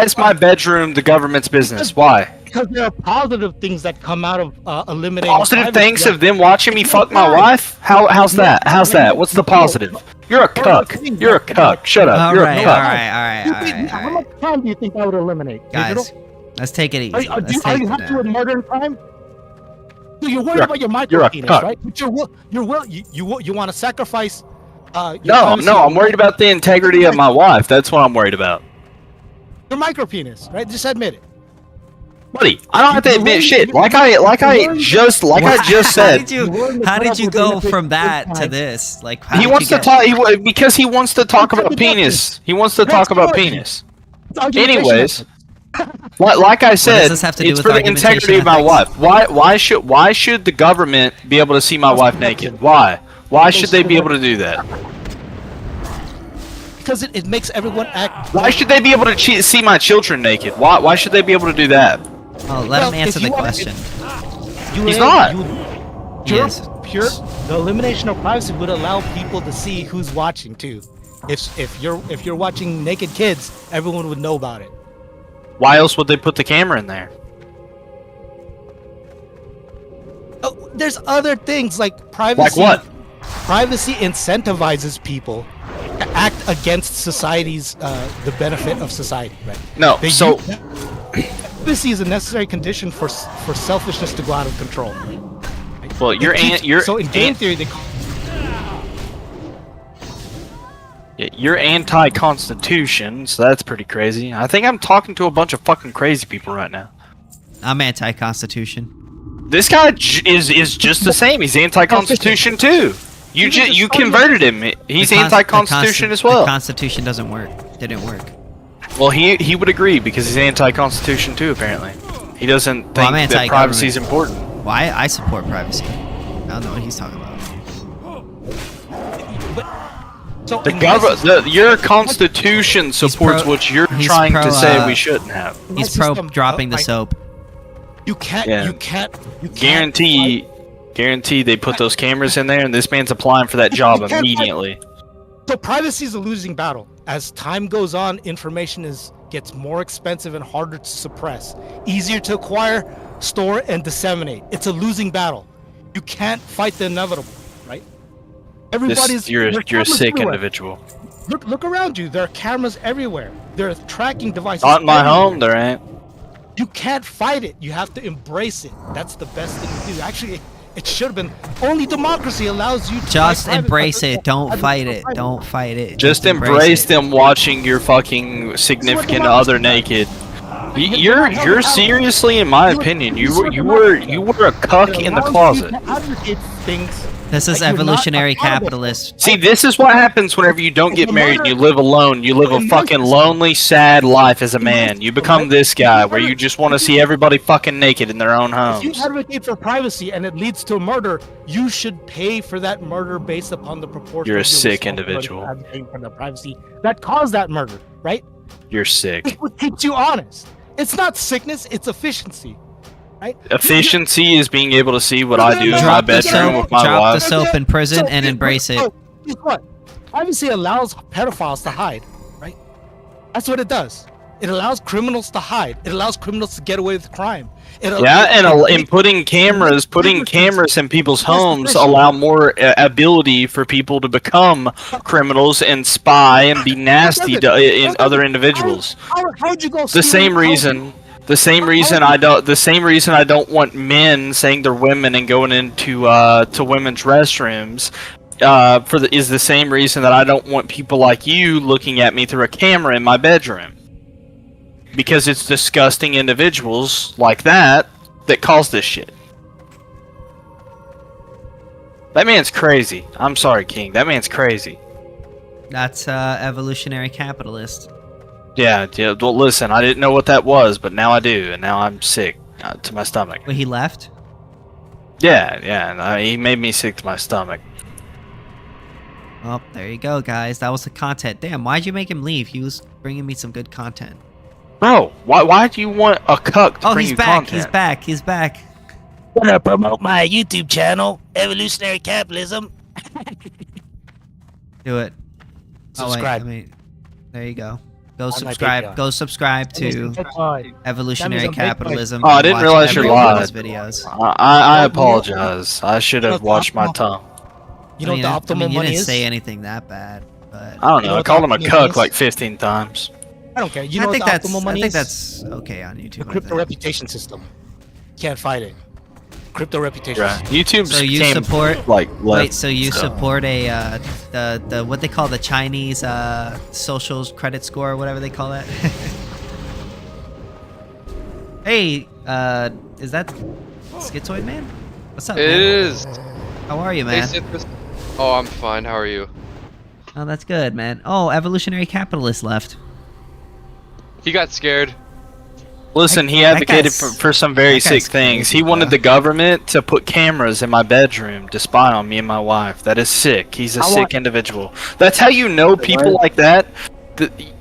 is my bedroom the government's business? Why? Because there are positive things that come out of eliminating positive things of them watching me fuck my wife. How's that? What's the positive? You're a cuck. You're a cuck. Shut up. You're a cuck. All right. How much time do you think that would eliminate? Guys, Digital? let's take it easy. Are you happy with murder and crime? So you're worried about your micro penis, right? But you want to sacrifice. No, I'm worried about the integrity of my wife. That's what I'm worried about. Your micro penis, right? Just admit it. Buddy, I don't have to admit shit. Like I just said. How did you go from that to this? Like he wants to talk because he wants to talk about penis. He wants to talk about penis. Anyways, like I said, it's for the integrity of my wife. Why should the government be able to see my wife naked? Why should they be able to do that? Because it makes everyone act. Why should they be able to see my children naked? Why should they be able to do that? Oh, let him answer the question. He's not. The elimination of privacy would allow people to see who's watching too. If you're watching naked kids, everyone would know about it. Why else would they put the camera in there? Oh, there's other things like privacy. Like what? Privacy incentivizes people to act against society's the benefit of society, right? No, privacy is a necessary condition for selfishness to go out of control. Right? Well, so in game theory, you're anti-constitution, so that's pretty crazy. I think I'm talking to a bunch of fucking crazy people right now. I'm anti-constitution. This guy is just the same. He's anti-constitution too. You converted him. He's anti-constitution as well. The Constitution doesn't work. Didn't work. Well, he would agree because he's anti-constitution too. Apparently, he doesn't think that privacy is important. Well, I support privacy. I don't know what he's talking about. So your constitution supports what you're trying to say we shouldn't have. He's pro dropping the soap. You can't. Guarantee they put those cameras in there, and this man's applying for that job immediately. So privacy is a losing battle. As time goes on, information gets more expensive and harder to suppress, easier to acquire, store, and disseminate. It's a losing battle. You can't fight the inevitable, right? You're a sick individual. Look around you. There are cameras everywhere. There are tracking devices. Not in my home, there ain't. You can't fight it. You have to embrace it. That's the best thing to do. Actually, it should have been. Only democracy allows you to just embrace it. Don't fight it. Don't fight it. Just embrace them watching your fucking significant other naked. You're seriously, in my opinion, you were a cuck in the closet. This is evolutionary capitalist. See, this is what happens whenever you don't get married and you live alone. You live a fucking lonely, sad life as a man. You become this guy where you just want to see everybody fucking naked in their own homes. If you advocate for privacy and it leads to a murder, you should pay for that murder based upon the proportion. You're a sick individual. Advocating for the privacy that caused that murder, right? You're sick. It's what keeps you honest. It's not sickness, it's efficiency. Right? Efficiency is being able to see what I do in my bedroom with my wife. Drop the soap in prison and embrace it. Guess what? Privacy allows pedophiles to hide, right? That's what it does. It allows criminals to hide. It allows criminals to get away with crime. And putting cameras in people's homes allow more ability for people to become criminals and spy and be nasty in other individuals. How'd you go? The same reason I don't want men saying they're women and going into to women's restrooms. Is the same reason that I don't want people like you looking at me through a camera in my bedroom. Because it's disgusting individuals like that cause this shit. That man's crazy. I'm sorry, King. That man's crazy. That's evolutionary capitalist. Yeah. Well, listen, I didn't know what that was, but now I do, and now I'm sick to my stomach. Wait, he left? Yeah. He made me sick to my stomach. Well, there you go, guys. That was the content. Damn, why'd you make him leave? He was bringing me some good content. Bro, why do you want a cuck to bring you content? He's back. Gonna promote my YouTube channel, Evolutionary Capitalism. Do it. Subscribe. Oh, wait, there you go. Go On subscribe. my Go subscribe to Evolutionary Capitalism. Oh, I didn't and realize watch you're every one of live. his videos. I apologize. I should have watched my tongue. You know what the optimal you money didn't is? say anything that bad, but I don't know. I called him a optimal cuck is? like 15 times. I don't care. You know what the optimal money I think is? that's okay on YouTube. The crypto reputation system. Can't fight it. Crypto reputation. Right. YouTube's So you came, support like wait, so you support a the what they call the Chinese social credit score or whatever they call that? Hey, is that Schizoid Man? What's up, It man? is. How are you, Hey, man? Cithis. Oh, I'm fine. How are you? Oh, that's good, man. Oh, evolutionary capitalist left. He got scared. Listen, he advocated for some very sick things. He wanted the government to put cameras in my bedroom to spy on me and my wife. That is sick. He's a sick individual. That's how you know people like that.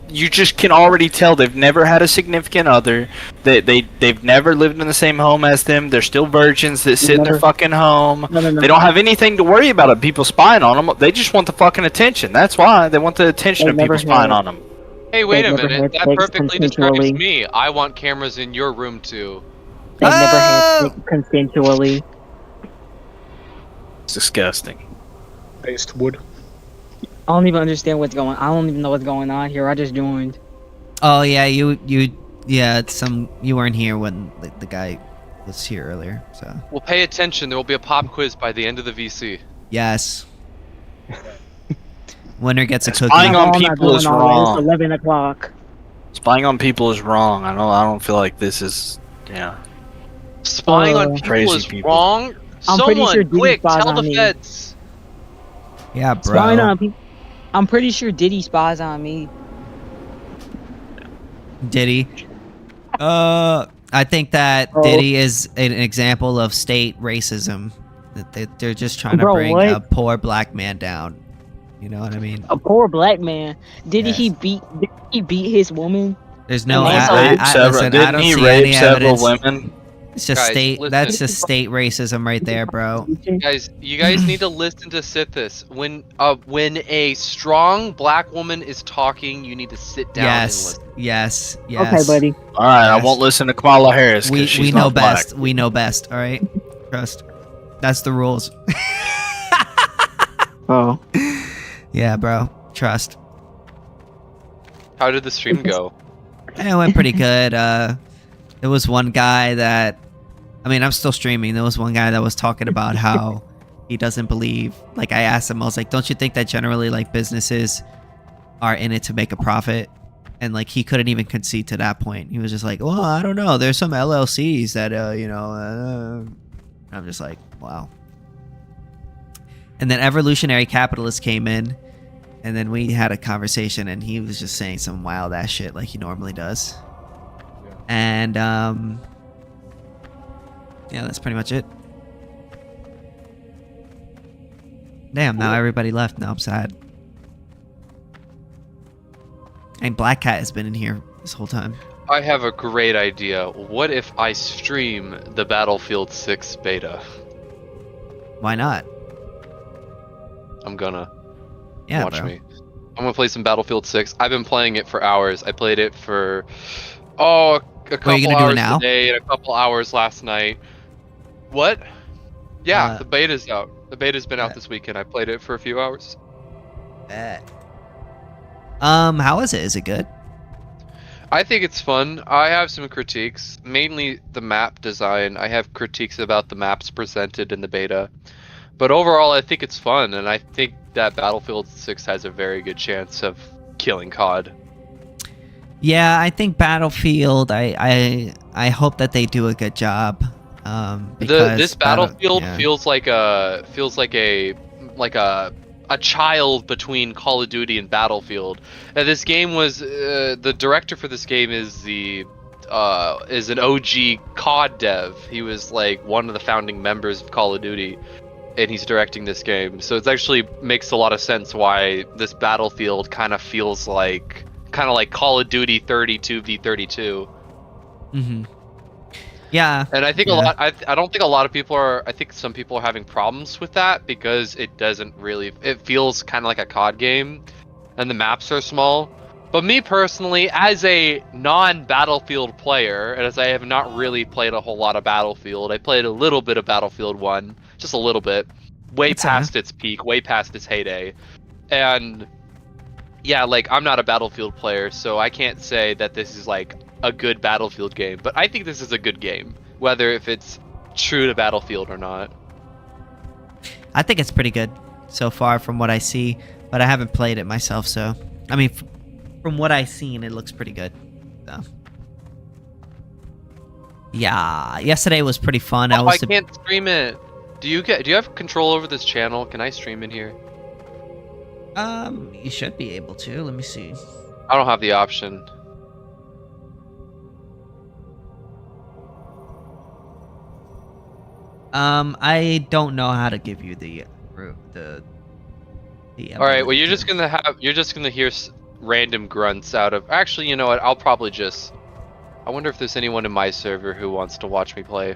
You just can already tell they've never had a significant other. They've never lived in the same home as them. They're still virgins that sit in their fucking home. They don't have anything to worry about of people spying on them. They just want the fucking attention. That's why they want the attention of people spying on them. Hey, wait a never minute. had That sex perfectly describes consensually. me. I want cameras in your room too. They never had sex consensually. It's disgusting. Based wood. I don't even understand what's going on. I don't even know what's going on here. I just joined. Oh yeah, you weren't here when the guy was here earlier, so. Well, pay attention. There will be a pop quiz by the end of the VC. Yes. Winner gets a cookie. Spying on people is wrong. It's 11 o'clock. Spying on people is wrong. I don't feel like this is, yeah. Spying on people Crazy is people. wrong. I'm pretty Someone, sure Diddy quick, spies tell on the me. feds. Yeah, bro. Spying on people. I'm pretty sure Diddy spies on me. Diddy. I think that Diddy is an example of state racism. That they're just trying to bring what? a poor black man down. You know what I mean? A poor black man. Did Yes. he beat his woman? There's no. And Didn't he rape several women? It's just Guys, state. listen. That's just state racism right there, bro. You guys need to listen to Cithis. When a strong black woman is talking, you need to sit down and Yes. listen. Yes. Okay, buddy. All right, I Yes. won't listen to Kamala Harris. 'Cause We she's know not black. best. We know best. All right. Trust. That's the rules. Oh. Yeah, bro. Trust. How did the stream go? It went pretty good. There was one guy that, I mean, I'm still streaming. There was one guy that was talking about how he doesn't believe. Like, I asked him, I was like, "Don't you think that generally, like, businesses are in it to make a profit?" And like, he couldn't even concede to that point. He was just like, "Well, I don't know. There's some LLCs that, I'm just like, wow. And then evolutionary capitalist came in, and then we had a conversation, and he was just saying some wild ass shit like he normally does. And yeah, that's pretty much it. Damn, now everybody left. Now I'm sad. And Black Cat has been in here this whole time. I have a great idea. What if I stream the Battlefield 6 beta? Why not? I'm gonna. Yeah, Watch bro. me. I'm gonna play some Battlefield 6. I've been playing it for hours. I played it for a couple you gonna do it hours now? today and a couple hours last night. What? Yeah, the beta's out. The beta's been out this weekend. I played it for a few hours. How is it? Is it good? I think it's fun. I have some critiques, mainly the map design. I have critiques about the maps presented in the beta. But overall, I think it's fun, and I think that Battlefield 6 has a very good chance of killing COD. Yeah, I think Battlefield. I hope that they do a good job. Because This Battlefield feels like a child between Call of Duty and Battlefield. And this game was the director for this game is an OG COD dev. He was like one of the founding members of Call of Duty, and he's directing this game. So it actually makes a lot of sense why this Battlefield kind of feels like Call of Duty 32v32. Mm-hmm. Yeah. And I think I don't think a lot of people are. I think some people are having problems with that because it doesn't really. It feels kind of like a COD game, and the maps are small. But me personally, as a non-Battlefield player, and as I have not really played a whole lot of Battlefield, I played a little bit of Battlefield 1, just a little bit, way past its peak, way past its heyday. And yeah, like, I'm not a Battlefield player, so I can't say that this is like a good Battlefield game, but I think this is a good game, whether if it's true to Battlefield or not. I think it's pretty good so far from what I see, but I haven't played it myself, so I mean, from what I've seen, it looks pretty good. So. Yeah, yesterday was pretty fun. I can't stream it. Do you have control over this channel? Can I stream in here? You should be able to. Let me see. I don't have the option. I don't know how to give you the All right, well, you're just gonna hear random grunts out of. Actually, you know what? I'll probably just. I wonder if there's anyone in my server who wants to watch me play.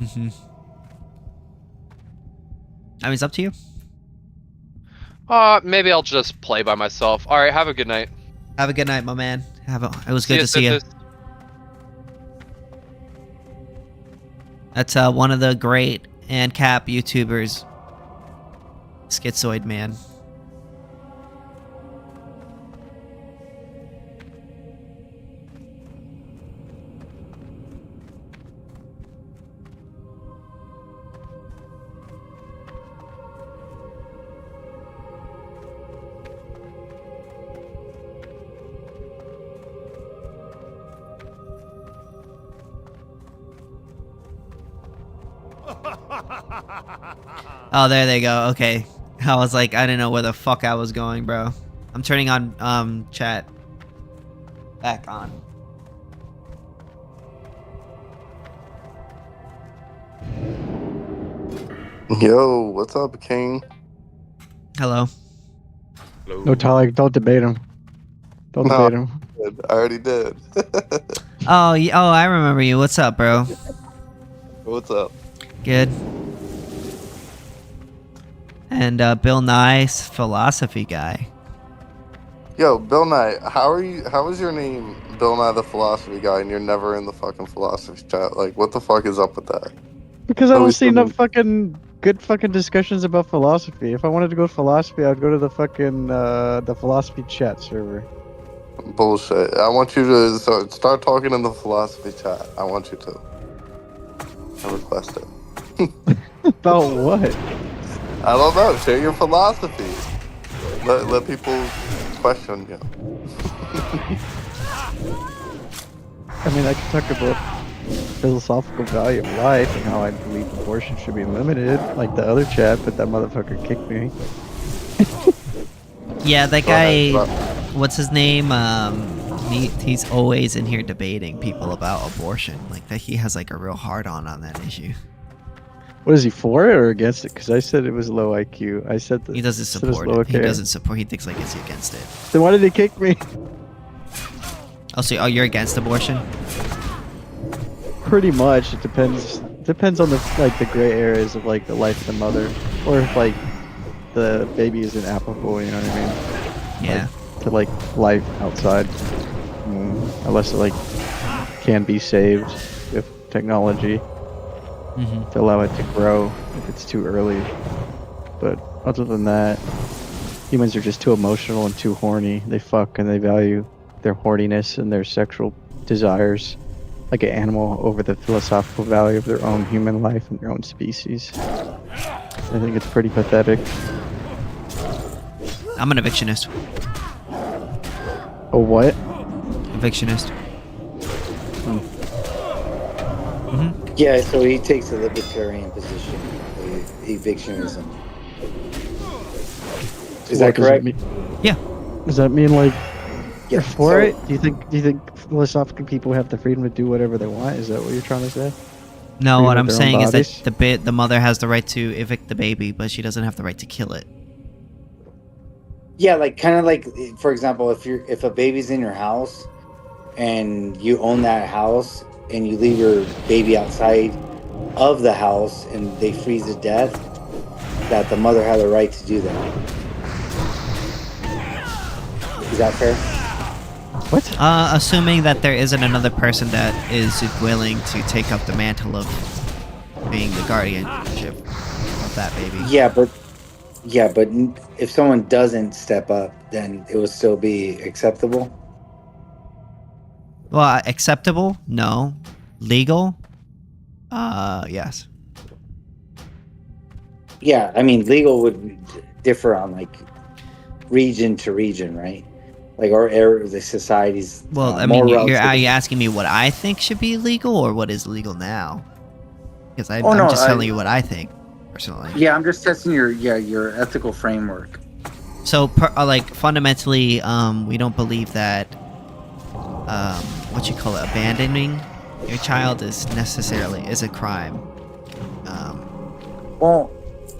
Mm-hmm. I mean, it's up to you. Maybe I'll just play by myself. All right, have a good night. Have a good night, my man. It was good to see you. That's one of the great Ancap YouTubers, Schizoid Man. Oh, there they go. Okay. I was like, I didn't know where the fuck I was going, bro. I'm turning on chat back on. Yo, what's up, King? Hello. No, Tyler, don't debate him. Don't debate him. I already did. Oh, I remember you. What's up, bro? What's up? Good. And Bill Nye's philosophy guy. Yo, Bill Nye, how is your name Bill Nye the philosophy guy and you're never in the fucking philosophy chat? Like, what the fuck is up with that? Because I don't see enough fucking good fucking discussions about philosophy. If I wanted to go to philosophy, I'd go to the fucking the philosophy chat server. Bullshit. I want you to start talking in the philosophy chat. I want you to. I request it. About what? I don't know. Share your philosophy. Let people question you. I mean, I can talk about philosophical value of life and how I believe abortion should be limited, like the other chat, but that motherfucker kicked me. Yeah, that guy. What's his name? He's always in here debating people about abortion. Like that, he has like a real hard-on that issue. What is he for it or against it? Because I said it was low IQ. I said that he doesn't support it. He doesn't support. He thinks like it's against it. Then why did he kick me? Oh, so you're against abortion? Pretty much. It depends. Depends on the gray areas of like the life of the mother, or if like the baby isn't applicable. You know what I mean? Yeah. To like life outside, unless it like can be saved with technology to allow it to grow if it's too early. But other than that, humans are just too emotional and too horny. They fuck and they value their horniness and their sexual desires like an animal over the philosophical value of their own human life and their own species. I think it's pretty pathetic. I'm an evictionist. A what? Evictionist. Yeah, so he takes a libertarian position, evictionism. Is that correct? Yeah. Does that mean like you're Yeah, for so- it? Do you think philosophical people have the freedom to do whatever they want? Is that what you're trying to say? No, Freedom what of I'm their own saying is bodies? that the mother has the right to evict the baby, but she doesn't have the right to kill it. Yeah, like kind of like, for example, if a baby's in your house and you own that house and you leave your baby outside of the house and they freeze to death, that the mother had the right to do that. Is that fair? What? Assuming that there isn't another person that is willing to take up the mantle of being the guardianship of that baby. Yeah, but if someone doesn't step up, then it would still be acceptable. Well, acceptable? No. Legal? Yes. Yeah, I mean, legal would differ on like region to region, right? Like, or the society's. Well, I mean, are you asking me what I think should be legal or what is legal now? Because I'm just telling you what I think, personally. Yeah, I'm just testing your ethical framework. So, fundamentally, we don't believe that, abandoning your child is a crime. Well,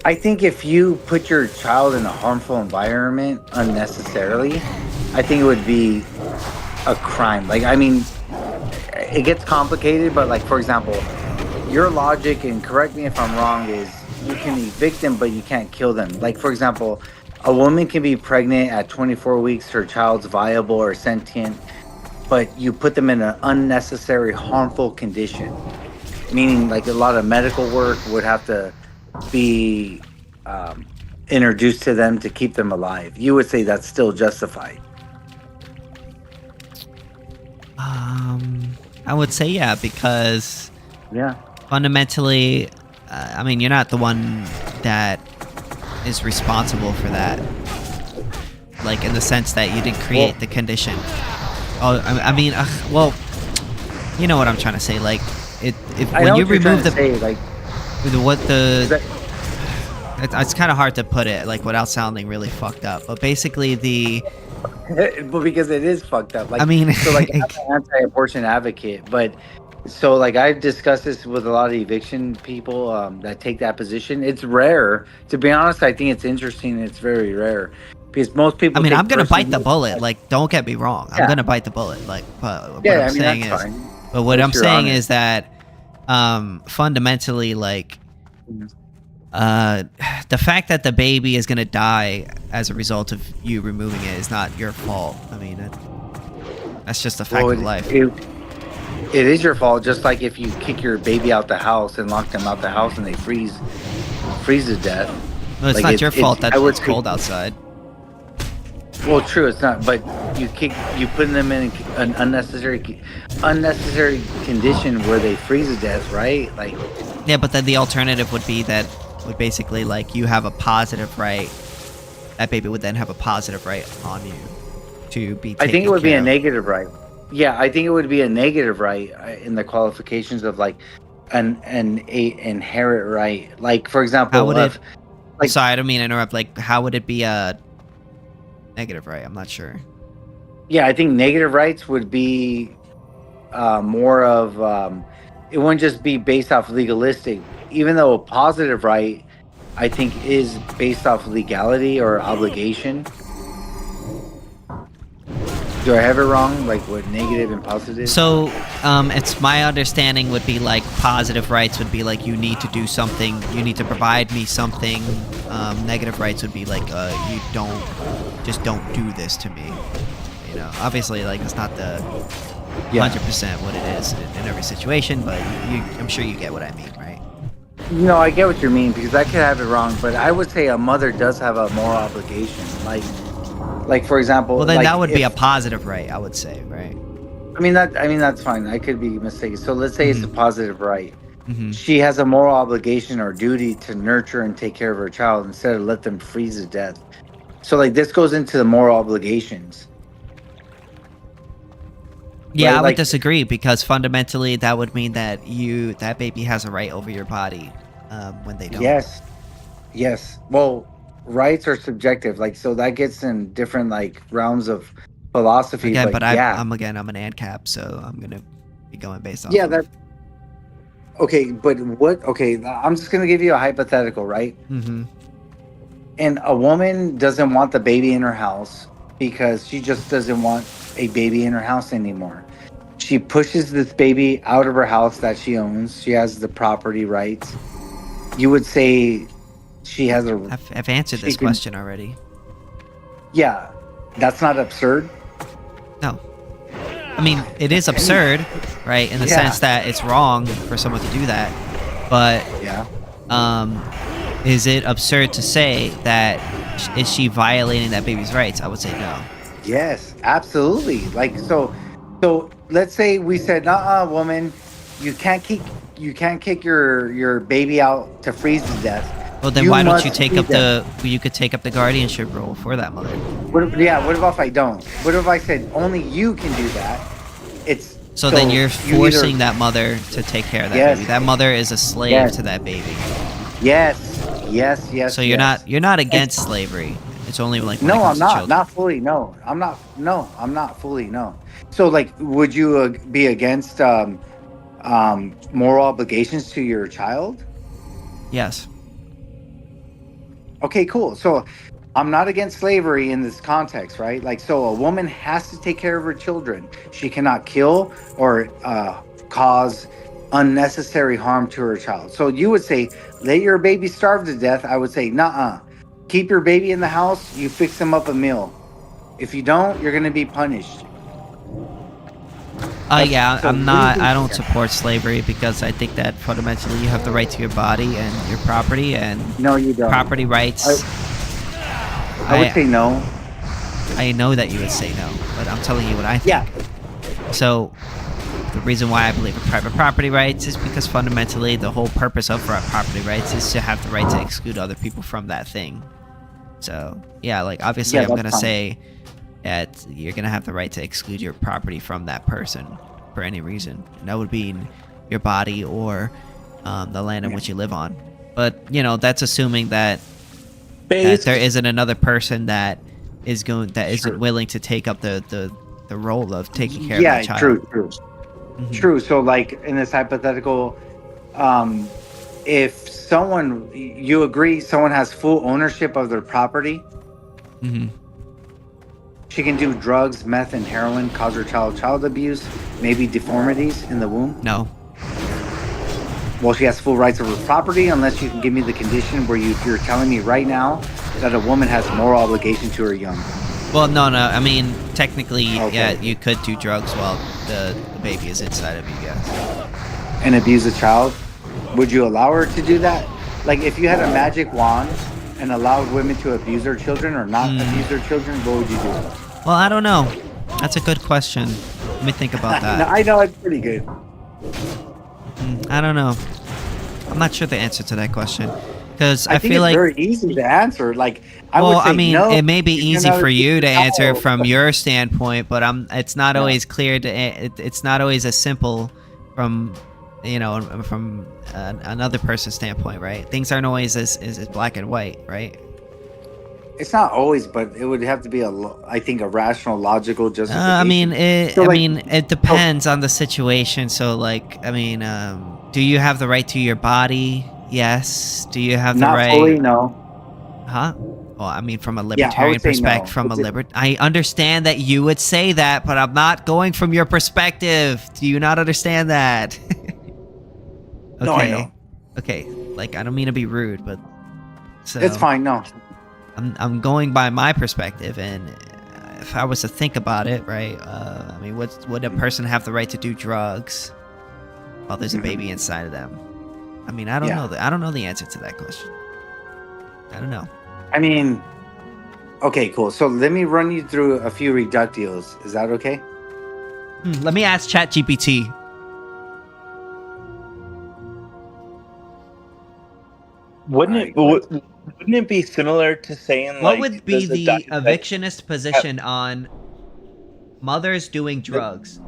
I think if you put your child in a harmful environment unnecessarily, I think it would be a crime. Like, I mean, it gets complicated, but like, for example, your logic, and correct me if I'm wrong, is you can evict them, but you can't kill them. Like, for example, a woman can be pregnant at 24 weeks, her child's viable or sentient, but you put them in an unnecessary harmful condition, meaning like a lot of medical work would have to be introduced to them to keep them alive. You would say that's still justified. I would say yeah, because yeah, fundamentally, I mean, you're not the one that is responsible for that. Like, in the sense that you didn't create the condition. Oh, I mean, well, you know what I'm trying to say. Like, when you remove the it's kind of hard to put it like without sounding really fucked up. But basically, but because it is fucked up. Like, I mean, so like I'm an anti-abortion advocate, but so like I've discussed this with a lot of eviction people that take that position. It's rare, to be honest. I think it's interesting. It's very rare because most people. I mean, I'm gonna bite the bullet. Like, don't get me wrong. I'm gonna bite the bullet. Like, but what I'm saying is, but what I'm saying is that, fundamentally, like, the fact that the baby is gonna die as a result of you removing it is not your fault. I mean, that's just a fact of life. It is your fault, just like if you kick your baby out the house and lock them out the house and they freeze to death. No, it's like not your fault that it's cold outside. Well, true, it's not. But you put them in an unnecessary condition where they freeze to death, right? Like. Yeah, but then the alternative would be that would basically like you have a positive right. That baby would then have a positive right on you to be. I think it would be a negative right. Yeah, I think it would be a negative right in the qualifications of like an inherent right. Like, for example, how would it? Like, sorry, I don't mean to interrupt. Like, how would it be a negative right? I'm not sure. Yeah, I think negative rights would be more of it wouldn't just be based off legalistic. Even though a positive right, I think, is based off legality or obligation. Do I have it wrong? Like what negative and positive? So, it's my understanding would be like positive rights would be like you need to do something, you need to provide me something. Negative rights would be like you don't do this to me. You know, obviously, like it's not the 100% what it is in every situation, but I'm sure you get what I mean, right? No, I get what you mean because I could have it wrong, but I would say a mother does have a moral obligation. Like for example, well then like that would be a positive right, I would say, right? I mean that's fine. I could be mistaken. So let's say it's a positive right. Mm-hmm. She has a moral obligation or duty to nurture and take care of her child instead of let them freeze to death. So like this goes into the moral obligations. Yeah, Right, I would like- disagree because fundamentally that would mean that that baby has a right over your body when they don't. Yes. Well, rights are subjective. Like so that gets in different like realms of philosophy. Again, but I'm an Ancap, so I'm gonna be going based off. Yeah, of... that. Okay, but what? Okay, I'm just gonna give you a hypothetical, right? Mm-hmm. And a woman doesn't want the baby in her house because she just doesn't want a baby in her house anymore. She pushes this baby out of her house that she owns. She has the property rights. You would say she has a. I've answered this question already. Yeah, that's not absurd. No. I mean, it is absurd, right? In the sense that it's wrong for someone to do that. But is it absurd to say that is she violating that baby's rights? I would say no. Yes, absolutely. Like so let's say we said, woman, you can't kick your baby out to freeze to death. Well, then why don't you take up you could take up the guardianship role for that mother? What if I don't? What if I said only you can do that? So then you're forcing that mother to take care of that baby. That mother is a slave to that baby. Yes. So you're not against slavery. It's only like no, I'm not. Not fully. No, I'm not. No, I'm not fully. No. So like, would you be against moral obligations to your child? Yes. Okay, cool. So I'm not against slavery in this context, right? Like, so a woman has to take care of her children. She cannot kill or cause unnecessary harm to her child. So you would say, let your baby starve to death. I would say, nuh-uh. Keep your baby in the house. You fix them up a meal. If you don't, you're going to be punished. I don't support slavery because I think that fundamentally you have the right to your body and your property and no, you don't. Property rights. I would say no. I know that you would say no, but I'm telling you what I think. Yeah. So the reason why I believe in private property rights is because fundamentally the whole purpose of property rights is to have the right to exclude other people from that thing. So yeah, like obviously I'm gonna say that you're gonna have the right to exclude your property from that person for any reason. And that would be your body or the land in which you live on. But that's assuming that there isn't another person that isn't willing to take up the role of taking care of that child. True. Mm-hmm. True. So like in this hypothetical, if you agree someone has full ownership of their property, mm-hmm. She can do drugs, meth, and heroin, cause her child abuse, maybe deformities in the womb? No. Well, she has full rights over property unless you can give me the condition where you're telling me right now that a woman has moral obligation to her young. Well, no. I mean, technically, yeah, you could do drugs while the baby is inside of you, yes. And abuse a child? Would you allow her to do that? Like, if you had a magic wand and allowed women to abuse their children or not abuse their children, what would you do? Well, I don't know. That's a good question. Let me think about that. No, I know it's pretty good. I don't know. I'm not sure the answer to that question because I feel it's like very easy to answer. Like, it may be easy for you to answer from your standpoint, but it's not always clear it's not always as simple from from another person's standpoint, right? Things aren't always as black and white, right? It's not always, but it would have to be I think a rational, logical justification. It depends on the situation. So, do you have the right to your body? Yes. Do you have the right? Not fully, no. Huh? Well, I mean, from a Yeah, I libertarian would say perspective, no. from a I understand that you would say that, but I'm not going from your perspective. Do you not understand that? Okay. No, I know. Okay, like I don't mean to be rude, but so It's fine. No. I'm going by my perspective, and if I was to think about it, right? I mean, would a person have the right to do drugs while there's a baby inside of them? I mean, I don't know. I don't know the answer to that question. I don't know. I mean, okay, cool. So let me run you through a few reductios. Is that okay? Let me ask ChatGPT. Wouldn't it be similar to saying What like would be does a the doctor- evictionist position on mothers doing drugs?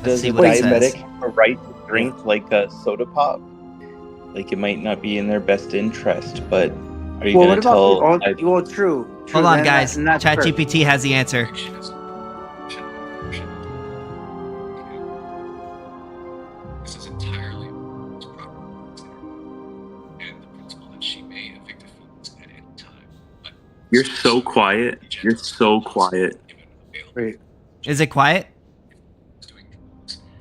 Does see a what it diabetic says. have a right to drink like a soda pop? Like it might not be in their best interest, but are you Well, going what to about? tell? Well, true. Hold on, then guys. and that's fair. ChatGPT has the answer. This is entirely Woman's property, and the principle that she may evict a fetus at any time. But You're so quiet. You're so quiet. Wait, Is it quiet?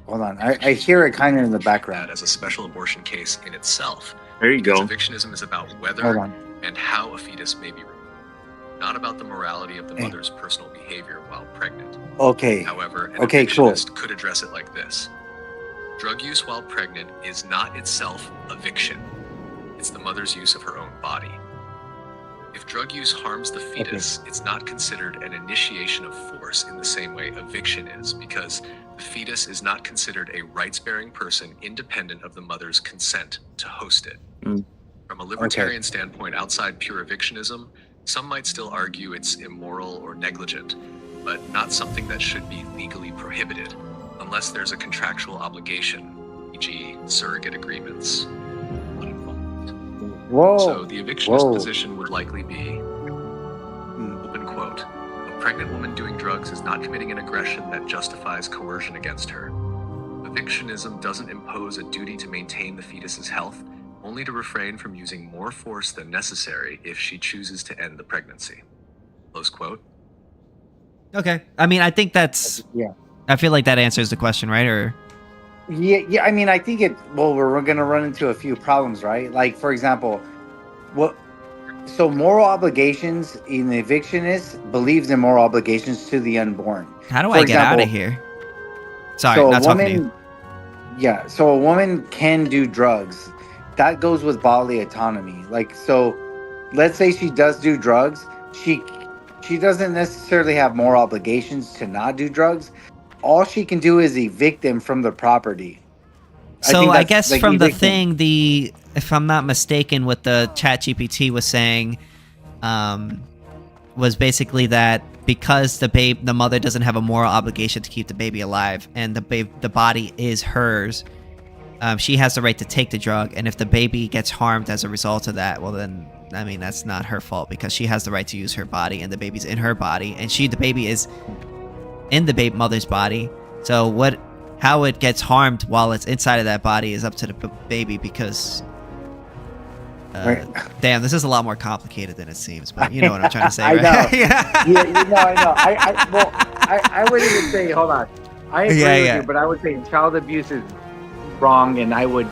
hold on. I hear it kind of in the background. that as a special abortion case in itself. There you Because go. evictionism is about Hold whether on. and how a fetus may be removed, not about the morality of the Hey. mother's personal behavior while pregnant. Okay. However, an Okay, cool. evictionist could address it like this. Drug use while pregnant is not itself eviction. It's the mother's use of her own body. If drug use harms the fetus, it's not considered an initiation of force in the same way eviction is, because the fetus is not considered a rights-bearing person independent of the mother's consent to host it. From a libertarian standpoint, outside pure evictionism, some might still argue it's immoral or negligent, but not something that should be legally prohibited, unless there's a contractual obligation, e.g. surrogate agreements. Whoa. So the evictionist Whoa. position would likely be, open quote, a pregnant woman doing drugs is not committing an aggression that justifies coercion against her. Evictionism doesn't impose a duty to maintain the fetus's health, only to refrain from using more force than necessary if she chooses to end the pregnancy. Close quote. Okay. I mean, I think that's. Yeah. I feel like that answers the question, right? Or Yeah. I mean, I think it. Well, we're gonna run into a few problems, right? Like, for example, what? So, moral obligations in the evictionist believes in moral obligations to the unborn. how do For I get out of example, here? Sorry, so not a talking to you. woman, yeah. So a woman can do drugs. That goes with bodily autonomy. Like, so, let's say she does do drugs. She doesn't necessarily have moral obligations to not do drugs. All she can do is evict them from the property. So think I that's, guess like, from the eviction. thing, if I'm not mistaken, what the ChatGPT was saying, was basically that because the mother doesn't have a moral obligation to keep the baby alive, and the body is hers, she has the right to take the drug. And if the baby gets harmed as a result of that, well then, I mean, that's not her fault because she has the right to use her body, and the baby's in her body, and the baby is in the mother's body. So how it gets harmed while it's inside of that body is up to the baby because damn, this is a lot more complicated than it seems, but you know what I'm trying to say, right? I know. I know. I would even say, hold on. I agree with you, but I would say child abuse is wrong, and I would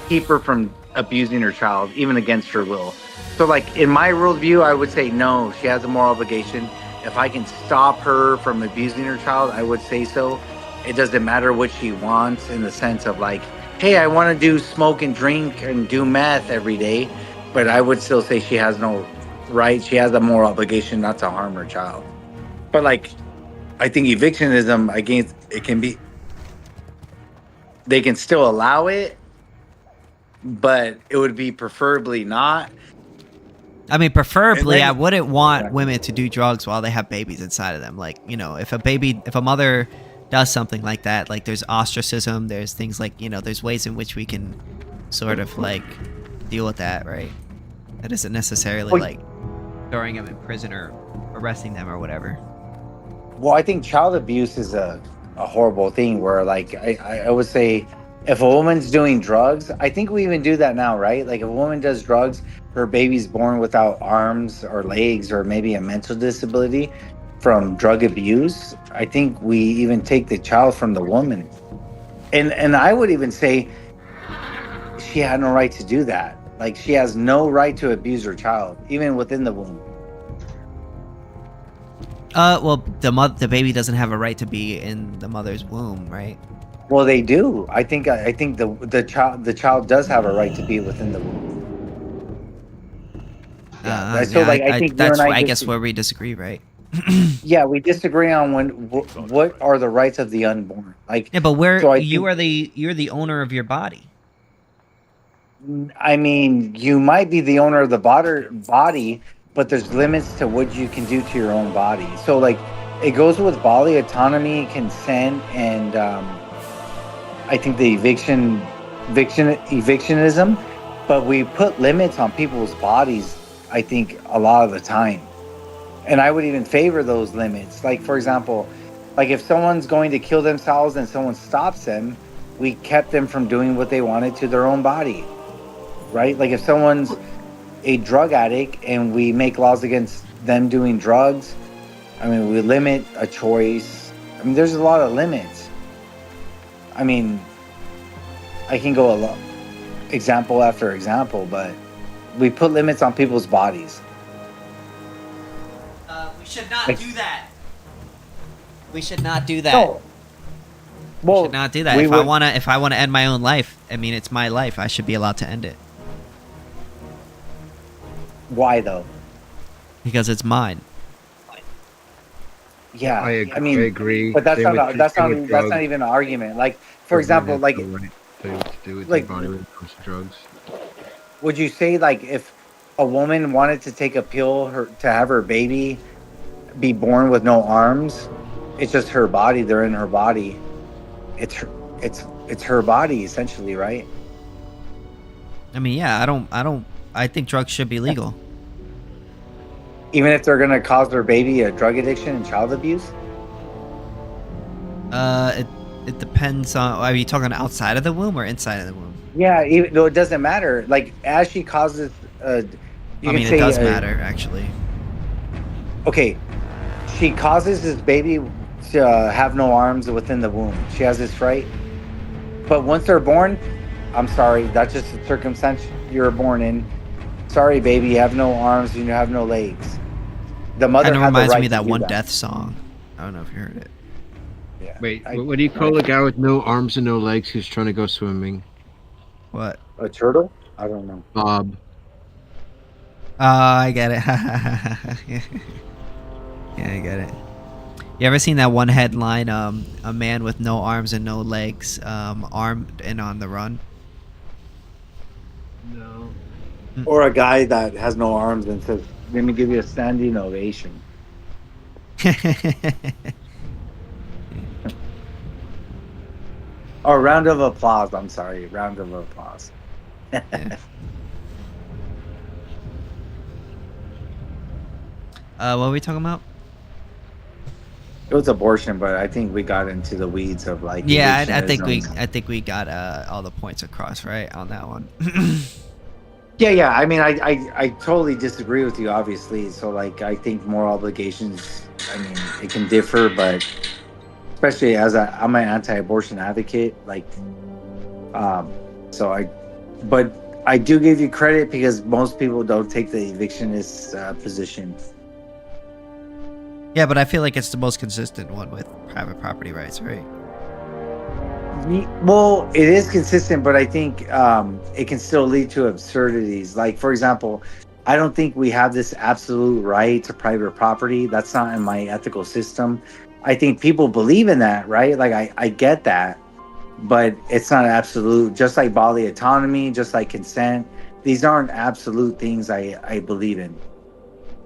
keep her from abusing her child, even against her will. So, like, in my worldview, I would say no, she has a moral obligation. If I can stop her from abusing her child, I would say so. It doesn't matter what she wants in the sense of, like, hey, I want to do smoke and drink and do meth every day. But I would still say she has no right. She has a moral obligation not to harm her child. But, like, I think evictionism, against it can be, they can still allow it, but it would be preferably not. I mean, preferably, then- I wouldn't want women to do drugs while they have babies inside of them. Like, you know, if a mother does something like that, like there's ostracism, there's things like, you know, there's ways in which we can sort of like deal with that, right? That isn't necessarily like throwing them in prison or arresting them or whatever. Well, I think child abuse is a horrible thing where, like, I would say if a woman's doing drugs, I think we even do that now, right? Like if a woman does drugs, her baby's born without arms or legs or maybe a mental disability from drug abuse. I think we even take the child from the woman. And I would even say she had no right to do that. Like she has no right to abuse her child, even within the womb. Well, the baby doesn't have a right to be in the mother's womb, right? Well, they do. I think the child does have a right to be within the womb. Yeah. So Yeah, like I think you that's and I guess disagree. where we disagree, right? Yeah, we disagree on what are the rights of the unborn. Like Yeah, but so I you're think, the owner of your body. I mean, you might be the owner of the body, but there's limits to what you can do to your own body. So like it goes with bodily autonomy, consent, and I think the evictionism, but we put limits on people's bodies, I think, a lot of the time. And I would even favor those limits. Like, for example, like if someone's going to kill themselves and someone stops them, we kept them from doing what they wanted to their own body, right? Like if someone's a drug addict and we make laws against them doing drugs, I mean, we limit a choice. I mean, there's a lot of limits. I mean, I can go a lot, example after example, but we put limits on people's bodies. We should not do that. We should not do that. No. We should not do that. we If would- I wanna end my own life, I mean, it's my life. I should be allowed to end it Why though? because it's mine. Yeah, I mean, agree. but that's Same not with- that's same not with that's not drugs. even an argument. Like, for example, like, Things to do with like- their body when it comes to drugs. would you say like if a woman wanted to take a pill to have her baby be born with no arms, it's just her body. They're in her body. It's her body essentially, right? I mean, yeah, I think drugs should be legal. Even if they're gonna cause their baby a drug addiction and child abuse. It depends on. Are you talking outside of the womb or inside of the womb? Yeah, even though it doesn't matter. Like as she causes, you I can mean, say, it does matter actually. Okay, she causes this baby to have no arms within the womb. She has this right, but once they're born, I'm sorry, that's just the circumstance you're born in. Sorry, baby, you have no arms, you have no legs. The mother Kind of has the reminds right me of to that do one that. death song. I don't know if you heard it. Yeah. Wait, what do you call a guy with no arms and no legs who's trying to go swimming? What? A turtle? I don't know. Bob. I get it. Yeah, I get it. You ever seen that one headline? A man with no arms and no legs, armed and on the run. No. Or a guy that has no arms and says, "Let me give you a standing ovation." Or round of applause. I'm sorry, round of applause. What were we talking about? It was abortion, but I think we got into the weeds of like. Yeah, I think evictionism. we got all the points across right on that one. Yeah. I mean, I totally disagree with you, obviously. So like, I think moral obligations. I mean, it can differ, but especially as I'm an anti-abortion advocate. Like, but I do give you credit because most people don't take the evictionist position. Yeah, but I feel like it's the most consistent one with private property rights, right? Well, it is consistent, but I think it can still lead to absurdities. Like, for example, I don't think we have this absolute right to private property. That's not in my ethical system. I think people believe in that, right? Like, I get that, but it's not absolute. Just like bodily autonomy, just like consent, these aren't absolute things I believe in.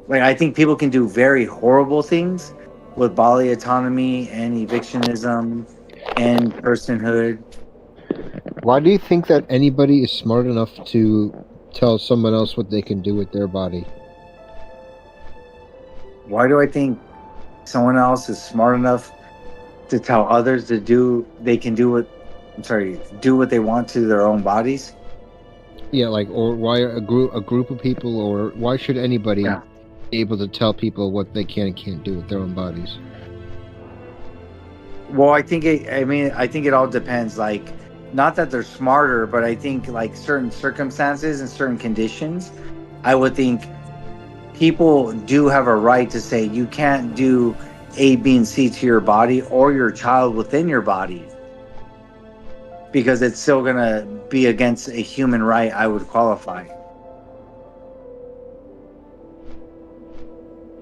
Like, I think people can do very horrible things with bodily autonomy and evictionism and personhood. Why do you think that anybody is smart enough to tell someone else what they can do with their body? Why do I think someone else is smart enough to tell others they can do what I'm sorry, do what they want to their own bodies. Yeah, like, or why a group of people, or why should anybody be able to tell people what they can and can't do with their own bodies? Well, I think it all depends. Like, not that they're smarter, but I think like certain circumstances and certain conditions, I would think people do have a right to say you can't do A, B, and C to your body or your child within your body, because it's still gonna be against a human right. I would qualify.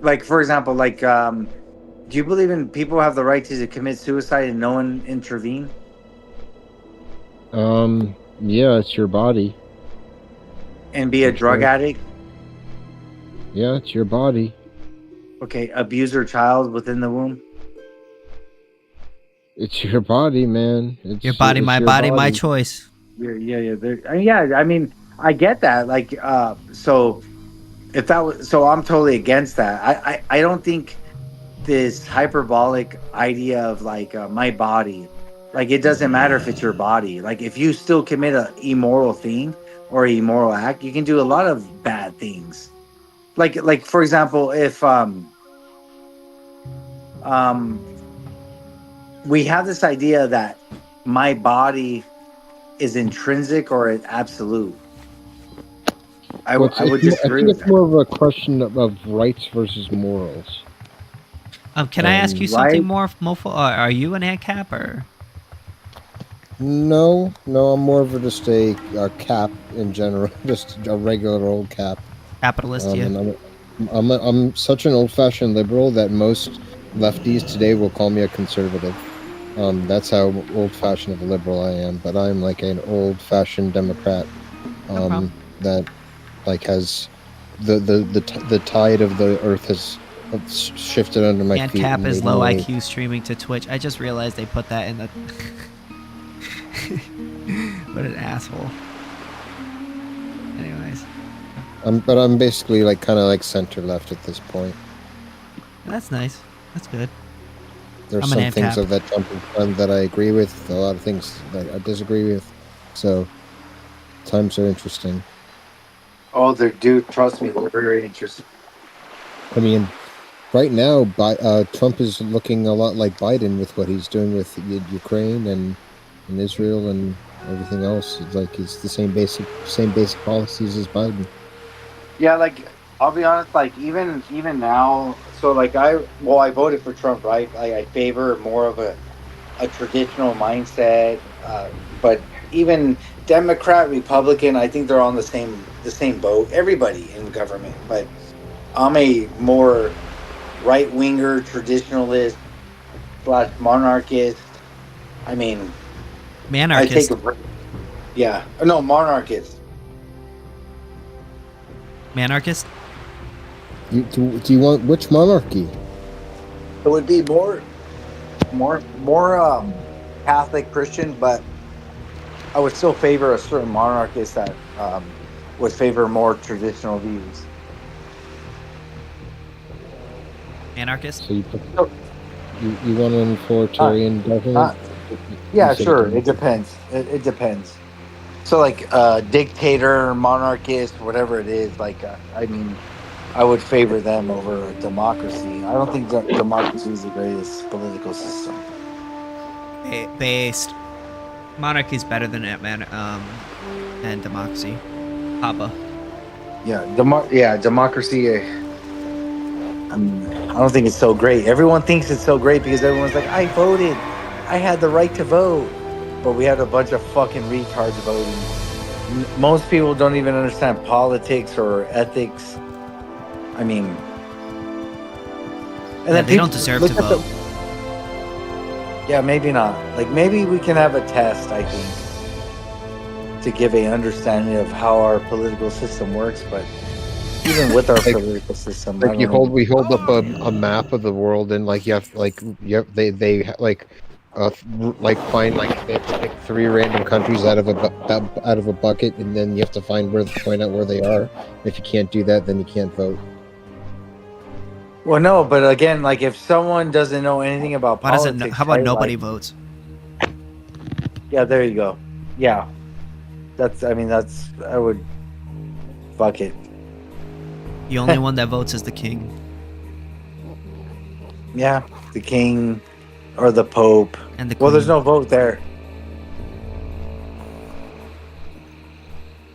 Like, for example, like, do you believe in people have the right to commit suicide and no one intervene? Yeah, it's your body. And be a drug addict? Yeah, it's your body. Okay, abuse your child within the womb? It's your body, man. It's Your body, my body, my choice. Yeah. I mean, I get that. Like, so if that was, so I'm totally against that. I don't think this hyperbolic idea of like my body, like it doesn't matter if it's your body. Like if you still commit a immoral thing or immoral act, you can do a lot of bad things. Like for example, if we have this idea that my body is intrinsic or an absolute. I would disagree I think with it's more of a question of rights versus morals. Can I ask you something more, Mofo? Are you an Ancap or? No, I'm more of just a cap in general, just a regular old cap. Capitalist, yeah. And I'm such an old-fashioned liberal that most lefties today will call me a conservative. That's how old-fashioned of a liberal I am. But I'm like an old-fashioned Democrat that like has the tide of the earth has shifted under my feet. Ancap is low IQ streaming to Twitch. I just realized they put that in the. What an asshole. Anyways. But I'm basically like kind of like center left at this point. That's nice. That's good. There's some things of that Trump has done that I agree with, a lot of things that I disagree with. So times are interesting. Oh, dude, trust me, they're very interesting. I mean, right now, Trump is looking a lot like Biden with what he's doing with Ukraine and Israel and everything else. It's like it's the same basic policies as Biden. Yeah, like I'll be honest, like even now, so like I voted for Trump, right? Like I favor more of a traditional mindset, but even Democrat, Republican, I think they're on the same boat. Everybody in government, but I'm a more right winger, traditionalist / monarchist. I mean, monarchist. Monarchist. Monarchist? Do you want which monarchy? It would be more Catholic Christian, but I would still favor a certain monarchist that would favor more traditional views. Anarchist? So you want an authoritarian government? Yeah, sure. It depends. It depends. So like dictator, monarchist, whatever it is, like I mean, I would favor them over democracy. I don't think democracy is the greatest political system. Based. Monarchy is better than and democracy. Papa. Yeah, democracy. I don't think it's so great. Everyone thinks it's so great because everyone's like, I voted. I had the right to vote. But we had a bunch of fucking retards voting. Most people don't even understand politics or ethics. I mean... And then they don't deserve to vote. Yeah, maybe not. Like, maybe we can have a test, I think, to give a understanding of how our political system works, but even with our political system... Like we hold up a map of the world, and like they find they have to pick 3 random countries out of a bucket, and then you have to point out where they are. If you can't do that, then you can't vote. Well, no, but again, like if someone doesn't know anything about politics, how about nobody votes? Yeah, there you go. Yeah, I would. Fuck it. The only one that votes is the king. Yeah, the king or the pope. And the well, there's queen. no vote there.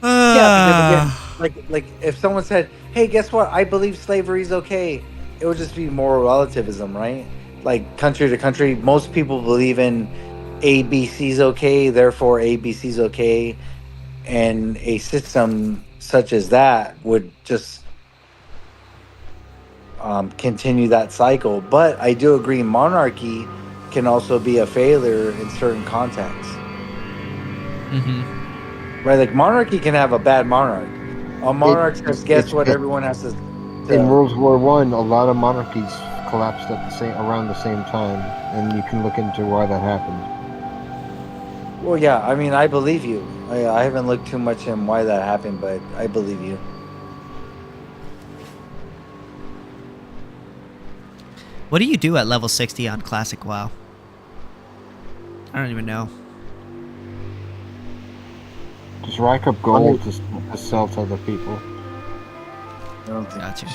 Yeah, because again, like if someone said, "Hey, guess what? I believe slavery is okay," it would just be moral relativism, right? Like country to country, most people believe in ABC's okay, therefore ABC's okay, and a system such as that would just continue that cycle. But I do agree, monarchy can also be a failure in certain contexts. Right, like monarchy can have a bad monarch. A monarch says, "Guess what? Everyone has to." In World War One, a lot of monarchies collapsed around the same time, and you can look into why that happened. Well, yeah, I mean, I believe you. I haven't looked too much in why that happened, but I believe you. What do you do at level 60 on Classic WoW? I don't even know. Just rack up gold to sell to other people. Gotcha.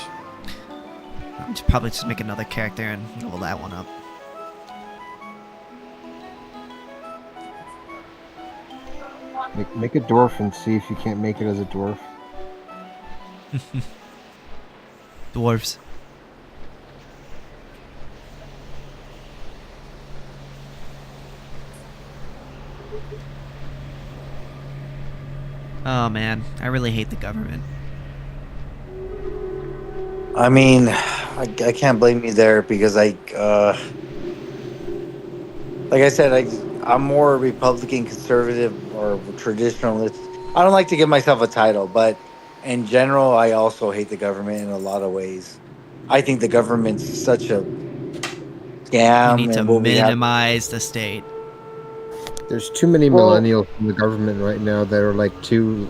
I'll probably just make another character and level that one up. Make a dwarf and see if you can't make it as a dwarf. Dwarves. Oh man, I really hate the government. I mean, I can't blame you there because like I said, I'm more Republican, conservative, or traditionalist. I don't like to give myself a title, but in general, I also hate the government in a lot of ways. I think the government's such a scam. You need to and what we have. minimize the state. There's too many Well- millennials in the government right now that are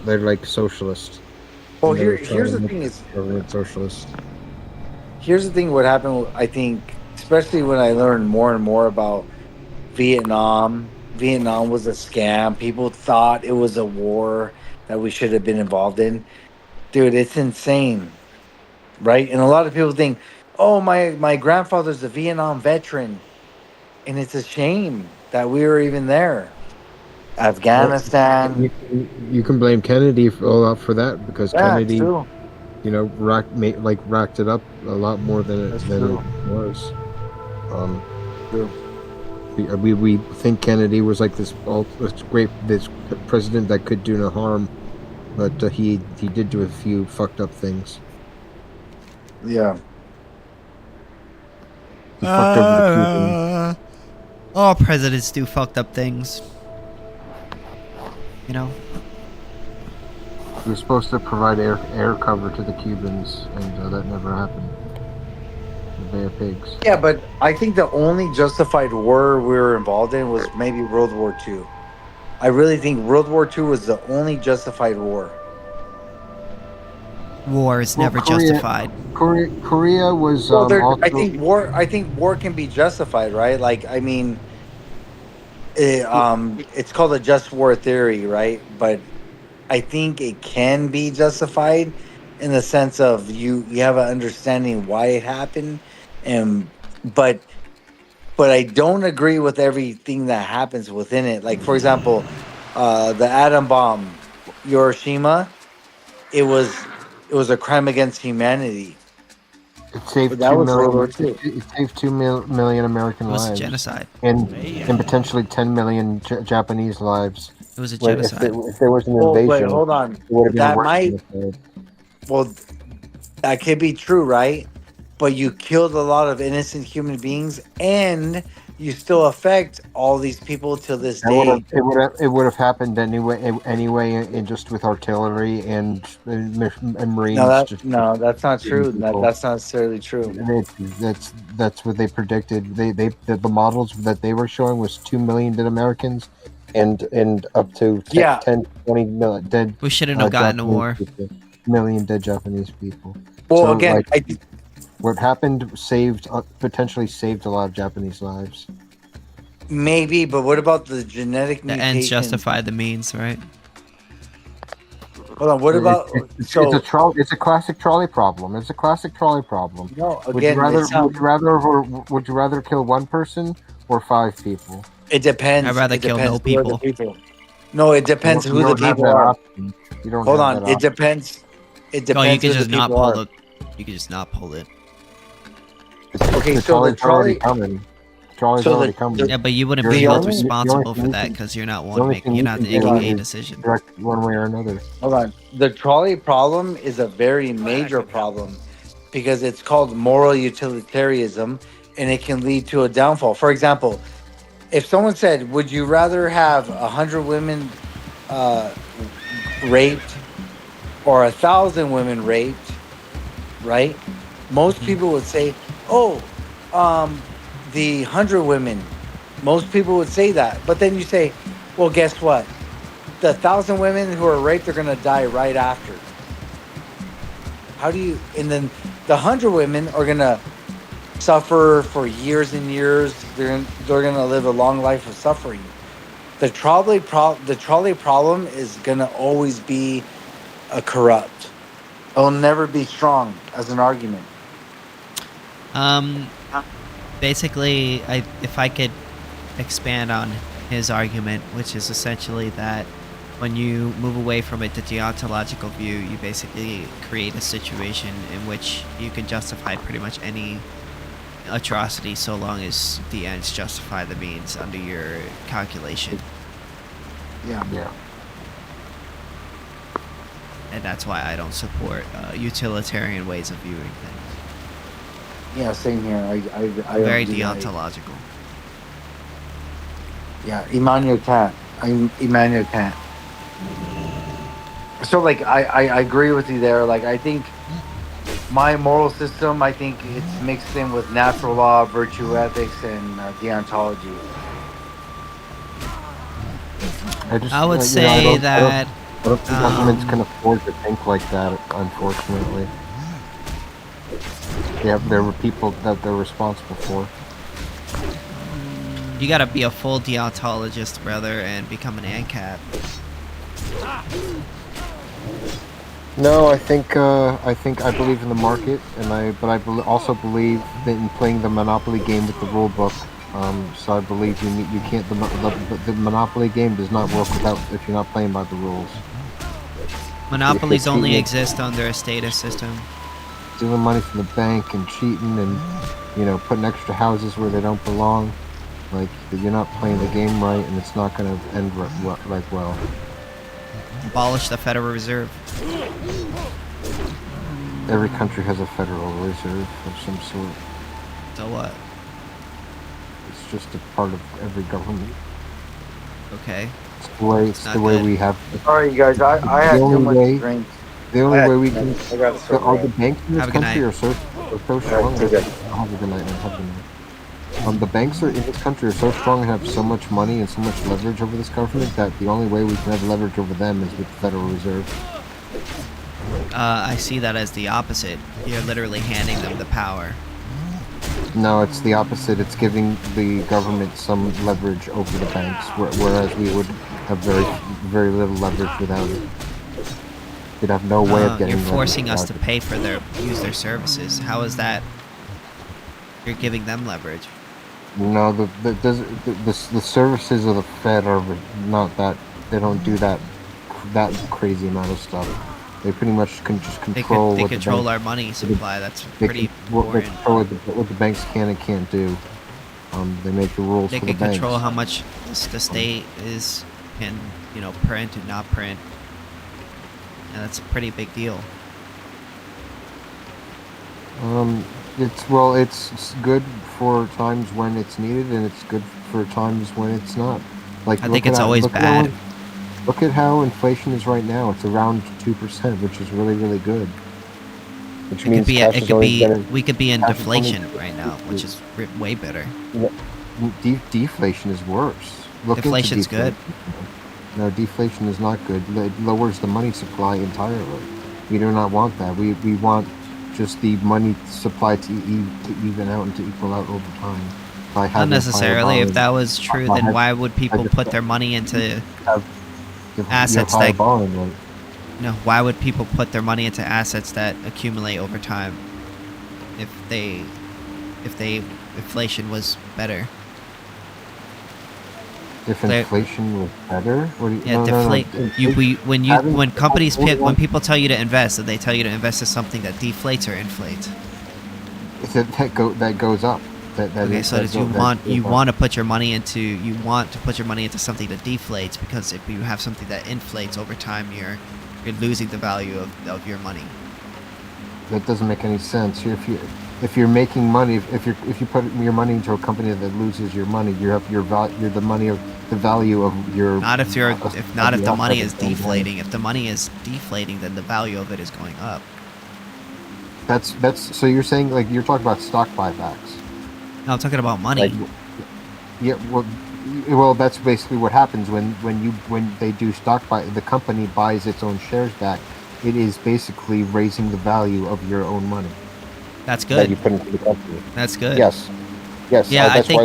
they're like socialist. Well, And they're here's the trying to thing make is, the government socialist. here's the thing. What happened? I think, especially when I learned more and more about Vietnam. Vietnam was a scam. People thought it was a war that we should have been involved in. Dude, it's insane, right? And a lot of people think, "Oh, my grandfather's a Vietnam veteran," and it's a shame that we were even there. Afghanistan. You can blame Kennedy for that because Yeah, Kennedy, true. racked it up a lot more than it true. was. True. We think Kennedy was like this president that could do no harm, but he did do a few fucked up things. Yeah. He fucked over the Cubans. All presidents do fucked up things. You know? He was supposed to provide air cover to the Cubans, and that never happened. The Bay of Pigs. Yeah, but I think the only justified war we were involved in was maybe World War II. I really think World War II was the only justified war. War is never justified. Korea was Well, also. I think war can be justified, right? Like, I mean, it's called a just war theory, right? But I think it can be justified in the sense of you have an understanding why it happened, but I don't agree with everything that happens within it. Like, for example, the atom bomb, Hiroshima, it was a crime against humanity. It saved That was World War II. It saved 2 million American It was lives. genocide. And potentially 10 million Japanese lives. It was a Where genocide. If there was an Well, invasion, wait, hold on. it would have been That worse might- genocide. Well, that could be true, right? But you killed a lot of innocent human beings, and you still affect all these people to this day. It would have happened anyway, in just with artillery and marines. No, that's not true. That's not necessarily true. That's what they predicted. The models that they were showing was 2 million dead Americans, and up to 10, 20 million dead. We shouldn't have gotten a war. Million dead Japanese people. Well, So, again, what happened potentially saved a lot of Japanese lives. Maybe, but what about the genetic The ends mutations? justify the means, right? Hold on. What about It's a classic trolley problem. It's a classic trolley problem. No, would you again, rather it's not- would you rather kill one person or 5 people? It depends. I'd rather It kill depends no who are the people. people. No, it depends You who the don't have people that are. option. You don't Hold have on. that It option. depends. It Oh, depends you can who just the not people pull are. it. You can just not pull it. Okay, The so the trolley's already trolley. coming. Trolley's So already the- coming. Yeah, but you wouldn't You're be the held only- responsible the for only that thing- because you're not the one only make. thing You're you not can making do a is decision. direct one way or another. Hold on. The trolley problem is a very major problem because it's called moral utilitarianism and it can lead to a downfall. For example, if someone said, would you rather have 100 women raped or 1,000 women raped, right? Most people would say, oh, the 100 women. Most people would say that. But then you say, well, guess what? The 1,000 women who are raped are going to die right after. How do you, and then the 100 women are going to suffer for years and years. They're going to live a long life of suffering. The trolley problem is going to always be a corrupt. It'll never be strong as an argument. Basically, if I could expand on his argument, which is essentially that when you move away from a deontological view, you basically create a situation in which you can justify pretty much any atrocity so long as the ends justify the means under your calculation. Yeah. And that's why I don't support utilitarian ways of viewing things. Yeah, same here. I Very don't do that. deontological. Yeah, Immanuel Kant. I'm Immanuel Kant. So, like, I agree with you there. Like, I think my moral system, I think it's mixed in with natural law, virtue ethics, and deontology. I would say that I don't think governments can afford to think like that, unfortunately. There were people that they're responsible for. you gotta be a full deontologist, brother, and become an Ancap. No, I think I believe in the market, but I also believe that in playing the Monopoly game with the rule book. So I believe you can't. The Monopoly game does not work without if you're not playing by the rules. Monopolies only exist under a status system. Stealing money from the bank and cheating and putting extra houses where they don't belong. Like you're not playing the game right, and it's not going to end well. Abolish the Federal Reserve. Every country has a Federal Reserve of some sort. So what? It's just a part of every government. Okay. It's the way we have. Sorry, you guys. I had too much to drink. The only way we can. I got so All the banks in this Have a good country night. are so strong. take care. Have a good night, man. Have a good night. The banks in this country are so strong and have so much money and so much leverage over this government that the only way we can have leverage over them is with the Federal Reserve. I see that as the opposite. You're literally handing them the power. No, it's the opposite. It's giving the government some leverage over the banks, whereas we would have very little leverage without it. We'd have no way of getting. You're forcing us leverage to pay for use their services. How is that? You're giving them leverage. No, the services of the Fed are not that. They don't do that crazy amount of stuff. They pretty much can just control. They what control the our money supply. That's they pretty They boring. control what the banks can and can't do. They make the rules They for the can banks. control how much the state can print and not print. And that's a pretty big deal. It's good for times when it's needed, and it's good for times when it's not. Like I think it's always bad. Look at how inflation is right now. It's around 2%, which is really, really good. Which means we could be in deflation right now, which is way better. Deflation is worse. Deflation's good. No, deflation is not good. It lowers the money supply entirely. We do not want that. We want just the money supply to even out and to equal out over time. by having Not necessarily. If that was true, then why would people just- put their money into you have assets higher that? borrowing rate. No, why would people put their money into assets that accumulate over time? If inflation was better. If inflation was better, what do you? Yeah, no, deflate. No, When companies when people tell you to invest, they tell you to invest in something that deflates or inflates. That goes up. Okay, so you want to put your money into something that deflates, because if you have something that inflates over time, you're losing the value of your money. That doesn't make any sense. If you're making money, if you put your money into a company that loses your money, you're the value of your. Not if the money is deflating. If the money is deflating, then the value of it is going up. That's so you're saying, like, you're talking about stock buybacks. No, I'm talking about money. Well, that's basically what happens when they do stock buy. The company buys its own shares back. It is basically raising the value of your own money. That's good. That you put into the company. That's good. Yes. Yeah, I think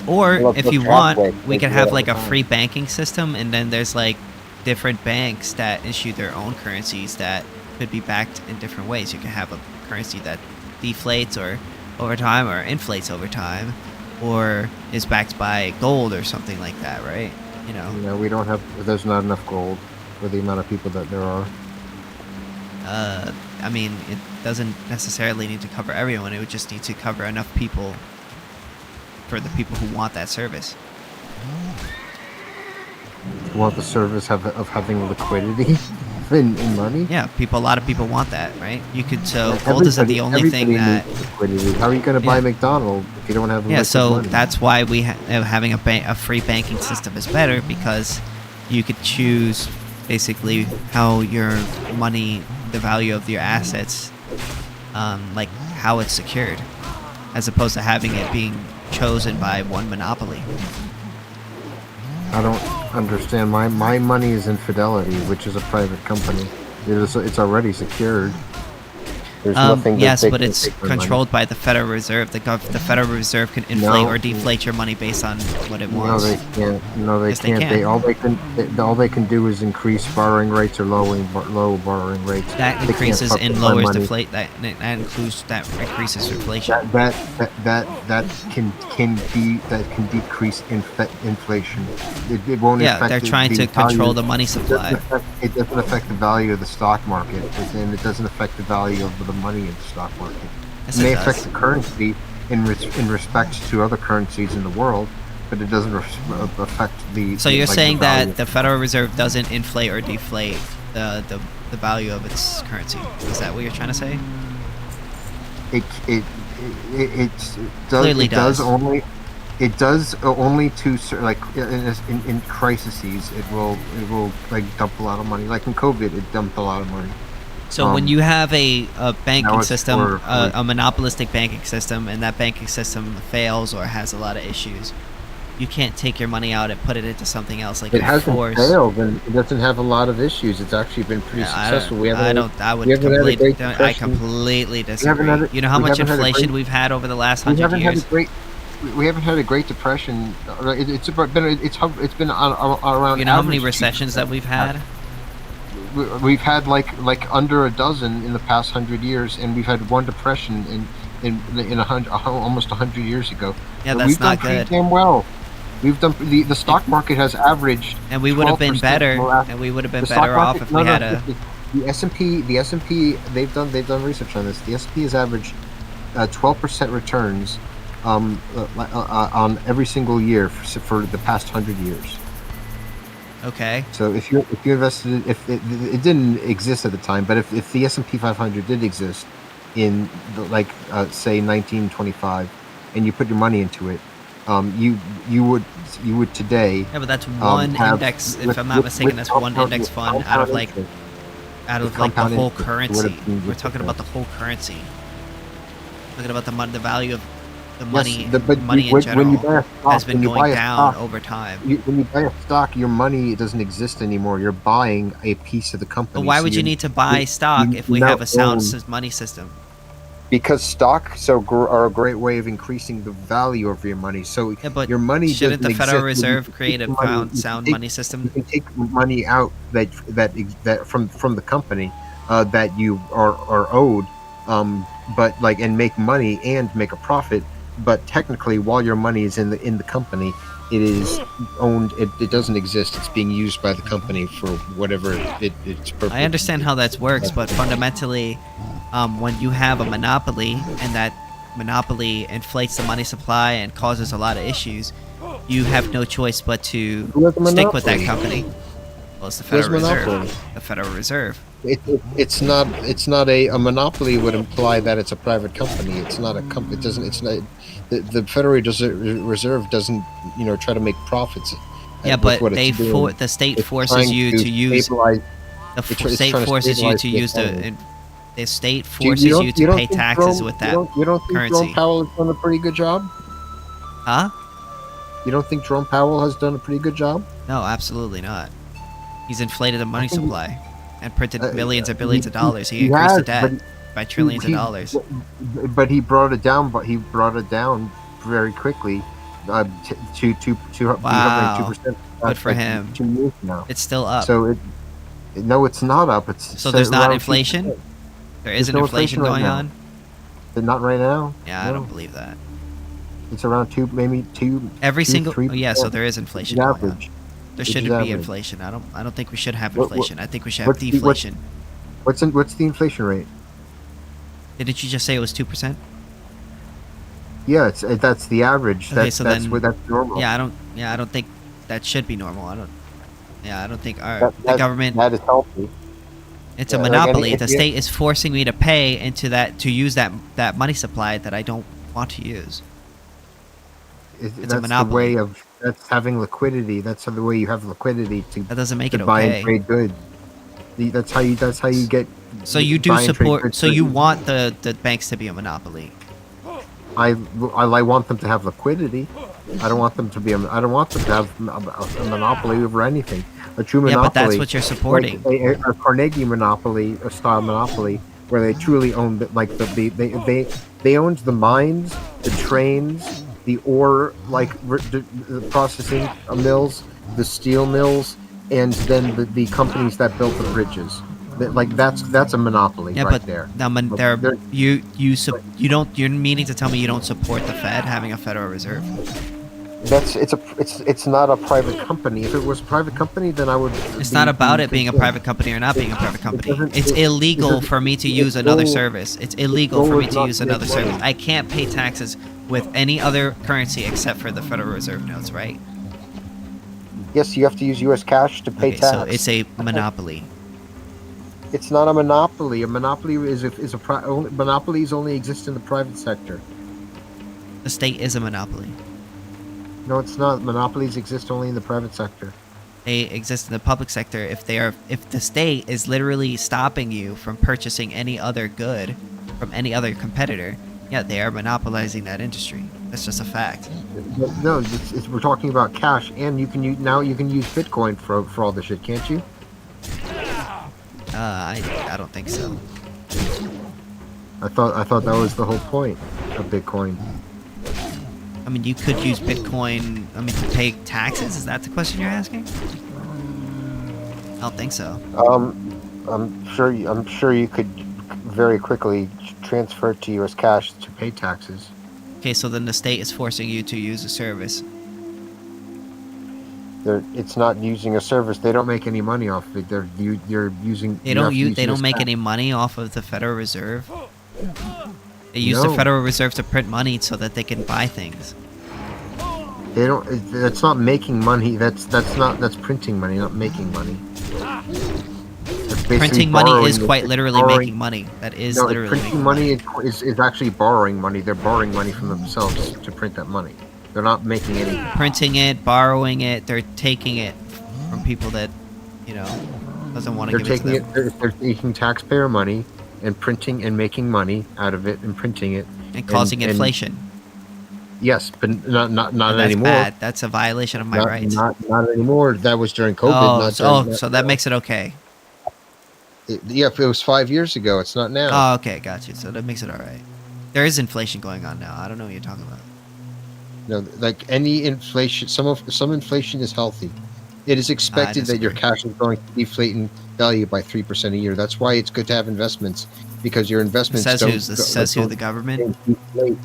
or if you want, we can have like a free. free banking system, and then there's like different banks that issue their own currencies that could be backed in different ways. You can have a currency that deflates or over time, or inflates over time, or is backed by gold or something like that, right? You know. No, we don't have. There's not enough gold for the amount of people that there are. I mean, it doesn't necessarily need to cover everyone. It would just need to cover enough people for the people who want that service. You want the service of having liquidity in money? Yeah, a lot of people want that, right? Gold isn't the only thing that. Needs liquidity. How are you going to buy McDonald's if you don't have? Yeah, so money? that's why having a free banking system is better, because you could choose basically how your money, the value of your assets, like how it's secured, as opposed to having it being chosen by one monopoly. I don't understand. My money is in Fidelity, which is a private company. It's already secured. There's nothing. Yes, but it's controlled by the Federal Reserve. The Federal Reserve can inflate or deflate your money based on what it wants. No, they can't. No, they Yes, can't. they can. All they can do is increase borrowing rates or low borrowing rates. That They can't increases fuck and with my lowers money. deflate. That increases inflation. That can decrease inflation. It won't. Yeah, affect they're the trying to value. control the money supply. It doesn't affect the value of the stock market, and it doesn't affect the value of the money in the stock market. Yes, It may it does. affect the currency in respect to other currencies in the world, but it doesn't affect the. So you're like, saying the value. that the Federal Reserve doesn't inflate or deflate the value of its currency? Is that what you're trying to say? It does. Clearly It does does. only. It does only to like in crises. It will like dump a lot of money. Like in COVID, it dumped a lot of money. So when you have a banking now it's system, for- a monopolistic banking system, and that banking system fails or has a lot of issues, you can't take your money out and put it into something else. Like It hasn't force. failed, and it doesn't have a lot of issues. It's actually been pretty successful. We haven't. I we haven't had a great I depression. completely We haven't disagree. had a- You know how we much haven't had a inflation great- we've had over the last We 100 haven't years? had a great. We haven't had a Great Depression. It's been around. You know how many average recessions that we've had? We've had like under a dozen in the past 100 years, and we've had one depression in almost 100 years ago. Yeah, And that's we've not done pretty good. damn well. We've done the stock market has averaged, And we would have been 12% better. more And we would have been the stock better off market- if we had a. The S&P they've done research on this. The S&P has averaged 12% returns on every single year for the past 100 years. Okay. So if you invested, if it didn't exist at the time, but if the S&P 500 did exist in say 1925, and you put your money into it, you would today. Yeah, but that's one index. If I'm not mistaken, that's one index fund out of the whole currency. We're talking about the whole currency. Talking about the value of the money. Money in general has been going down over time. When you buy a stock, your money doesn't exist anymore. You're buying a piece of the company. But why would you need to buy stock if we have a sound money system? because stocks are a great way of increasing the value of your money. So but your money shouldn't the doesn't Federal exist. Reserve create a sound money system? You can take money out that from the company that you are owed, but like and make money and make a profit. But technically, while your money is in the company, it is owned. It doesn't exist. It's being used by the company for whatever its purpose. I understand how that works, but fundamentally, when you have a monopoly and that monopoly inflates the money supply and causes a lot of issues, you have no choice but to stick with that company. Well, it's the Federal Reserve. The Federal Reserve. It's not a monopoly would imply that it's a private company. It's not a company. It doesn't. It's not. The Federal Reserve doesn't try to make profits. Yeah, but the state forces you to use the state forces you to use the state forces you to pay taxes with that you don't think currency. Jerome Powell has done a pretty good job? Huh? You don't think Jerome Powell has done a pretty good job? No, absolutely not. He's inflated the money supply and printed millions and billions of dollars. He increased the debt by trillions of dollars. But he brought it down. But he brought it down very quickly to 2%. Good for him. 2 years now. It's still up. So no, it's not up. It's so there's not inflation. There isn't inflation going on. Not right now. Yeah, I don't believe that. It's around 2, maybe 2. Every single. 3, yeah, so there is inflation going on. There shouldn't be inflation. I don't think we should have inflation. I think we should have deflation. What's the inflation rate? Didn't you just say it was 2%? Yeah, that's the average. Okay, that's normal. Yeah, I don't think that should be normal. I don't think the government. That is healthy. It's a monopoly. The state is forcing me to pay into that to use that money supply that I don't want to use. It's a monopoly. That's having liquidity. That's the way you have liquidity to. That doesn't make it buy okay. and trade goods. That's how you get. So you do support. So you want the banks to be a monopoly. I want them to have liquidity. I don't want them to be. I don't want them to have a monopoly over anything. A true monopoly. Yeah, but that's what you're supporting. Like a Carnegie monopoly, a style monopoly, where they truly own they owned the mines, the trains, the ore the processing mills, the steel mills, and then the companies that built the bridges. That's a monopoly there. You're meaning to tell me you don't support the Fed having a Federal Reserve? It's not a private company. If it was a private company, then I would. It's not about it being a private company or not being a private company. It's illegal for me to use another service. It's illegal for me to use another service. I can't pay taxes with any other currency except for the Federal Reserve notes, right? Yes, you have to use U.S. cash to pay tax. So it's a monopoly. It's not a monopoly. A monopoly monopolies only exist in the private sector. The state is a monopoly. No, it's not. Monopolies exist only in the private sector. They exist in the public sector if the state is literally stopping you from purchasing any other good from any other competitor. Yeah, they are monopolizing that industry. That's just a fact. No, we're talking about cash, and you can use Bitcoin for all this shit, can't you? I don't think so. I thought that was the whole point of Bitcoin. I mean, you could use Bitcoin. To pay taxes. Is that the question you're asking? I don't think so. I'm sure you could very quickly transfer it to U.S. cash to pay taxes. Okay, so then the state is forcing you to use a service. It's not using a service. They don't make any money off of it. You're using. They don't make any money off of the Federal Reserve. They use the Federal Reserve to print money so that they can buy things. They don't. That's not making money. That's printing money, not making money. Printing money is quite literally making money. That is literally printing money. Is actually borrowing money. They're borrowing money from themselves to print that money. They're not making any. Printing it, borrowing it. They're taking it from people that, doesn't want to give it to them. They're taking taxpayer money and printing and making money out of it and printing it and causing inflation. Yes, but not that's anymore. Bad. That's a violation of my rights. Not anymore. That was during COVID. So that makes it okay. If it was 5 years ago, it's not now. Oh, okay, got you. So that makes it all right. There is inflation going on now. I don't know what you're talking about. No, like any inflation, some inflation is healthy. It is expected that your cash is going to deflate in value by 3% a year. That's why it's good to have investments, because your investments Says who? The government? Deflate.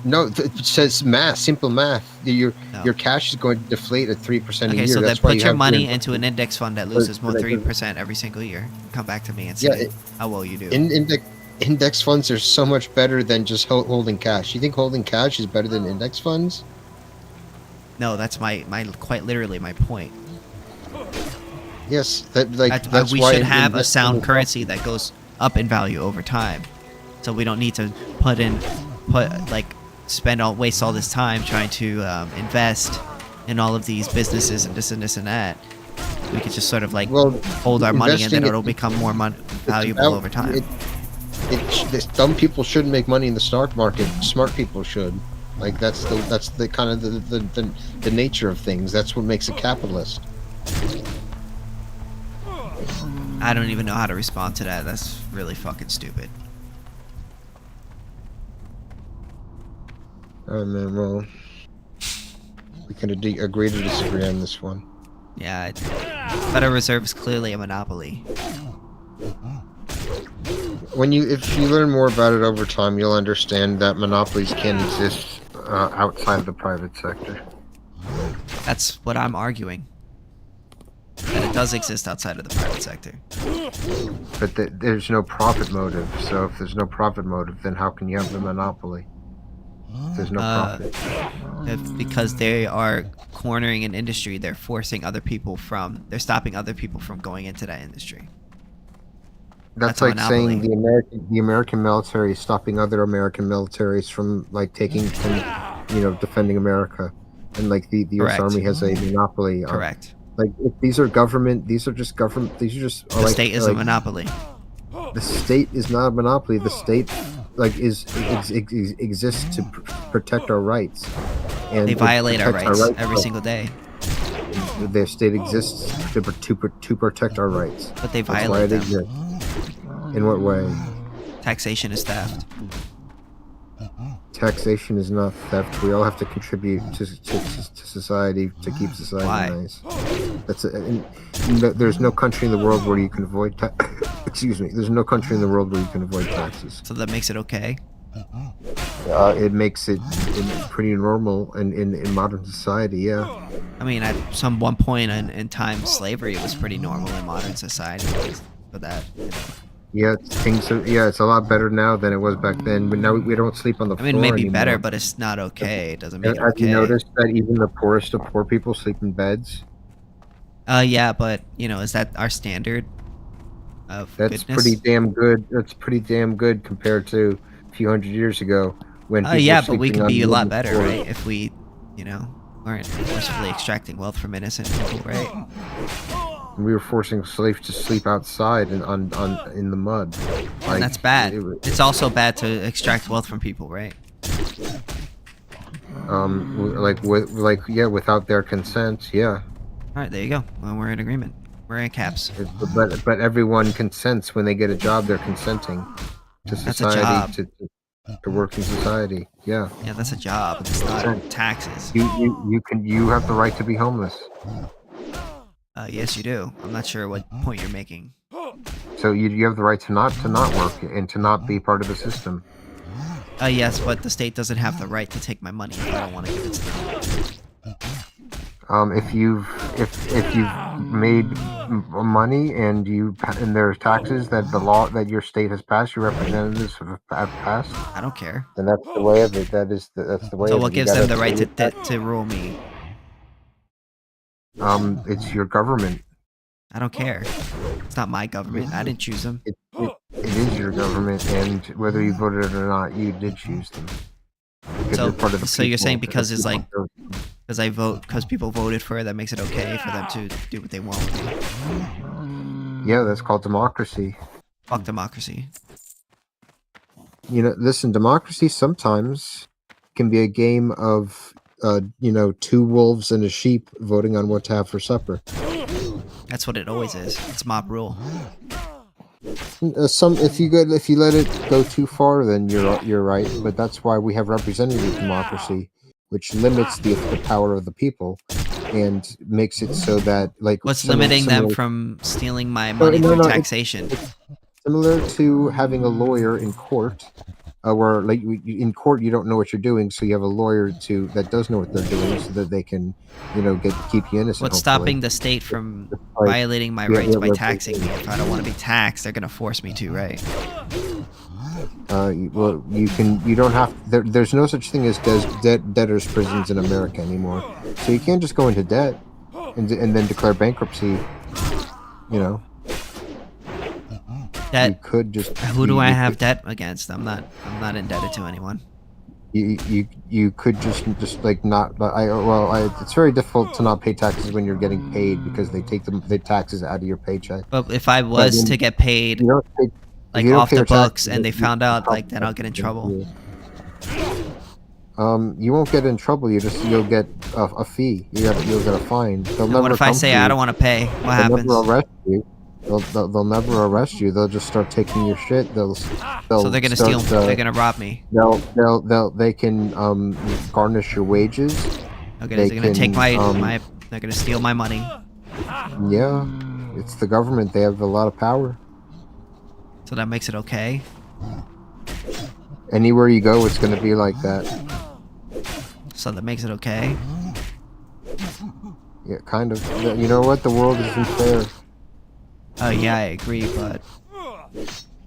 No, it says math, simple math. Your cash is going to deflate at 3% a Okay, year. so then That's why put you your have money into an index fund that loses more but- 3% every single year. Come back to me and say how well you do. Index funds are so much better than just holding cash. You think holding cash is better than index funds? No, that's my quite literally my point. Yes, that's we why should have a investing sound in- currency that goes up in value over time. So we don't need to waste all this time trying to invest in all of these businesses and this and this and that. We could just sort of hold our money and then it'll become more valuable over time. Dumb people shouldn't make money in the stock market. Smart people should. Like that's the kind of the nature of things. That's what makes a capitalist. I don't even know how to respond to that. That's really fucking stupid. Oh man, well, we can agree to disagree on this one. Yeah, Federal Reserve is clearly a monopoly. If you learn more about it over time, you'll understand that monopolies can exist outside of the private sector. That's what I'm arguing. That it does exist outside of the private sector. But there's no profit motive. So if there's no profit motive, then how can you have the monopoly? There's no profit. Because they are cornering an industry, they're stopping other people from going into that industry. That's like saying the American military is stopping other American militaries from defending America, and the U.S. Correct. Army has a monopoly. Correct. These are just government. These are just the state is a monopoly. The state is not a monopoly. The state exists to protect our rights, and they violate our rights every single day. The state exists to protect our rights. But they violate them. Exists. In what way? Taxation is theft. Taxation is not theft. We all have to contribute to society to keep society nice. There's no country in the world where you can avoid excuse me. There's no country in the world where you can avoid taxes. So that makes it okay? It makes it pretty normal in modern society, yeah. I mean, at one point in time, slavery was pretty normal in modern society. But that... Yeah, it's a lot better now than it was back then. But now we don't sleep on the floor I mean, maybe anymore. better, but it's not okay. It doesn't make it okay. Have you noticed that even the poorest of poor people sleep in beds? Yeah, but, is that our standard of That's goodness? pretty damn good. That's pretty damn good compared to a few hundred years ago when people yeah, were but we sleeping could on be a lot wooden better, floors. right? If we, weren't forcibly extracting wealth from innocent people, right? We were forcing slaves to sleep outside and in the mud. And that's bad. It's also bad to extract wealth from people, right? Without their consent, yeah. All right, there you go. Well, we're in agreement. We're in caps. But everyone consents when they get a job. They're consenting to society to work in society. Yeah. Yeah, that's a job. It's not taxes. You have the right to be homeless. Yes, you do. I'm not sure what point you're making. So you have the right to not work and to not be part of the system. Yes, but the state doesn't have the right to take my money if I don't want to give it to them. If you've made money and there's taxes that the law that your state has passed, your representatives have passed. I don't care. Then that's the way of it. That's the way. So of what it. gives them the right to rule me? It's your government. I don't care. It's not my government. I didn't choose them. It is your government, and whether you voted or not, you did choose them. So you're saying because people voted for it, that makes it okay for them to do what they want with me? Yeah, that's called democracy. Fuck democracy. Listen, democracy sometimes can be a game of two wolves and a sheep voting on what to have for supper. That's what it always is. It's mob rule. If you let it go too far, then you're right. But that's why we have representative democracy, which limits the power of the people, and makes it so that like What's limiting them from stealing my No, money no, through no, taxation? it's similar to having a lawyer in court, where like in court you don't know what you're doing, so you have a lawyer that does know what they're doing, so that they can, keep you innocent. What's hopefully. stopping the state from Like, violating my yeah, rights yeah, by yeah, taxing me? If I don't want to be taxed, they're gonna force me to, right? Well, you don't have. There's no such thing as debtors' prisons in America anymore. So you can't just go into debt and then declare bankruptcy. Debt. You could just. Who do I have debt against? I'm not indebted to anyone. You could just like not. It's very difficult to not pay taxes when you're getting paid because they take the taxes out of your paycheck. But if I was to get paid, like off the books, and they found out, like, then I'll get in trouble. You won't get in trouble. You'll get a fee. You'll get a fine. What if I say I don't want to pay? What happens? Never arrest you. They'll never arrest you. They'll just start taking your shit. So they're gonna steal. They're gonna rob me. They can garnish your wages. Okay, they're gonna take my. They're gonna steal my money. Yeah, it's the government. They have a lot of power. So that makes it okay. Anywhere you go, it's gonna be like that. So that makes it okay. Yeah, kind of. You know what? The world isn't fair. Oh yeah, I agree, but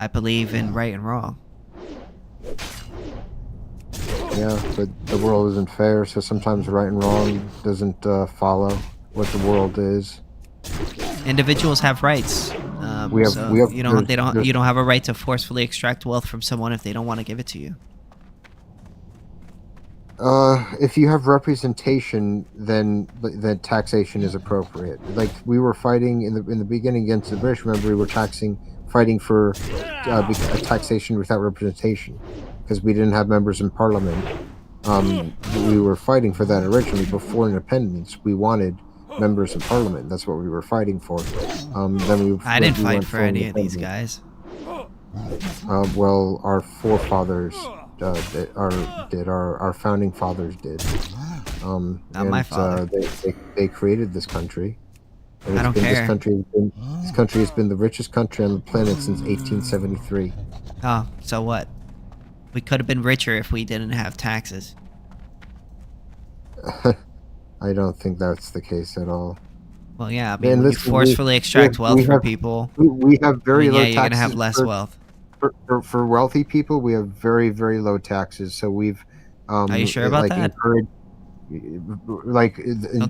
I believe in right and wrong. Yeah, but the world isn't fair, so sometimes right and wrong doesn't follow what the world is. Individuals have rights. You don't have a right to forcefully extract wealth from someone if they don't want to give it to you. If you have representation, then taxation is appropriate. Like we were fighting in the beginning against the British. Remember, we were fighting for a taxation without representation because we didn't have members in Parliament. We were fighting for that originally before independence. We wanted members in Parliament. That's what we were fighting for. I didn't fight for any of these guys. Well, our forefathers. Our founding fathers did. Not my father. They created this country. And I don't care. This country has been the richest country on the planet since 1873. Oh, so what? We could have been richer if we didn't have taxes. I don't think that's the case at all. Well, yeah. I mean, you forcefully extract wealth from people. We have very low taxes. You're gonna have less wealth. For wealthy people, we have very, very low taxes. So we've are you sure about that? Don't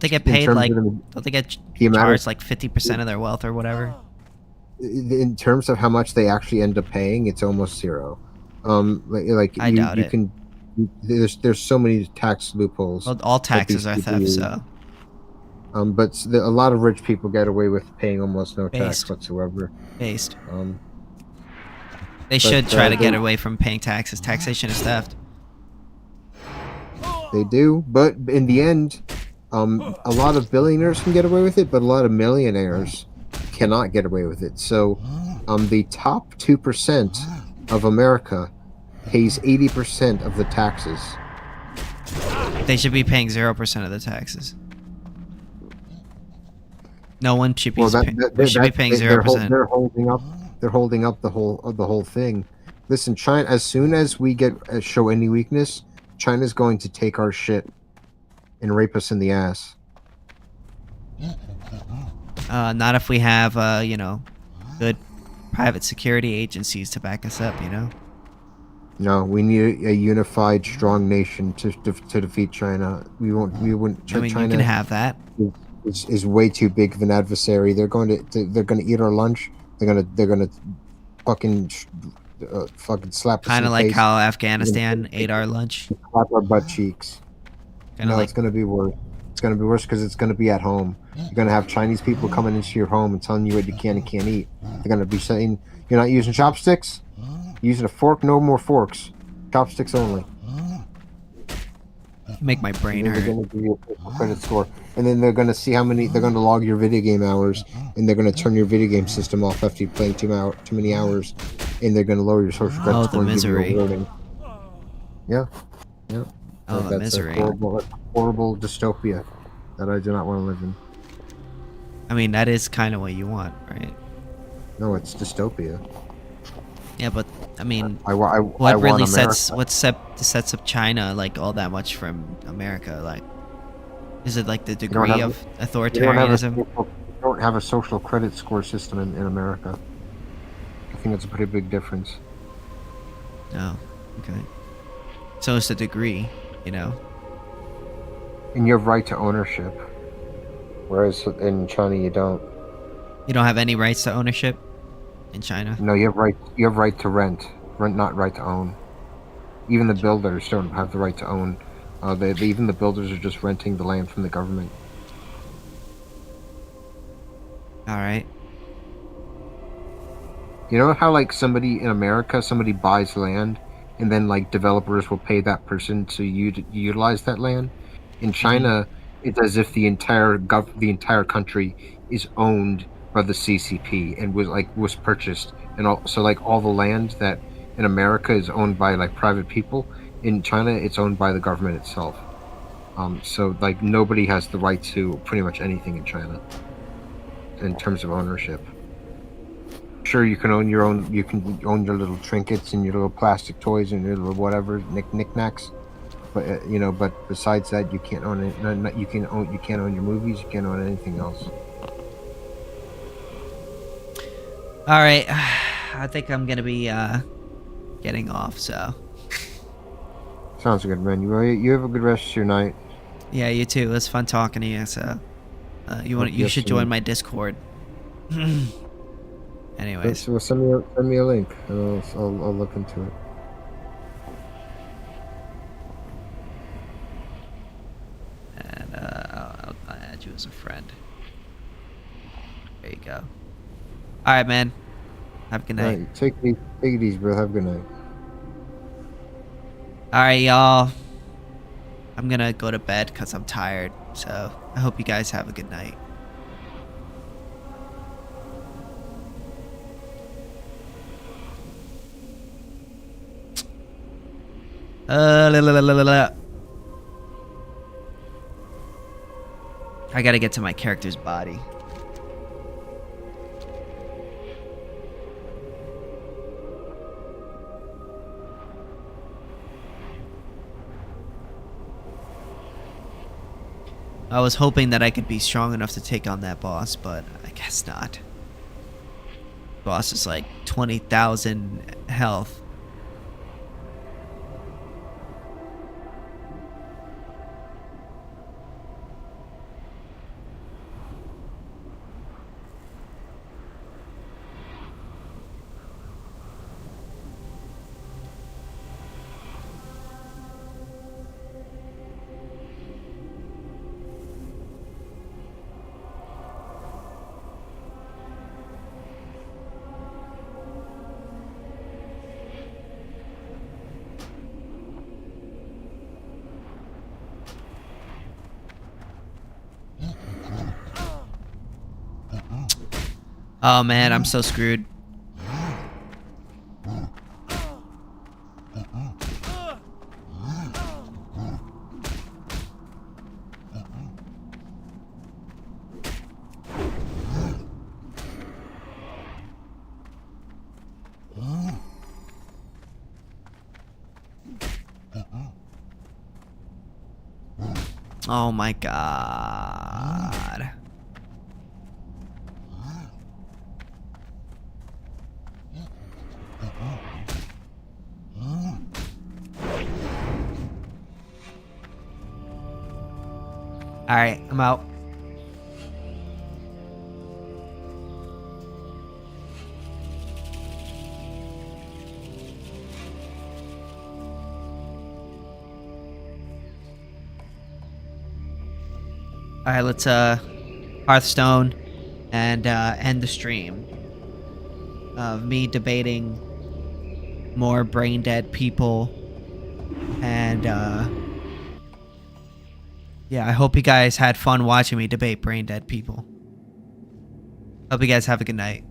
they get paid don't they get charged like 50% of their wealth or whatever? In terms of how much they actually end up paying, it's almost zero. I doubt it. There's so many tax loopholes. Well, all taxes are theft, so. But a lot of rich people get away with paying almost no tax whatsoever. Based. They should try to get away from paying taxes. Taxation is theft. They do, but in the end, a lot of billionaires can get away with it, but a lot of millionaires cannot get away with it. So, the top 2% of America pays 80% of the taxes. They should be paying 0% of the taxes. No one should be. They should be paying 0%. They're holding up the whole thing. Listen, China. As soon as we show any weakness, China's going to take our shit and rape us in the ass. Not if we have good private security agencies to back us up. No, we need a unified, strong nation to defeat China. We wouldn't. China, you can have that. Is way too big of an adversary. They're going to eat our lunch. They're gonna fucking slap us. Kind of like how Afghanistan ate our lunch. Slap our butt cheeks. It's gonna be worse. It's gonna be worse because it's gonna be at home. You're gonna have Chinese people coming into your home and telling you what you can and can't eat. They're gonna be saying, "You're not using chopsticks. You're using a fork? No more forks. Chopsticks only." make my brain and then hurt. they're going to give you a social credit score, and then they're going to see how many. They're going to log your video game hours, and they're going to turn your video game system off after you play too many hours, and they're going to lower your social credit Oh, the score and give you misery. a warning. Yeah, yeah. Oh, the That's misery. a horrible dystopia that I do not want to live in. I mean, that is kind of what you want, right? No, it's dystopia. Yeah, but I mean, I what want really America. sets up China like all that much from America? Like, is it like the You don't degree have- of You authoritarianism? don't have a social credit score system in America. I think that's a pretty big difference. No. Okay. So it's the degree, you know. And you have right to ownership, whereas in China you don't. You don't have any rights to ownership in China. No, you have right. You have right to rent, not right to own. Even the builders don't have the right to own. Even the builders are just renting the land from the government. All right. You know how like somebody in America, somebody buys land, and then like developers will pay that person to utilize that land. In China, it's as if the entire country is owned by the CCP and was purchased, and all the land that in America is owned by like private people. In China, it's owned by the government itself. So like nobody has the right to pretty much anything in China in terms of ownership. Sure, you can own your own. You can own your little trinkets and your little plastic toys and your little whatever knickknacks. But but besides that, you can't own it. You can't own your movies. You can't own anything else. All right. I think I'm gonna be getting off. So. Sounds good, man. You have a good rest of your night. Yeah, you too. It was fun talking to you. So, you should join my Discord. Anyways. So send me a link, and I'll look into it. And I'll add you as a friend. There you go. All right, man. Have a good night. All right, take it easy, bro. Have a good night. All right, y'all. I'm gonna go to bed because I'm tired. So I hope you guys have a good night. I gotta get to my character's body. I was hoping that I could be strong enough to take on that boss, but I guess not. Boss is like 20,000 health. Oh man, I'm so screwed. Oh my god. Alright, I'm out. Alright, let's Hearthstone and end the stream of me debating more brain dead people and Yeah, I hope you guys had fun watching me debate brain dead people. Hope you guys have a good night.